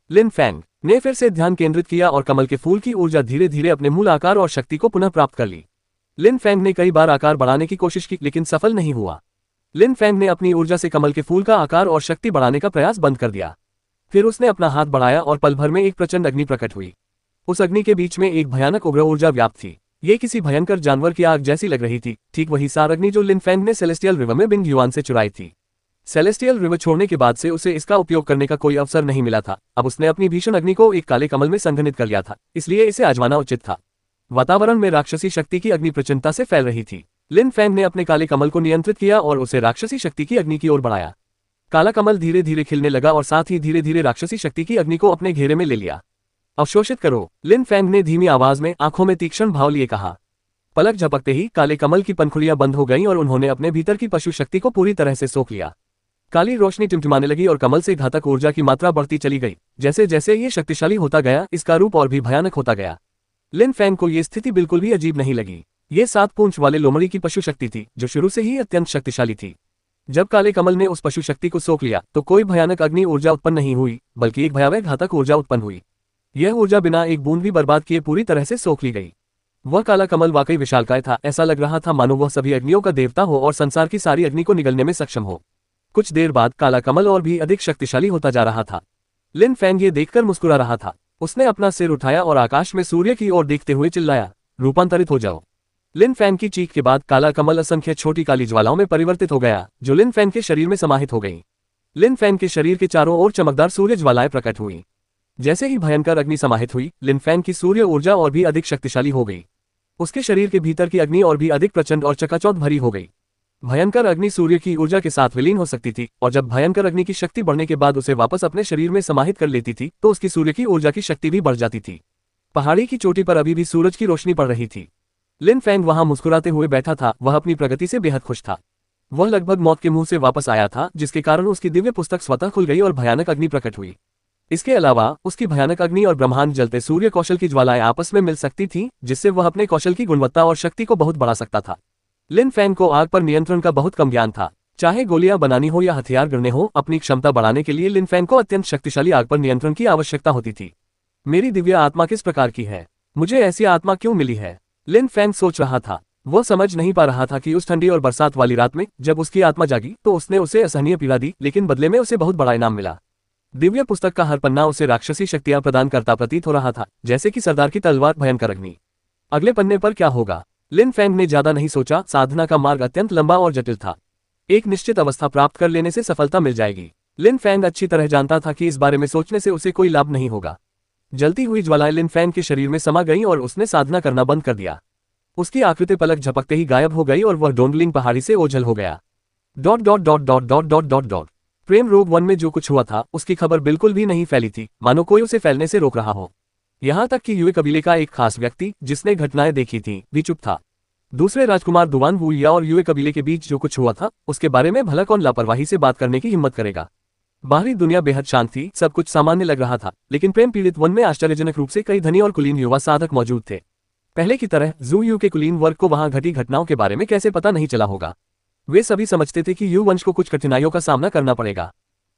लिन फैंग ने फिर से ध्यान केंद्रित किया और कमल के फूल की ऊर्जा धीरे धीरे अपने मूल आकार और शक्ति को पुनः प्राप्त कर ली। लिन फैंग ने कई बार आकार बढ़ाने की कोशिश की, लेकिन सफल नहीं हुआ। लिन फैंग ने अपनी ऊर्जा से कमल के फूल का आकार और शक्ति बढ़ाने का प्रयास बंद कर दिया। फिर उसने अपना हाथ बढ़ाया और पल भर में एक प्रचंड अग्नि प्रकट हुई। उस अग्नि के बीच में एक भयानक उग्र ऊर्जा व्याप्त थी। ये किसी भयंकर जानवर की आग जैसी लग रही थी। ठीक वही सार अग्नि जो लिन फैंग ने सेलेस्टियल रिवर में बिंग युआन से चुराई थी। सेलेस्टियल रिवर छोड़ने के बाद से उसे इसका उपयोग करने का कोई अवसर नहीं मिला था। अब उसने अपनी भीषण अग्नि को एक काले कमल में संघनित कर लिया था, इसलिए इसे आजमाना उचित था। वातावरण में राक्षसी शक्ति की अग्नि प्रचंडता से फैल रही थी। लिन फैंग ने अपने काले कमल को नियंत्रित किया और उसे राक्षसी शक्ति की अग्नि की ओर बढ़ाया। काला कमल धीरे धीरे खिलने लगा और साथ ही धीरे धीरे राक्षसी शक्ति की अग्नि को अपने घेरे में ले लिया। अवशोषित करो, लिन फैंग ने धीमी आवाज में आंखों में तीक्ष्ण भाव लिए कहा। पलक झपकते ही काले कमल की पंखुड़ियां बंद हो गईं और उन्होंने अपने भीतर की पशु शक्ति को पूरी तरह से सोख लिया। काली रोशनी टिमटिमाने लगी और कमल से घातक ऊर्जा की मात्रा बढ़ती चली गई। जैसे जैसे ये शक्तिशाली होता गया, इसका रूप और भी भयानक होता गया। लिन फैंग को ये स्थिति बिल्कुल भी अजीब नहीं लगी। ये 7 पूंछ वाले लोमड़ी की पशु शक्ति थी जो शुरू से ही अत्यंत शक्तिशाली थी। जब काले कमल ने उस पशु शक्ति को सोख लिया तो कोई भयानक अग्नि ऊर्जा उत्पन्न नहीं हुई, बल्कि एक भयावह घातक ऊर्जा उत्पन्न हुई। यह ऊर्जा बिना एक बूंद भी बर्बाद किए पूरी तरह से सोख ली गई। वह काला कमल वाकई विशालकाय था। ऐसा लग रहा था मानो वह सभी अग्नियों का देवता हो और संसार की सारी अग्नि को निगलने में सक्षम हो। कुछ देर बाद काला कमल और भी अधिक शक्तिशाली होता जा रहा था। लिन फैंग ये देखकर मुस्कुरा रहा था। उसने अपना सिर उठाया और आकाश में सूर्य की ओर देखते हुए चिल्लाया, रूपांतरित हो जाओ। लिन फैंग की चीख के बाद काला कमल असंख्य छोटी काली ज्वालाओं में परिवर्तित हो गया, जो लिन फैंग के शरीर में समाहित हो गई। लिन फैंग के शरीर के चारों ओर चमकदार सूर्य ज्वालाएं प्रकट हुई। जैसे ही भयंकर अग्नि समाहित हुई, लिन फैंग की सूर्य ऊर्जा और भी अधिक शक्तिशाली हो गई। उसके शरीर के भीतर की अग्नि और भी अधिक प्रचंड और चकाचौंध भरी हो गई। भयंकर अग्नि सूर्य की ऊर्जा के साथ विलीन हो सकती थी, और जब भयंकर अग्नि की शक्ति बढ़ने के बाद उसे वापस अपने शरीर में समाहित कर लेती थी तो उसकी सूर्य की ऊर्जा की शक्ति भी बढ़ जाती थी। पहाड़ी की चोटी पर अभी भी सूरज की रोशनी पड़ रही थी। लिन फैंग वहां मुस्कुराते हुए बैठा था। वह अपनी प्रगति से बेहद खुश था। वह लगभग मौत के मुंह से वापस आया था, जिसके कारण उसकी दिव्य पुस्तक स्वतः खुल गई और भयानक अग्नि प्रकट हुई। इसके अलावा उसकी भयानक अग्नि और ब्रह्मांड जलते सूर्य कौशल की ज्वालाएं आपस में मिल सकती थीं, जिससे वह अपने कौशल की गुणवत्ता और शक्ति को बहुत बढ़ा सकता था। लिन फैंग को आग पर नियंत्रण का बहुत कम ज्ञान था। चाहे गोलियां बनानी हो या हथियार गढ़ने हो, अपनी क्षमता बढ़ाने के लिए लिन फैंग को अत्यंत शक्तिशाली आग पर नियंत्रण की आवश्यकता होती थी। मेरी दिव्य आत्मा किस प्रकार की है? मुझे ऐसी आत्मा क्यों मिली है? लिन फैंग सोच रहा था। वह समझ नहीं पा रहा था कि उस ठंडी और बरसात वाली रात में जब उसकी आत्मा जागी तो उसने उसे असहनीय पीड़ा दी, लेकिन बदले में उसे बहुत बड़ा इनाम मिला। दिव्य पुस्तक का हर पन्ना उसे राक्षसी शक्तियां प्रदान करता प्रतीत हो रहा था, जैसे कि सरदार की तलवार, भयंकर अग्नि। अगले पन्ने पर क्या होगा? लिन फैंग ने ज्यादा नहीं सोचा। साधना का मार्ग अत्यंत लंबा और जटिल था। एक निश्चित अवस्था प्राप्त कर लेने से सफलता मिल जाएगी। लिन फैंग अच्छी तरह जानता था कि इस बारे में सोचने से उसे कोई लाभ नहीं होगा। जलती हुई ज्वालाएं लिन फैंग के शरीर में समा गईं और उसने साधना करना बंद कर दिया। उसकी आकृति पलक झपकते ही गायब हो गई और वह डोंडलिंग पहाड़ी से ओझल हो गया। Dot dot dot dot dot dot dot dot. Prem Rog 1 में जो कुछ हुआ था उसकी खबर बिल्कुल भी नहीं फैली थी, मानो कोई उसे फैलने से रोक रहा हो। यहाँ तक कि युए कबीले का एक खास व्यक्ति जिसने घटनाएं देखी थी भी चुप था। दूसरे राजकुमार दुवान वुया और युए कबीले के बीच जो कुछ हुआ था उसके बारे में भला कौन लापरवाही से बात करने की हिम्मत करेगा। बाहरी दुनिया बेहद शांत थी, सब कुछ सामान्य लग रहा था, लेकिन प्रेम पीड़ित वन में आश्चर्यजनक रूप से कई धनी और कुलीन युवा साधक मौजूद थे। पहले की तरह जू यू के कुलीन वर्ग को वहां घटी घटनाओं के बारे में कैसे पता नहीं चला होगा। वे सभी समझते थे कि यू वंश को कुछ कठिनाइयों का सामना करना पड़ेगा।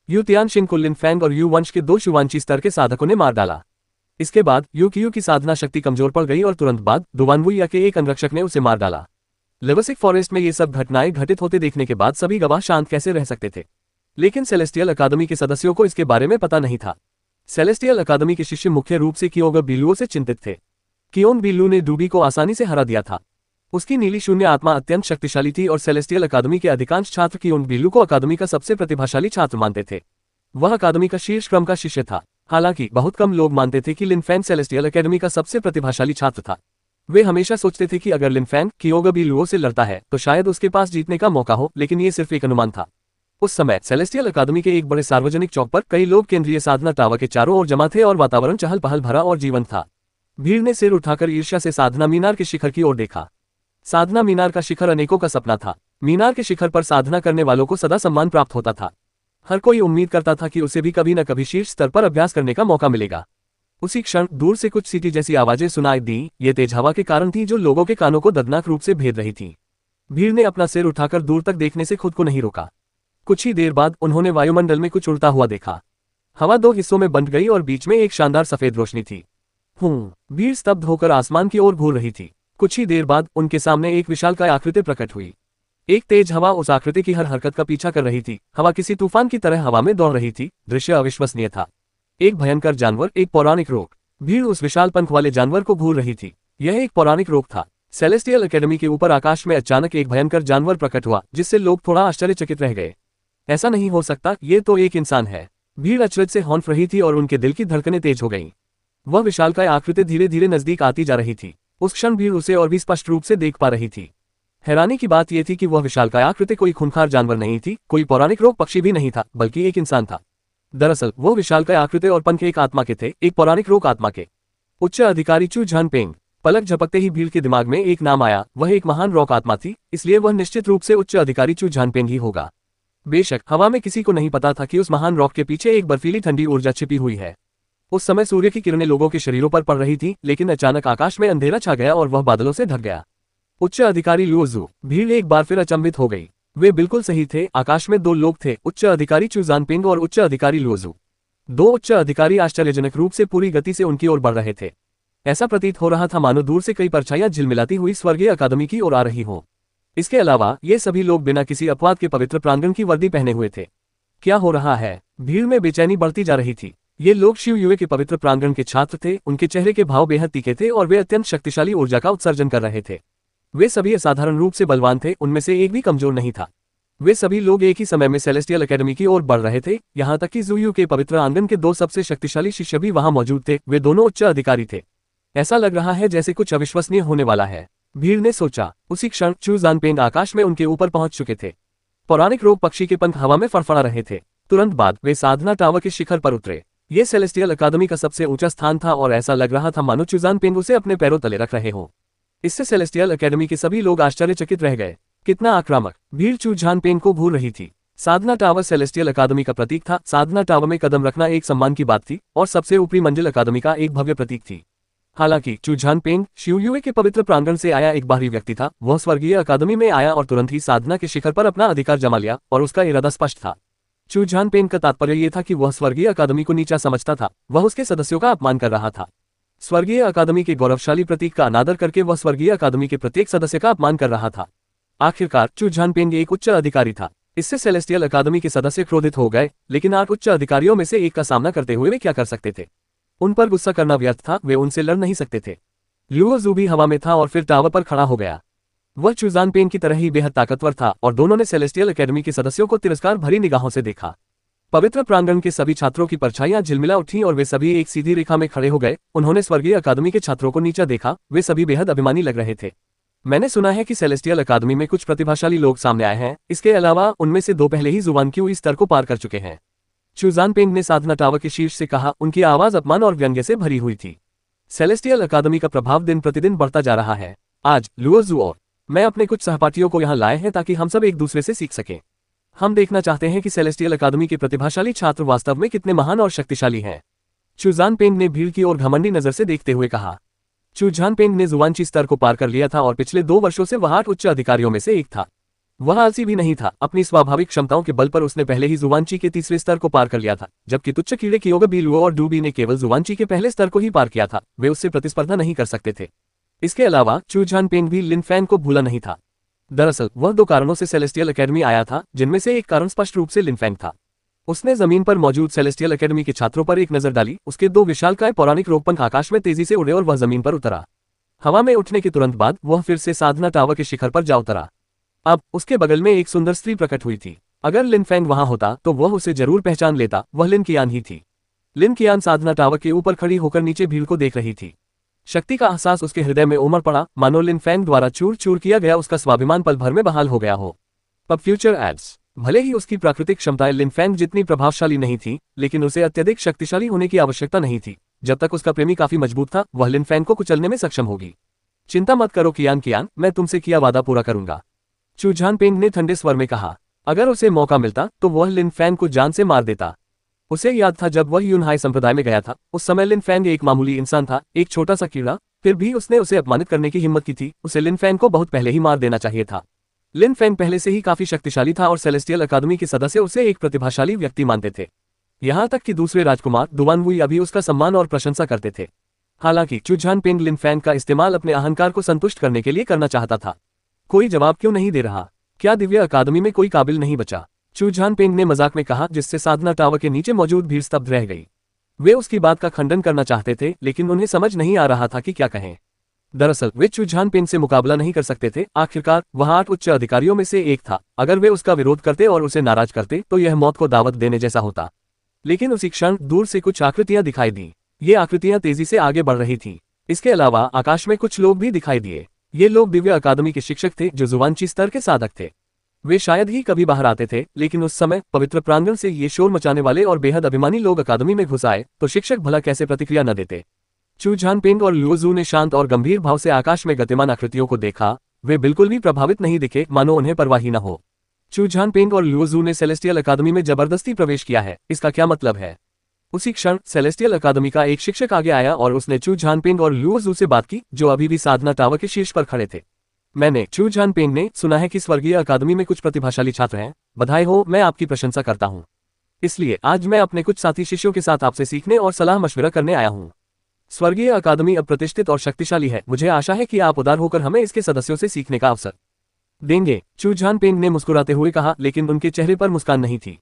यू तियानशिन को लिन फैंग और यू वंश के 2 शुवांची स्तर के साधकों ने मार डाला। इसके बाद यू की साधना शक्ति कमजोर पड़ गई और तुरंत बाद दुवानवुया के एक अंगरक्षक ने उसे मार डाला। लिवसिक फॉरेस्ट में ये सब घटनाएं घटित होते देखने के बाद सभी गवाह शांत कैसे रह सकते थे, लेकिन सेलेस्टियल अकादमी के सदस्यों को इसके बारे में पता नहीं था। सेलेस्टियल अकादमी के शिष्य मुख्य रूप से कियोंग बिलुओं से चिंतित थे। कियोंग बिलू ने डूबी को आसानी से हरा दिया था। उसकी नीली शून्य आत्मा अत्यंत शक्तिशाली थी और सेलेस्टियल अकादमी के अधिकांश छात्र कियोंग बिलू को अकादमी का सबसे प्रतिभाशाली छात्र मानते थे। वह अकादमी का शीर्ष क्रम का शिष्य था। हालांकि बहुत कम लोग मानते थे कि लिन फैंग सेलेस्टियल अकेडमी का सबसे प्रतिभाशाली छात्र था। वे हमेशा सोचते थे कि अगर लिन फैंग कियोंग बिलुओं से लड़ता है तो शायद उसके पास जीतने का मौका हो, लेकिन ये सिर्फ एक अनुमान था। उस समय सेलेस्टियल अकादमी के एक बड़े सार्वजनिक चौक पर कई लोग केंद्रीय साधना टावर के चारों ओर जमा थे और वातावरण चहल पहल भरा और जीवंत था। भीड़ ने सिर उठाकर ईर्ष्या से साधना मीनार के शिखर की ओर देखा। साधना मीनार का शिखर अनेकों का सपना था। मीनार के शिखर पर साधना करने वालों को सदा सम्मान प्राप्त होता था। हर कोई उम्मीद करता था कि उसे भी कभी न कभी शीर्ष स्तर पर अभ्यास करने का मौका मिलेगा। उसी क्षण दूर से कुछ सीटी जैसी आवाजें सुनाई दी। ये तेज हवा के कारण थी जो लोगों के कानों को दर्दनाक रूप से भेद रही थी। भीड़ ने अपना सिर उठाकर दूर तक देखने से खुद को नहीं रोका। कुछ ही देर बाद उन्होंने वायुमंडल में कुछ उड़ता हुआ देखा। हवा 2 हिस्सों में बंट गई और बीच में एक शानदार सफेद रोशनी थी। भीड़ स्तब्ध होकर आसमान की ओर घूर रही थी। कुछ ही देर बाद उनके सामने एक विशालकाय आकृति प्रकट हुई। एक तेज हवा उस आकृति की हर हरकत का पीछा कर रही थी। हवा किसी तूफान की तरह हवा में दौड़ रही थी। दृश्य अविश्वसनीय था। एक भयंकर जानवर, एक पौराणिक रोग। भीड़ उस विशाल पंख वाले जानवर को घूर रही थी। यह एक पौराणिक रोग था। सेलेस्टियल अकेडमी के ऊपर आकाश में अचानक एक भयंकर जानवर प्रकट हुआ, जिससे लोग थोड़ा आश्चर्यचकित रह गए। ऐसा नहीं हो सकता, ये तो एक इंसान है। भीड़ अचरज से हौंफ रही थी और उनके दिल की धड़कनें तेज हो गईं। वह विशालकाय आकृति धीरे धीरे नजदीक आती जा रही थी। उस क्षण भीड़ उसे और भी स्पष्ट रूप से देख पा रही थी। हैरानी की बात यह थी कि वह विशालकाय आकृति कोई खूंखार जानवर नहीं थी, कोई पौराणिक रोग पक्षी भी नहीं था, बल्कि एक इंसान था। दरअसल वो विशालकाय आकृति और पंख एक आत्मा के थे, एक पौराणिक रोग आत्मा के। उच्च अधिकारी चू झानपेंग। पलक झपकते ही भीड़ के दिमाग में एक नाम आया। वह एक महान रॉक आत्मा थी, इसलिए वह निश्चित रूप से उच्च अधिकारी चू झानपेंग ही होगा। बेशक हवा में किसी को नहीं पता था कि उस महान रॉक के पीछे एक बर्फीली ठंडी ऊर्जा छिपी हुई है। उस समय सूर्य की किरणें लोगों के शरीरों पर पड़ रही थी, लेकिन अचानक आकाश में अंधेरा छा गया और वह बादलों से ढक गया। उच्च अधिकारी लुओजू। भीड़ एक बार फिर अचंभित हो गई। वे बिल्कुल सही थे। आकाश में 2 लोग थे, उच्च अधिकारी चू झानपेंग और उच्च अधिकारी लुओजू। 2 उच्च अधिकारी आश्चर्यजनक रूप से पूरी गति से उनकी ओर बढ़ रहे थे। ऐसा प्रतीत हो रहा था मानो दूर से कई परछाइयां झिलमिलाती हुई स्वर्गीय अकादमी की ओर आ रही हों। इसके अलावा ये सभी लोग बिना किसी अपवाद के पवित्र प्रांगण की वर्दी पहने हुए थे। क्या हो रहा है? भीड़ में बेचैनी बढ़ती जा रही थी। ये लोग शिव युए के पवित्र प्रांगण के छात्र थे, उनके चेहरे के भाव बेहद तीखे थे और वे अत्यंत शक्तिशाली ऊर्जा का उत्सर्जन कर रहे थे। वे सभी असाधारण रूप से बलवान थे, उनमें से एक भी कमजोर नहीं था। वे सभी लोग एक ही समय में सेलेस्टियल एकेडमी की ओर बढ़ रहे थे, यहाँ तक कि ज़ुयू के पवित्र आंगन के दो सबसे शक्तिशाली शिष्य भी वहां मौजूद थे। वे दोनों उच्च अधिकारी थे। ऐसा लग रहा है जैसे कुछ अविश्वसनीय होने वाला है, भीड़ ने सोचा। उसी क्षण चू जानपेंग आकाश में उनके ऊपर पहुंच चुके थे। पौराणिक रोग पक्षी के पंख हवा में फड़फड़ा रहे थे। तुरंत बाद वे साधना टावर के शिखर पर उतरे। ये सेलेस्टियल अकादमी का सबसे ऊंचा स्थान था और ऐसा लग रहा था मानो चू जानपेंग उसे अपने पैरों तले रख रहे हों। इससे सेलेस्टियल एकेडमी के सभी लोग आश्चर्यचकित रह गए। कितना आक्रामक! भीड़ चू जानपेंग को भूल रही थी। साधना टावर सेलेस्टियल अकादमी का प्रतीक था। साधना टावर में कदम रखना एक सम्मान की बात थी और सबसे ऊपरी मंजिल अकादमी का एक भव्य प्रतीक थी। हालांकि चू जानपेंग शिव युए के पवित्र प्रांगण से आया एक बाहरी व्यक्ति था। वह स्वर्गीय अकादमी में आया और तुरंत ही साधना के शिखर पर अपना अधिकार जमा लिया और उसका इरादा स्पष्ट था। चू जानपेंग का तात्पर्य यह था कि वह स्वर्गीय अकादमी को नीचा समझता था। वह उसके सदस्यों का अपमान कर रहा था। स्वर्गीय अकादमी के गौरवशाली प्रतीक का अनादर करके वह स्वर्गीय अकादमी के प्रत्येक सदस्य का अपमान कर रहा था। आखिरकार चू जानपेंग एक उच्च अधिकारी था। इससे सेलेस्टियल अकादमी के सदस्य क्रोधित हो गए, लेकिन 8 उच्च अधिकारियों में से एक का सामना करते हुए वे क्या कर सकते थे? उन पर गुस्सा करना व्यर्थ था, वे उनसे लड़ नहीं सकते थे। ल्यूओ ज़ू भी हवा में था और फिर टावर पर खड़ा हो गया। वह चू जानपेंग की तरह ही बेहद ताकतवर था और दोनों ने सेलेस्टियल एकेडमी के सदस्यों को तिरस्कार भरी निगाहों से देखा। पवित्र प्रांगण के सभी छात्रों की परछाइयां झिलमिला उठीं और वे सभी एक सीधी रेखा में खड़े हो गए। उन्होंने स्वर्गीय अकादमी के छात्रों को नीचा देखा। वे सभी बेहद अभिमानी लग रहे थे। मैंने सुना है कि सेलेस्टियल अकादमी में कुछ प्रतिभाशाली लोग सामने आए हैं। इसके अलावा उनमें से 2 पहले ही जुबान क्यू इस स्तर को पार कर चुके हैं। चू जानपेंग ने साधना टावर के शीर्ष से कहा। उनकी आवाज अपमान और व्यंग्य से भरी हुई थी। सेलेस्टियल अकादमी का प्रभाव दिन प्रतिदिन बढ़ता जा रहा है। आज लुओ ज़ू और मैं अपने कुछ सहपाठियों को यहाँ लाए हैं ताकि हम सब एक दूसरे से सीख सकें। हम देखना चाहते हैं कि सेलेस्टियल अकादमी के प्रतिभाशाली छात्र वास्तव में कितने महान और शक्तिशाली हैं। चू जानपेंग ने भीड़ की ओर घमंडी नजर से देखते हुए कहा। चू जानपेंग ने जुवानची स्तर को पार कर लिया था और पिछले 2 वर्षों से वह 8 उच्च अधिकारियों में से एक था। वह आलसी भी नहीं था। अपनी स्वाभाविक क्षमताओं के बल पर उसने पहले ही जुवानची के तीसरे स्तर को पार कर लिया था, जबकि तुच्छ कीड़े कियोगा बीलुओ और डूबी ने केवल जुवानची के पहले स्तर को ही पार किया था। वे उससे प्रतिस्पर्धा नहीं कर सकते थे। इसके अलावा चू जानपेंग भी लिन फैन को भूला नहीं था। दरअसल वह 2 कारणों से सेलेस्टियल एकेडमी आया था, जिनमें से एक कारण स्पष्ट रूप से लिन फैन था। उसने जमीन पर मौजूद सेलेस्टियल एकेडमी के छात्रों पर एक नजर डाली। उसके 2 विशालकाय पौराणिक रोगपंख आकाश में तेजी से उड़े और वह जमीन पर उतरा। हवा में उठने के तुरंत बाद वह फिर से साधना टावर के शिखर पर जा उतरा। अब उसके बगल में एक सुंदर स्त्री प्रकट हुई थी। अगर लिन फैंग वहां होता तो वह उसे जरूर पहचान लेता। वह लिन कियान ही थी। लिन कियान साधना टावर के ऊपर खड़ी होकर नीचे भीड़ को देख रही थी। शक्ति का एहसास उसके हृदय में उमड़ पड़ा, मानो लिन फैंग द्वारा चूर चूर किया गया उसका स्वाभिमान पल भर में बहाल हो गया हो। अब फ्यूचर एड्स। भले ही उसकी प्राकृतिक क्षमताएं लिन फैंग जितनी प्रभावशाली नहीं थी, लेकिन उसे अत्यधिक शक्तिशाली होने की आवश्यकता नहीं थी। जब तक उसका प्रेमी काफी मजबूत था, वह लिन फैंग को कुचलने में सक्षम होगी। चिंता मत करो कियान कियान, मैं तुमसे किया वादा पूरा करूंगा, चू जानपेंग ने ठंडे स्वर में कहा। अगर उसे मौका मिलता तो वह लिन फैंग को जान से मार देता। उसे याद था जब वह यूनहाई संप्रदाय में गया था, उस समय लिन फैंग एक मामूली इंसान था, एक छोटा सा कीड़ा। फिर भी उसने उसे अपमानित करने की हिम्मत की थी। उसे लिन फैंग को बहुत पहले ही मार देना चाहिए था। लिन फैंग पहले से ही काफी शक्तिशाली था और सेलेस्टियल अकादमी के सदस्य उसे एक प्रतिभाशाली व्यक्ति मानते थे। यहाँ तक कि दूसरे राजकुमार दुवानवुई अभी उसका सम्मान और प्रशंसा करते थे। हालांकि चू जानपेंग लिन फैंग का इस्तेमाल अपने अहंकार को संतुष्ट करने के लिए करना चाहता था। कोई जवाब क्यों नहीं दे रहा? क्या दिव्य अकादमी में कोई काबिल नहीं बचा? चू जानपेंग ने मजाक में कहा, जिससे साधना टावर के नीचे मौजूद भीड़ स्तब्ध रह गई। वे उसकी बात का खंडन करना चाहते थे, लेकिन उन्हें समझ नहीं आ रहा था कि क्या कहें। दरअसल वे चू जानपेंग से मुकाबला नहीं कर सकते थे। आखिरकार वह 8 उच्च अधिकारियों में से एक था। अगर वे उसका विरोध करते और उसे नाराज करते तो यह मौत को दावत देने जैसा होता। लेकिन उसी क्षण दूर से कुछ आकृतियां दिखाई दी। ये आकृतियां तेजी से आगे बढ़ रही थीं। इसके अलावा आकाश में कुछ लोग भी दिखाई दिए। ये लोग दिव्य अकादमी के शिक्षक थे, जो जुवानची स्तर के साधक थे। वे शायद ही कभी बाहर आते थे, लेकिन उस समय पवित्र प्रांगण से ये शोर मचाने वाले और बेहद अभिमानी लोग अकादमी में घुस आए तो शिक्षक भला कैसे प्रतिक्रिया न देते। चू जानपेंग और लुओ ज़ू ने शांत और गंभीर भाव से आकाश में गतिमान आकृतियों को देखा। वे बिल्कुल भी प्रभावित नहीं दिखे, मानो उन्हें परवाह ही न हो। चू जानपेंग और लुओ ज़ू ने सेलेस्टियल अकादमी में जबरदस्ती प्रवेश किया है, इसका क्या मतलब है? उसी क्षण सेलेस्टियल अकादमी का एक शिक्षक आगे आया और उसने चू जानपेंग और लुओ ज़ू से बात की, जो अभी भी साधना टावर के शीर्ष पर खड़े थे। मैंने, चू जानपेंग ने, सुना है कि स्वर्गीय अकादमी में कुछ प्रतिभाशाली छात्र हैं। बधाई हो, मैं आपकी प्रशंसा करता हूँ। इसलिए आज मैं अपने कुछ साथी शिष्यों के साथ आपसे सीखने और सलाह मशविरा करने आया हूँ। स्वर्गीय अकादमी अब प्रतिष्ठित और शक्तिशाली है। मुझे आशा है कि आप उदार होकर हमें इसके सदस्यों से सीखने का अवसर देंगे, चू झानपेंग ने मुस्कुराते हुए कहा, लेकिन उनके चेहरे पर मुस्कान नहीं थी।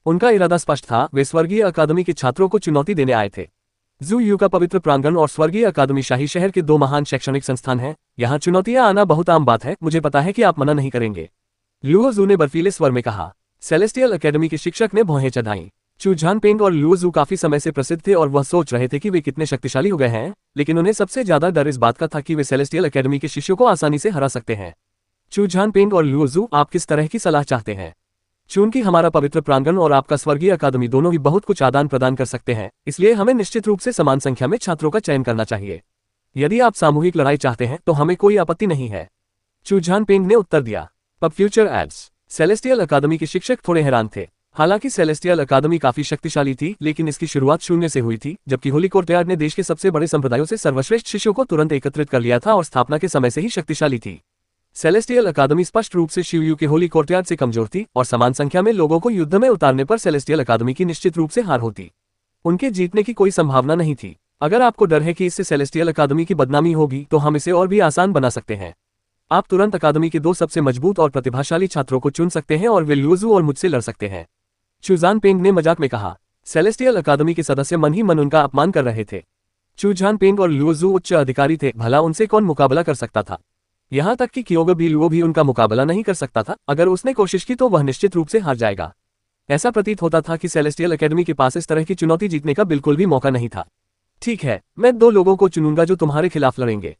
उनका इरादा स्पष्ट था, वे स्वर्गीय अकादमी के छात्रों को चुनौती देने आए थे। जू यू का पवित्र प्रांगण और स्वर्गीय अकादमी शाही शहर के दो महान शैक्षणिक संस्थान हैं। यहाँ चुनौतियां आना बहुत आम बात है, मुझे पता है कि आप मना नहीं करेंगे, लुओ जू ने बर्फीले स्वर में कहा। सेलेस्टियल अकेडमी के शिक्षक ने भौहें चढ़ाईं। चू झानपेंग और लुओ जू काफी समय से प्रसिद्ध थे और वह सोच रहे थे कि वे कितने शक्तिशाली हो गए हैं, लेकिन उन्हें सबसे ज्यादा डर इस बात का था कि वे सेलेस्टियल अकेडमी के शिष्यों को आसानी से हरा सकते हैं। चू झानपेंग और लुओ जू, आप किस तरह की सलाह चाहते हैं? चूंकि हमारा पवित्र प्रांगण और आपका स्वर्गीय अकादमी दोनों ही बहुत कुछ आदान प्रदान कर सकते हैं, इसलिए हमें निश्चित रूप से समान संख्या में छात्रों का चयन करना चाहिए। यदि आप सामूहिक लड़ाई चाहते हैं तो हमें कोई आपत्ति नहीं है, चू झानपेंग ने उत्तर दिया। पब फ्यूचर एड्स। सेलेस्टियल अकादमी के शिक्षक थोड़े हैरान थे। हालांकि सेलेस्टियल अकादमी काफी शक्तिशाली थी, लेकिन इसकी शुरुआत शून्य से हुई थी, जबकि होली कोर्टयार्ड ने देश के सबसे बड़े संप्रदायों से सर्वश्रेष्ठ शिष्यों को तुरंत एकत्रित कर लिया था और स्थापना के समय से ही शक्तिशाली थी। सेलेस्टियल अकादमी स्पष्ट रूप से शिवयू के होली कोर्टयार्ड से कमजोर थी और समान संख्या में लोगों को युद्ध में उतारने पर सेलेस्टियल अकादमी की निश्चित रूप से हार होती। उनके जीतने की कोई संभावना नहीं थी। अगर आपको डर है कि इससे सेलेस्टियल अकादमी की बदनामी होगी तो हम इसे और भी आसान बना सकते हैं। आप तुरंत अकादमी के दो सबसे मजबूत और प्रतिभाशाली छात्रों को चुन सकते हैं और वे लुओ जू और मुझसे लड़ सकते हैं, चू झानपेंग ने मजाक में कहा। सेलेस्टियल अकादमी के सदस्य मन ही मन उनका अपमान कर रहे थे। चू झानपेंग और लुओ जू उच्च अधिकारी थे, भला उनसे कौन मुकाबला कर सकता था? यहाँ तक कि कियोगो भी लुओ भी उनका मुकाबला नहीं कर सकता था। अगर उसने कोशिश की तो वह निश्चित रूप से हार जाएगा। ऐसा प्रतीत होता था कि सेलेस्टियल अकेडमी के पास इस तरह की चुनौती जीतने का बिल्कुल भी मौका नहीं था। ठीक है, मैं दो लोगों को चुनूंगा जो तुम्हारे खिलाफ लड़ेंगे,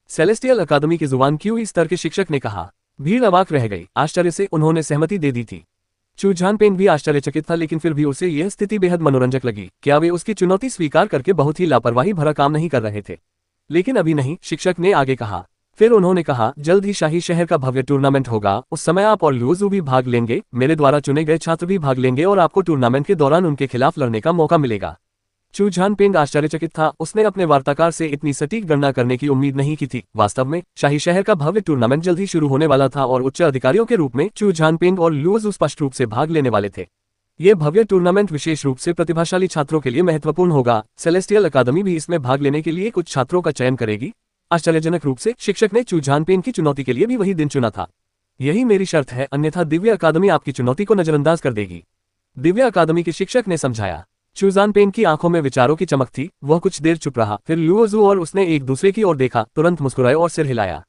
सेलेस्टियल अकादमी के जुबान क्यू स्तर के शिक्षक ने कहा। भीड़ अवाक रह गई। आश्चर्य से उन्होंने सहमति दे दी थी। चू झानपेंग भी आश्चर्यचकित था, लेकिन फिर भी उसे यह स्थिति बेहद मनोरंजक लगी। क्या वे उसकी चुनौती स्वीकार करके बहुत ही लापरवाही भरा काम नहीं कर रहे थे? लेकिन अभी नहीं, शिक्षक ने आगे कहा। फिर उन्होंने कहा, जल्द ही शाही शहर का भव्य टूर्नामेंट होगा। उस समय आप और लुओ जू भी भाग लेंगे, मेरे द्वारा चुने गए छात्र भी भाग लेंगे और आपको टूर्नामेंट के दौरान उनके खिलाफ लड़ने का मौका मिलेगा। चू झानपेंग आश्चर्यचकित था। उसने अपने वार्ताकार से इतनी सटीक गणना करने की उम्मीद नहीं की थी। वास्तव में शाही शहर का भव्य टूर्नामेंट जल्द ही शुरू होने वाला था और उच्च अधिकारियों के रूप में चू झानपेंग और लुओ जू स्पष्ट रूप से भाग लेने वाले थे। ये भव्य टूर्नामेंट विशेष रूप से प्रतिभाशाली छात्रों के लिए महत्वपूर्ण होगा। सेलेस्टियल अकादमी भी इसमें भाग लेने के लिए कुछ छात्रों का चयन करेगी। आश्चर्यजनक रूप से शिक्षक ने चू झानपेंग की चुनौती के लिए भी वही दिन चुना था। यही मेरी शर्त है, अन्यथा दिव्य अकादमी आपकी चुनौती को नजरअंदाज कर देगी, दिव्य अकादमी के शिक्षक ने समझाया। चू झानपेंग की आंखों में विचारों की चमक थी। वह कुछ देर चुप रहा, फिर लुओ जू और उसने एक दूसरे की ओर देखा, तुरंत मुस्कुराए और सिर हिलाया।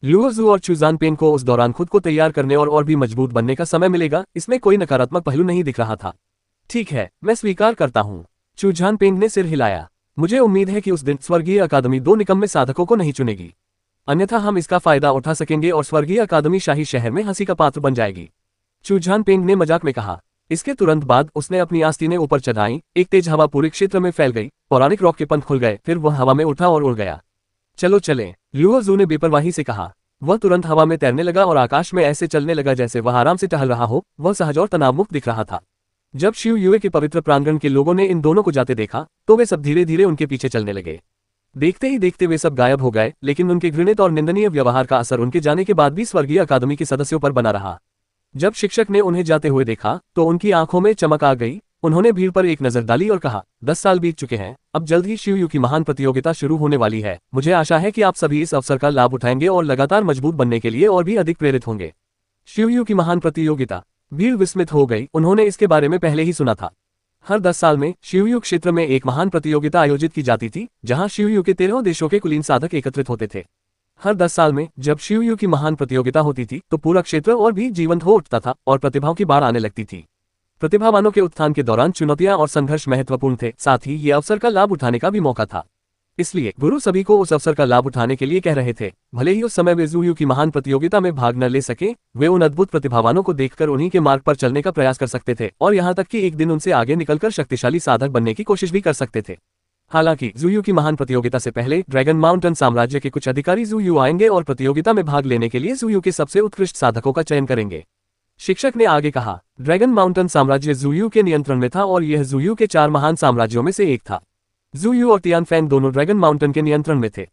लुओ जू और चू झानपेंग को उस दौरान खुद को तैयार करने और भी मजबूत बनने का समय मिलेगा। इसमें कोई नकारात्मक पहलू नहीं दिख रहा था। ठीक है, मैं स्वीकार करता हूँ, चू झानपेंग ने सिर हिलाया। मुझे उम्मीद है कि उस दिन स्वर्गीय अकादमी दो निकम्मे साधकों को नहीं चुनेगी, अन्यथा हम इसका फायदा उठा सकेंगे और स्वर्गीय अकादमी शाही शहर में हंसी का पात्र बन जाएगी, चू झानपेंग ने मजाक में कहा। इसके तुरंत बाद उसने अपनी आस्तीनें ऊपर चढ़ाई। एक तेज हवा पूरे क्षेत्र में फैल गई। पौराणिक रॉक के पंख खुल गए, फिर वह हवा में उठा और उड़ गया। चलो चलें, लुओ जू ने बेपरवाही से कहा। वह तुरंत हवा में तैरने लगा और आकाश में ऐसे चलने लगा जैसे वह आराम से टहल रहा हो। वह सहज और तनावमुक्त दिख रहा था। जब शिव युए के पवित्र प्रांगण के लोगों ने इन दोनों को जाते देखा तो वे सब धीरे धीरे उनके पीछे चलने लगे। देखते ही देखते वे सब गायब हो गए, लेकिन उनके घृणित और निंदनीय व्यवहार का असर उनके जाने के बाद भी स्वर्गीय अकादमी के सदस्यों पर बना रहा। जब शिक्षक ने उन्हें जाते हुए देखा तो उनकी आंखों में चमक आ गई। उन्होंने भीड़ पर एक नजर डाली और कहा, 10 साल बीत चुके हैं, अब जल्द ही शिवयू की महान प्रतियोगिता शुरू होने वाली है। मुझे आशा है कि आप सभी इस अवसर का लाभ उठाएंगे और लगातार मजबूत बनने के लिए और भी अधिक प्रेरित होंगे। शिवयू की महान प्रतियोगिता। भीड़ विस्मित हो गई। उन्होंने इसके बारे में पहले ही सुना था। हर 10 साल में शिवयू क्षेत्र में एक महान प्रतियोगिता आयोजित की जाती थी, जहां शिवयू के 13 देशों के कुलीन साधक एकत्रित होते थे। हर 10 साल में जब शिवयू की महान प्रतियोगिता होती थी तो पूरा क्षेत्र और भी जीवंत हो उठता था और प्रतिभाओं की बाढ़ आने लगती थी। प्रतिभावानों के उत्थान के दौरान चुनौतियां और संघर्ष महत्वपूर्ण थे, साथ ही ये अवसर का लाभ उठाने का भी मौका था। इसलिए गुरु सभी को उस अवसर का लाभ उठाने के लिए कह रहे थे। भले ही उस समय वे शिवयू की महान प्रतियोगिता में भाग न ले सके, वे उन अद्भुत प्रतिभावानों को देखकर उन्हीं के मार्ग पर चलने का प्रयास कर सकते थे और यहाँ तक कि एक दिन उनसे आगे निकलकर शक्तिशाली साधक बनने की कोशिश भी कर सकते थे। हालांकि शिवयू की महान प्रतियोगिता से पहले ड्रैगन माउंटेन साम्राज्य के कुछ अधिकारी शिवयू आएंगे और प्रतियोगिता में भाग लेने के लिए शिवयू के सबसे उत्कृष्ट साधकों का चयन करेंगे। शिक्षक ने आगे कहा, ड्रैगन माउंटेन साम्राज्य शिवयू के नियंत्रण में था और यह शिवयू के 4 महान साम्राज्यों में से एक था। शिवयू और तियानफैन दोनों ड्रैगन माउंटेन के नियंत्रण में थे।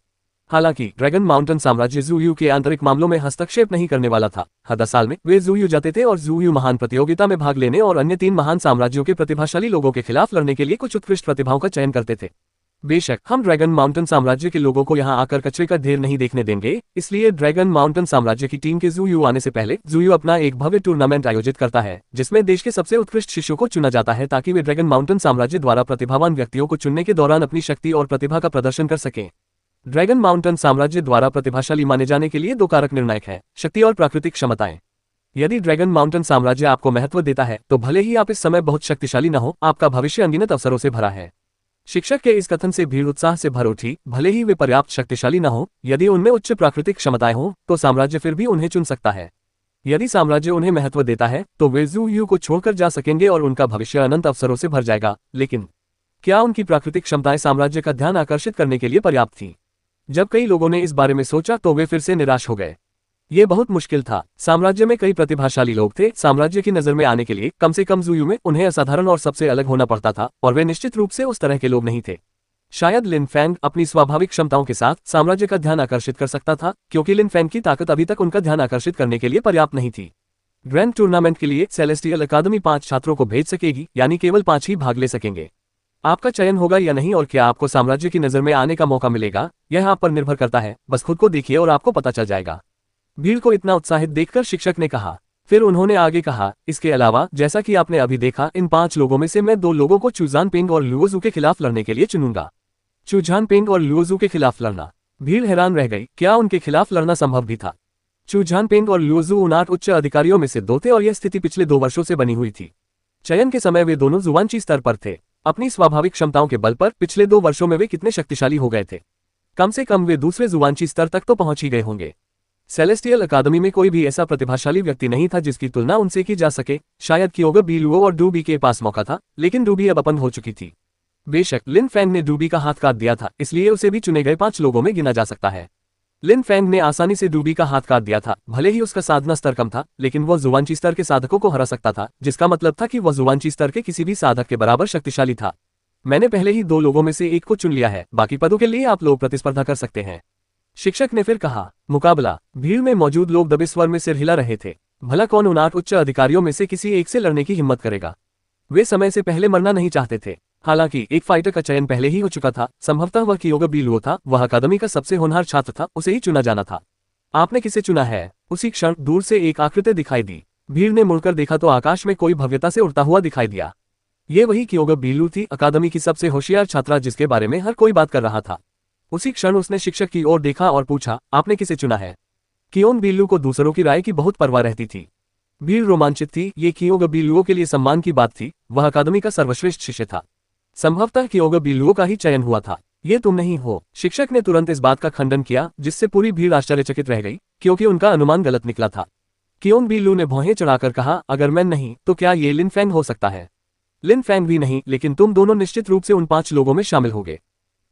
हालांकि ड्रैगन माउंटेन साम्राज्य शिवयू के आंतरिक मामलों में हस्तक्षेप नहीं करने वाला था। हर 10 साल में वे शिवयू जाते थे और शिवयू महान प्रतियोगिता में भाग लेने और अन्य 3 महान साम्राज्यों के प्रतिभाशाली लोगों के खिलाफ लड़ने के लिए कुछ उत्कृष्ट प्रतिभाओं का चयन करते थे। बेशक हम ड्रैगन माउंटेन साम्राज्य के लोगों को यहाँ आकर कचरे का ढेर नहीं देखने देंगे, इसलिए ड्रैगन माउंटेन साम्राज्य की टीम के ज़ूयू आने से पहले ज़ूयू अपना एक भव्य टूर्नामेंट आयोजित करता है, जिसमें देश के सबसे उत्कृष्ट शिष्यों को चुना जाता है ताकि वे ड्रैगन माउंटेन साम्राज्य द्वारा प्रतिभावान व्यक्तियों को चुनने के दौरान अपनी शक्ति और प्रतिभा का प्रदर्शन कर सकें। ड्रैगन माउंटेन साम्राज्य द्वारा प्रतिभाशाली माने जाने के लिए दो कारक निर्णायक है, शक्ति और प्राकृतिक क्षमताएं। यदि ड्रैगन माउंटेन साम्राज्य आपको महत्व देता है तो भले ही आप इस समय बहुत शक्तिशाली न हो, आपका भविष्य अनगिनत अवसरों से भरा है। शिक्षक के इस कथन से भीड़ उत्साह से भर उठी। भले ही वे पर्याप्त शक्तिशाली न हो, यदि उनमें उच्च प्राकृतिक क्षमताएं हों तो साम्राज्य फिर भी उन्हें चुन सकता है। यदि साम्राज्य उन्हें महत्व देता है तो वे ज़ूयू को छोड़कर जा सकेंगे और उनका भविष्य अनंत अवसरों से भर जाएगा। लेकिन क्या उनकी प्राकृतिक क्षमताएं साम्राज्य का ध्यान आकर्षित करने के लिए पर्याप्त थीं? जब कई लोगों ने इस बारे में सोचा तो वे फिर से निराश हो गए। ये बहुत मुश्किल था। साम्राज्य में कई प्रतिभाशाली लोग थे। साम्राज्य की नजर में आने के लिए कम से कम ज़ूयू में उन्हें असाधारण और सबसे अलग होना पड़ता था, और वे निश्चित रूप से उस तरह के लोग नहीं थे। शायद लिन फैंग अपनी स्वाभाविक क्षमताओं के साथ साम्राज्य का ध्यान आकर्षित कर सकता था, क्योंकि लिन फैंग की ताकत अभी तक उनका ध्यान आकर्षित करने के लिए पर्याप्त नहीं थी। ग्रैंड टूर्नामेंट के लिए सेलेस्टियल अकादमी 5 छात्रों को भेज सकेगी, यानी केवल 5 ही भाग ले सकेंगे। आपका चयन होगा या नहीं और क्या आपको साम्राज्य की नजर में आने का मौका मिलेगा, यह आप पर निर्भर करता है। बस खुद को देखिए और आपको पता चल जाएगा। भीड़ को इतना उत्साहित देखकर शिक्षक ने कहा। फिर उन्होंने आगे कहा, इसके अलावा जैसा कि आपने अभी देखा, इन 5 लोगों में से मैं 2 लोगों को चुजान पेंग और लुओजू के खिलाफ लड़ने के लिए चुनूंगा। चुजान पेंग और लुओजू के खिलाफ लड़ना? भीड़ हैरान रह गई। क्या उनके खिलाफ लड़ना संभव भी था? चुजान पेंग और लुओजू उन 8 उच्च अधिकारियों में से 2 थे और यह स्थिति पिछले 2 वर्षों से बनी हुई थी। चयन के समय वे दोनों जुवानची स्तर पर थे। अपनी स्वाभाविक क्षमताओं के बल पर पिछले 2 वर्षों में वे कितने शक्तिशाली हो गए थे। कम से कम वे दूसरे जुवानची स्तर तक तो पहुंच ही गए होंगे। सेलेस्टियल अकादमी में कोई भी ऐसा प्रतिभाशाली व्यक्ति नहीं था जिसकी तुलना उनसे की जा सके। शायद क्योगा बीलुओ और डूबी के पास मौका था, लेकिन डूबी अब अपंग हो चुकी थी। बेशक लिन फैंग ने डूबी का हाथ काट दिया था, इसलिए उसे भी चुने गए 5 लोगों में गिना जा सकता है। लिन फैंग ने आसानी से डूबी का हाथ काट दिया था। भले ही उसका साधना स्तर कम था, लेकिन वह जुवानची स्तर के साधकों को हरा सकता था, जिसका मतलब था कि वह जुवानची स्तर के किसी भी साधक के बराबर शक्तिशाली था। मैंने पहले ही 2 लोगों में से एक को चुन लिया है, बाकी पदों के लिए आप लोग प्रतिस्पर्धा कर सकते हैं। शिक्षक ने फिर कहा। मुकाबला। भीड़ में मौजूद लोग दबे स्वर में सिर हिला रहे थे। भला कौन उन 8 उच्च अधिकारियों में से किसी एक से लड़ने की हिम्मत करेगा? वे समय से पहले मरना नहीं चाहते थे। हालांकि एक फाइटर का चयन पहले ही हो चुका था। संभवतः वह क्योगा बीलुओ था। वह अकादमी का सबसे होनहार छात्र था, उसे ही चुना जाना था। आपने किसे चुना है? उसी क्षण दूर से एक आकृति दिखाई दी। भीड़ ने मुड़कर देखा तो आकाश में कोई भव्यता से उड़ता हुआ दिखाई दिया। ये वही क्योगा बीलू थी, अकादमी की सबसे होशियार छात्रा जिसके बारे में हर कोई बात कर रहा था। उसी क्षण उसने शिक्षक की ओर देखा और पूछा, आपने किसे चुना है? कियोन बीलू को दूसरों की राय की बहुत परवाह रहती थी। भीड़ रोमांचित थी। ये क्योगा बीलुओ के लिए सम्मान की बात थी। वह अकादमी का सर्वश्रेष्ठ शिष्य था। संभवतः क्योगा बीलुओ का ही चयन हुआ था। ये तुम नहीं हो। शिक्षक ने तुरंत इस बात का खंडन किया, जिससे पूरी भीड़ आश्चर्यचकित रह गई, क्योंकि उनका अनुमान गलत निकला था। कियोन बीलू ने भौहें चढ़ाकर कहा, अगर मैं नहीं तो क्या ये लिन फैंग हो सकता है? लिन फैंग भी नहीं, लेकिन तुम दोनों निश्चित रूप से उन 5 लोगों में शामिल होगे।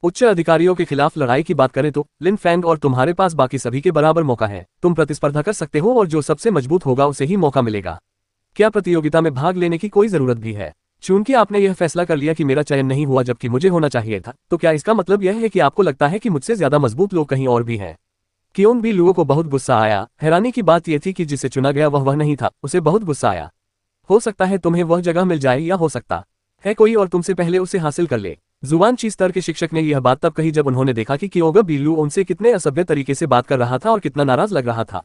उच्च अधिकारियों के खिलाफ लड़ाई की बात करें तो लिन फैंग और तुम्हारे पास बाकी सभी के बराबर मौका है। तुम प्रतिस्पर्धा कर सकते हो और जो सबसे मजबूत होगा उसे ही मौका मिलेगा। क्या प्रतियोगिता में भाग लेने की कोई जरूरत भी है? चूंकि आपने यह फैसला कर लिया कि मेरा चयन नहीं हुआ जबकि मुझे होना चाहिए था, तो क्या इसका मतलब यह है कि आपको लगता है कि मुझसे ज्यादा मजबूत लोग कहीं और भी हैं? कियोन बीलुओ को बहुत गुस्सा आया। हैरानी की बात यह थी कि जिसे चुना गया वह नहीं था। उसे बहुत गुस्सा आया। हो सकता है तुम्हें वह जगह मिल जाए, या हो सकता है कोई और तुमसे पहले उसे हासिल कर ले। जुवानची स्तर के शिक्षक ने यह बात तब कही जब उन्होंने देखा कि क्योगा बीलू उनसे कितने असभ्य तरीके से बात कर रहा था और कितना नाराज लग रहा था।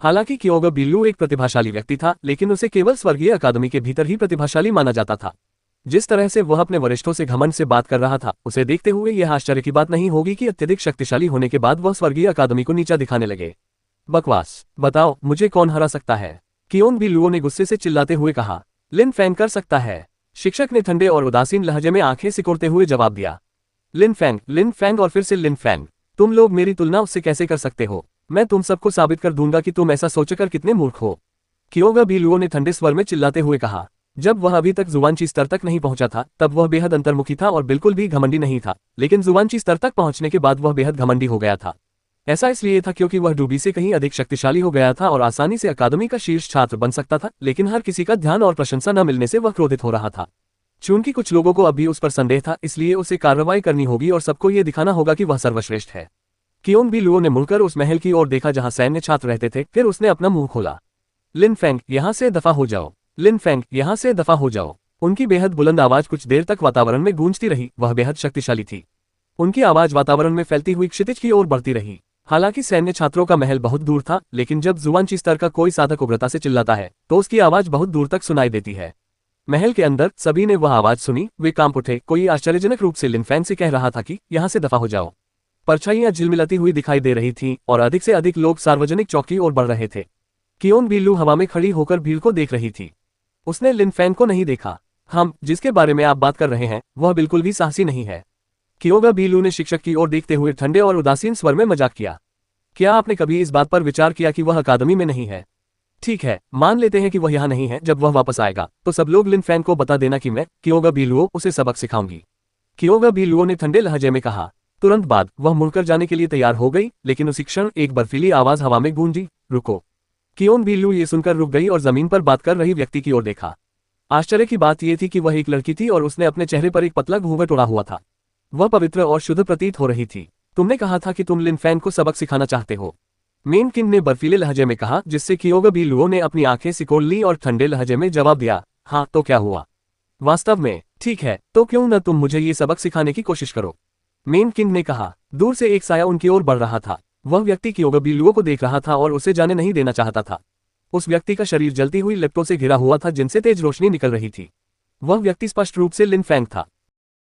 हालांकि क्योगा बीलू एक प्रतिभाशाली व्यक्ति था, लेकिन उसे केवल स्वर्गीय अकादमी के भीतर ही प्रतिभाशाली माना जाता था। जिस तरह से वह अपने वरिष्ठों से घमंड से बात कर रहा था, उसे देखते हुए यह आश्चर्य की बात नहीं होगी कि अत्यधिक शक्तिशाली होने के बाद वह स्वर्गीय अकादमी को नीचा दिखाने लगे। बकवास। बताओ मुझे कौन हरा सकता है? कियोन बीलुओ ने गुस्से से चिल्लाते हुए कहा। लिन फैंग कर सकता है। शिक्षक ने ठंडे और उदासीन लहजे में आंखें सिकोड़ते हुए जवाब दिया। लिन फैंग और फिर से लिन फैंग। तुम लोग मेरी तुलना उससे कैसे कर सकते हो? मैं तुम सबको साबित कर दूंगा कि तुम ऐसा सोचकर कितने मूर्ख हो। क्योगा बीलुओ ने ठंडे स्वर में चिल्लाते हुए कहा। जब वह अभी तक जुवानची स्तर तक नहीं पहुंचा था तब वह बेहद अंतर्मुखी था और बिल्कुल भी घमंडी नहीं था, लेकिन जुवानची स्तर तक पहुंचने के बाद वह बेहद घमंडी हो गया था। ऐसा इसलिए था क्योंकि वह डूबी से कहीं अधिक शक्तिशाली हो गया था और आसानी से अकादमी का शीर्ष छात्र बन सकता था, लेकिन हर किसी का ध्यान और प्रशंसा न मिलने से वह क्रोधित हो रहा था। चूंकि कुछ लोगों को अभी उस पर संदेह था, इसलिए उसे कार्रवाई करनी होगी और सबको ये दिखाना होगा कि वह सर्वश्रेष्ठ है। कियोन बीलुओ ने मुड़कर उस महल की ओर देखा जहां सैन्य छात्र रहते थे। फिर उसने अपना मुंह खोला। लिन फैंग, यहां से दफा हो जाओ। लिन फैंग, यहां से दफा हो जाओ। उनकी बेहद बुलंद आवाज कुछ देर तक वातावरण में गूंजती रही। वह बेहद शक्तिशाली थी। उनकी आवाज वातावरण में फैलती हुई क्षितिज की ओर बढ़ती रही। हालांकि सैन्य छात्रों का महल बहुत दूर था, लेकिन जब जुवानची स्तर का कोई साधक उग्रता से चिल्लाता है तो उसकी आवाज बहुत दूर तक सुनाई देती है। महल के अंदर सभी ने वह आवाज सुनी, वे कांप उठे। कोई आश्चर्यजनक रूप से लिन फैन से कह रहा था कि यहाँ से दफा हो जाओ। परछाइयां झिलमिलाती हुई दिखाई दे रही थीं और अधिक से अधिक लोग सार्वजनिक चौक की ओर बढ़ रहे थे। कियोन भी लू हवा में खड़ी होकर भीड़ को देख रही थी। उसने लिन फैन को नहीं देखा। हम जिसके बारे में आप बात कर रहे हैं वह बिल्कुल भी साहसी नहीं है। कियोगा भी लू ने शिक्षक की ओर देखते हुए ठंडे और उदासीन स्वर में मजाक किया। क्या आपने कभी इस बात पर विचार किया कि वह अकादमी में नहीं है? ठीक है, मान लेते हैं कि वह यहाँ नहीं है। जब वह वापस आएगा तो सब लोग लिन फैन को बता देना कि मैं कियोगा भी लुओ उसे सबक सिखाऊंगी। कियोगा भी लुओ ने ठंडे लहजे में कहा। तुरंत बाद वह मुड़कर जाने के लिए तैयार हो गई, लेकिन उसी क्षण एक बर्फीली आवाज हवा में गूंजी, रुको। कियोन भी लू ये सुनकर रुक गई और जमीन पर बात कर रही व्यक्ति की ओर देखा। आश्चर्य की बात यह थी कि वह एक लड़की थी और उसने अपने चेहरे पर एक पतला घूंघट ओढ़ा हुआ था। वह पवित्र और शुद्ध प्रतीत हो रही थी। तुमने कहा था कि तुम लिन फैन को सबक सिखाना चाहते हो, मेन किंग ने बर्फीले लहजे में कहा, जिससे कियोगा भी लुओ ने अपनी आंखें सिकोड़ ली और ठंडे लहजे में जवाब दिया, हाँ तो क्या हुआ? वास्तव में? ठीक है, तो क्यों न तुम मुझे ये सबक सिखाने की कोशिश करो, मेन किंग ने कहा। दूर से एक साया उनकी ओर बढ़ रहा था। वह व्यक्ति कियोगा भी लुओ को देख रहा था और उसे जाने नहीं देना चाहता था। उस व्यक्ति का शरीर जलती हुई लपटों से घिरा हुआ था जिनसे तेज रोशनी निकल रही थी। वह व्यक्ति स्पष्ट रूप से लिन फैंग था।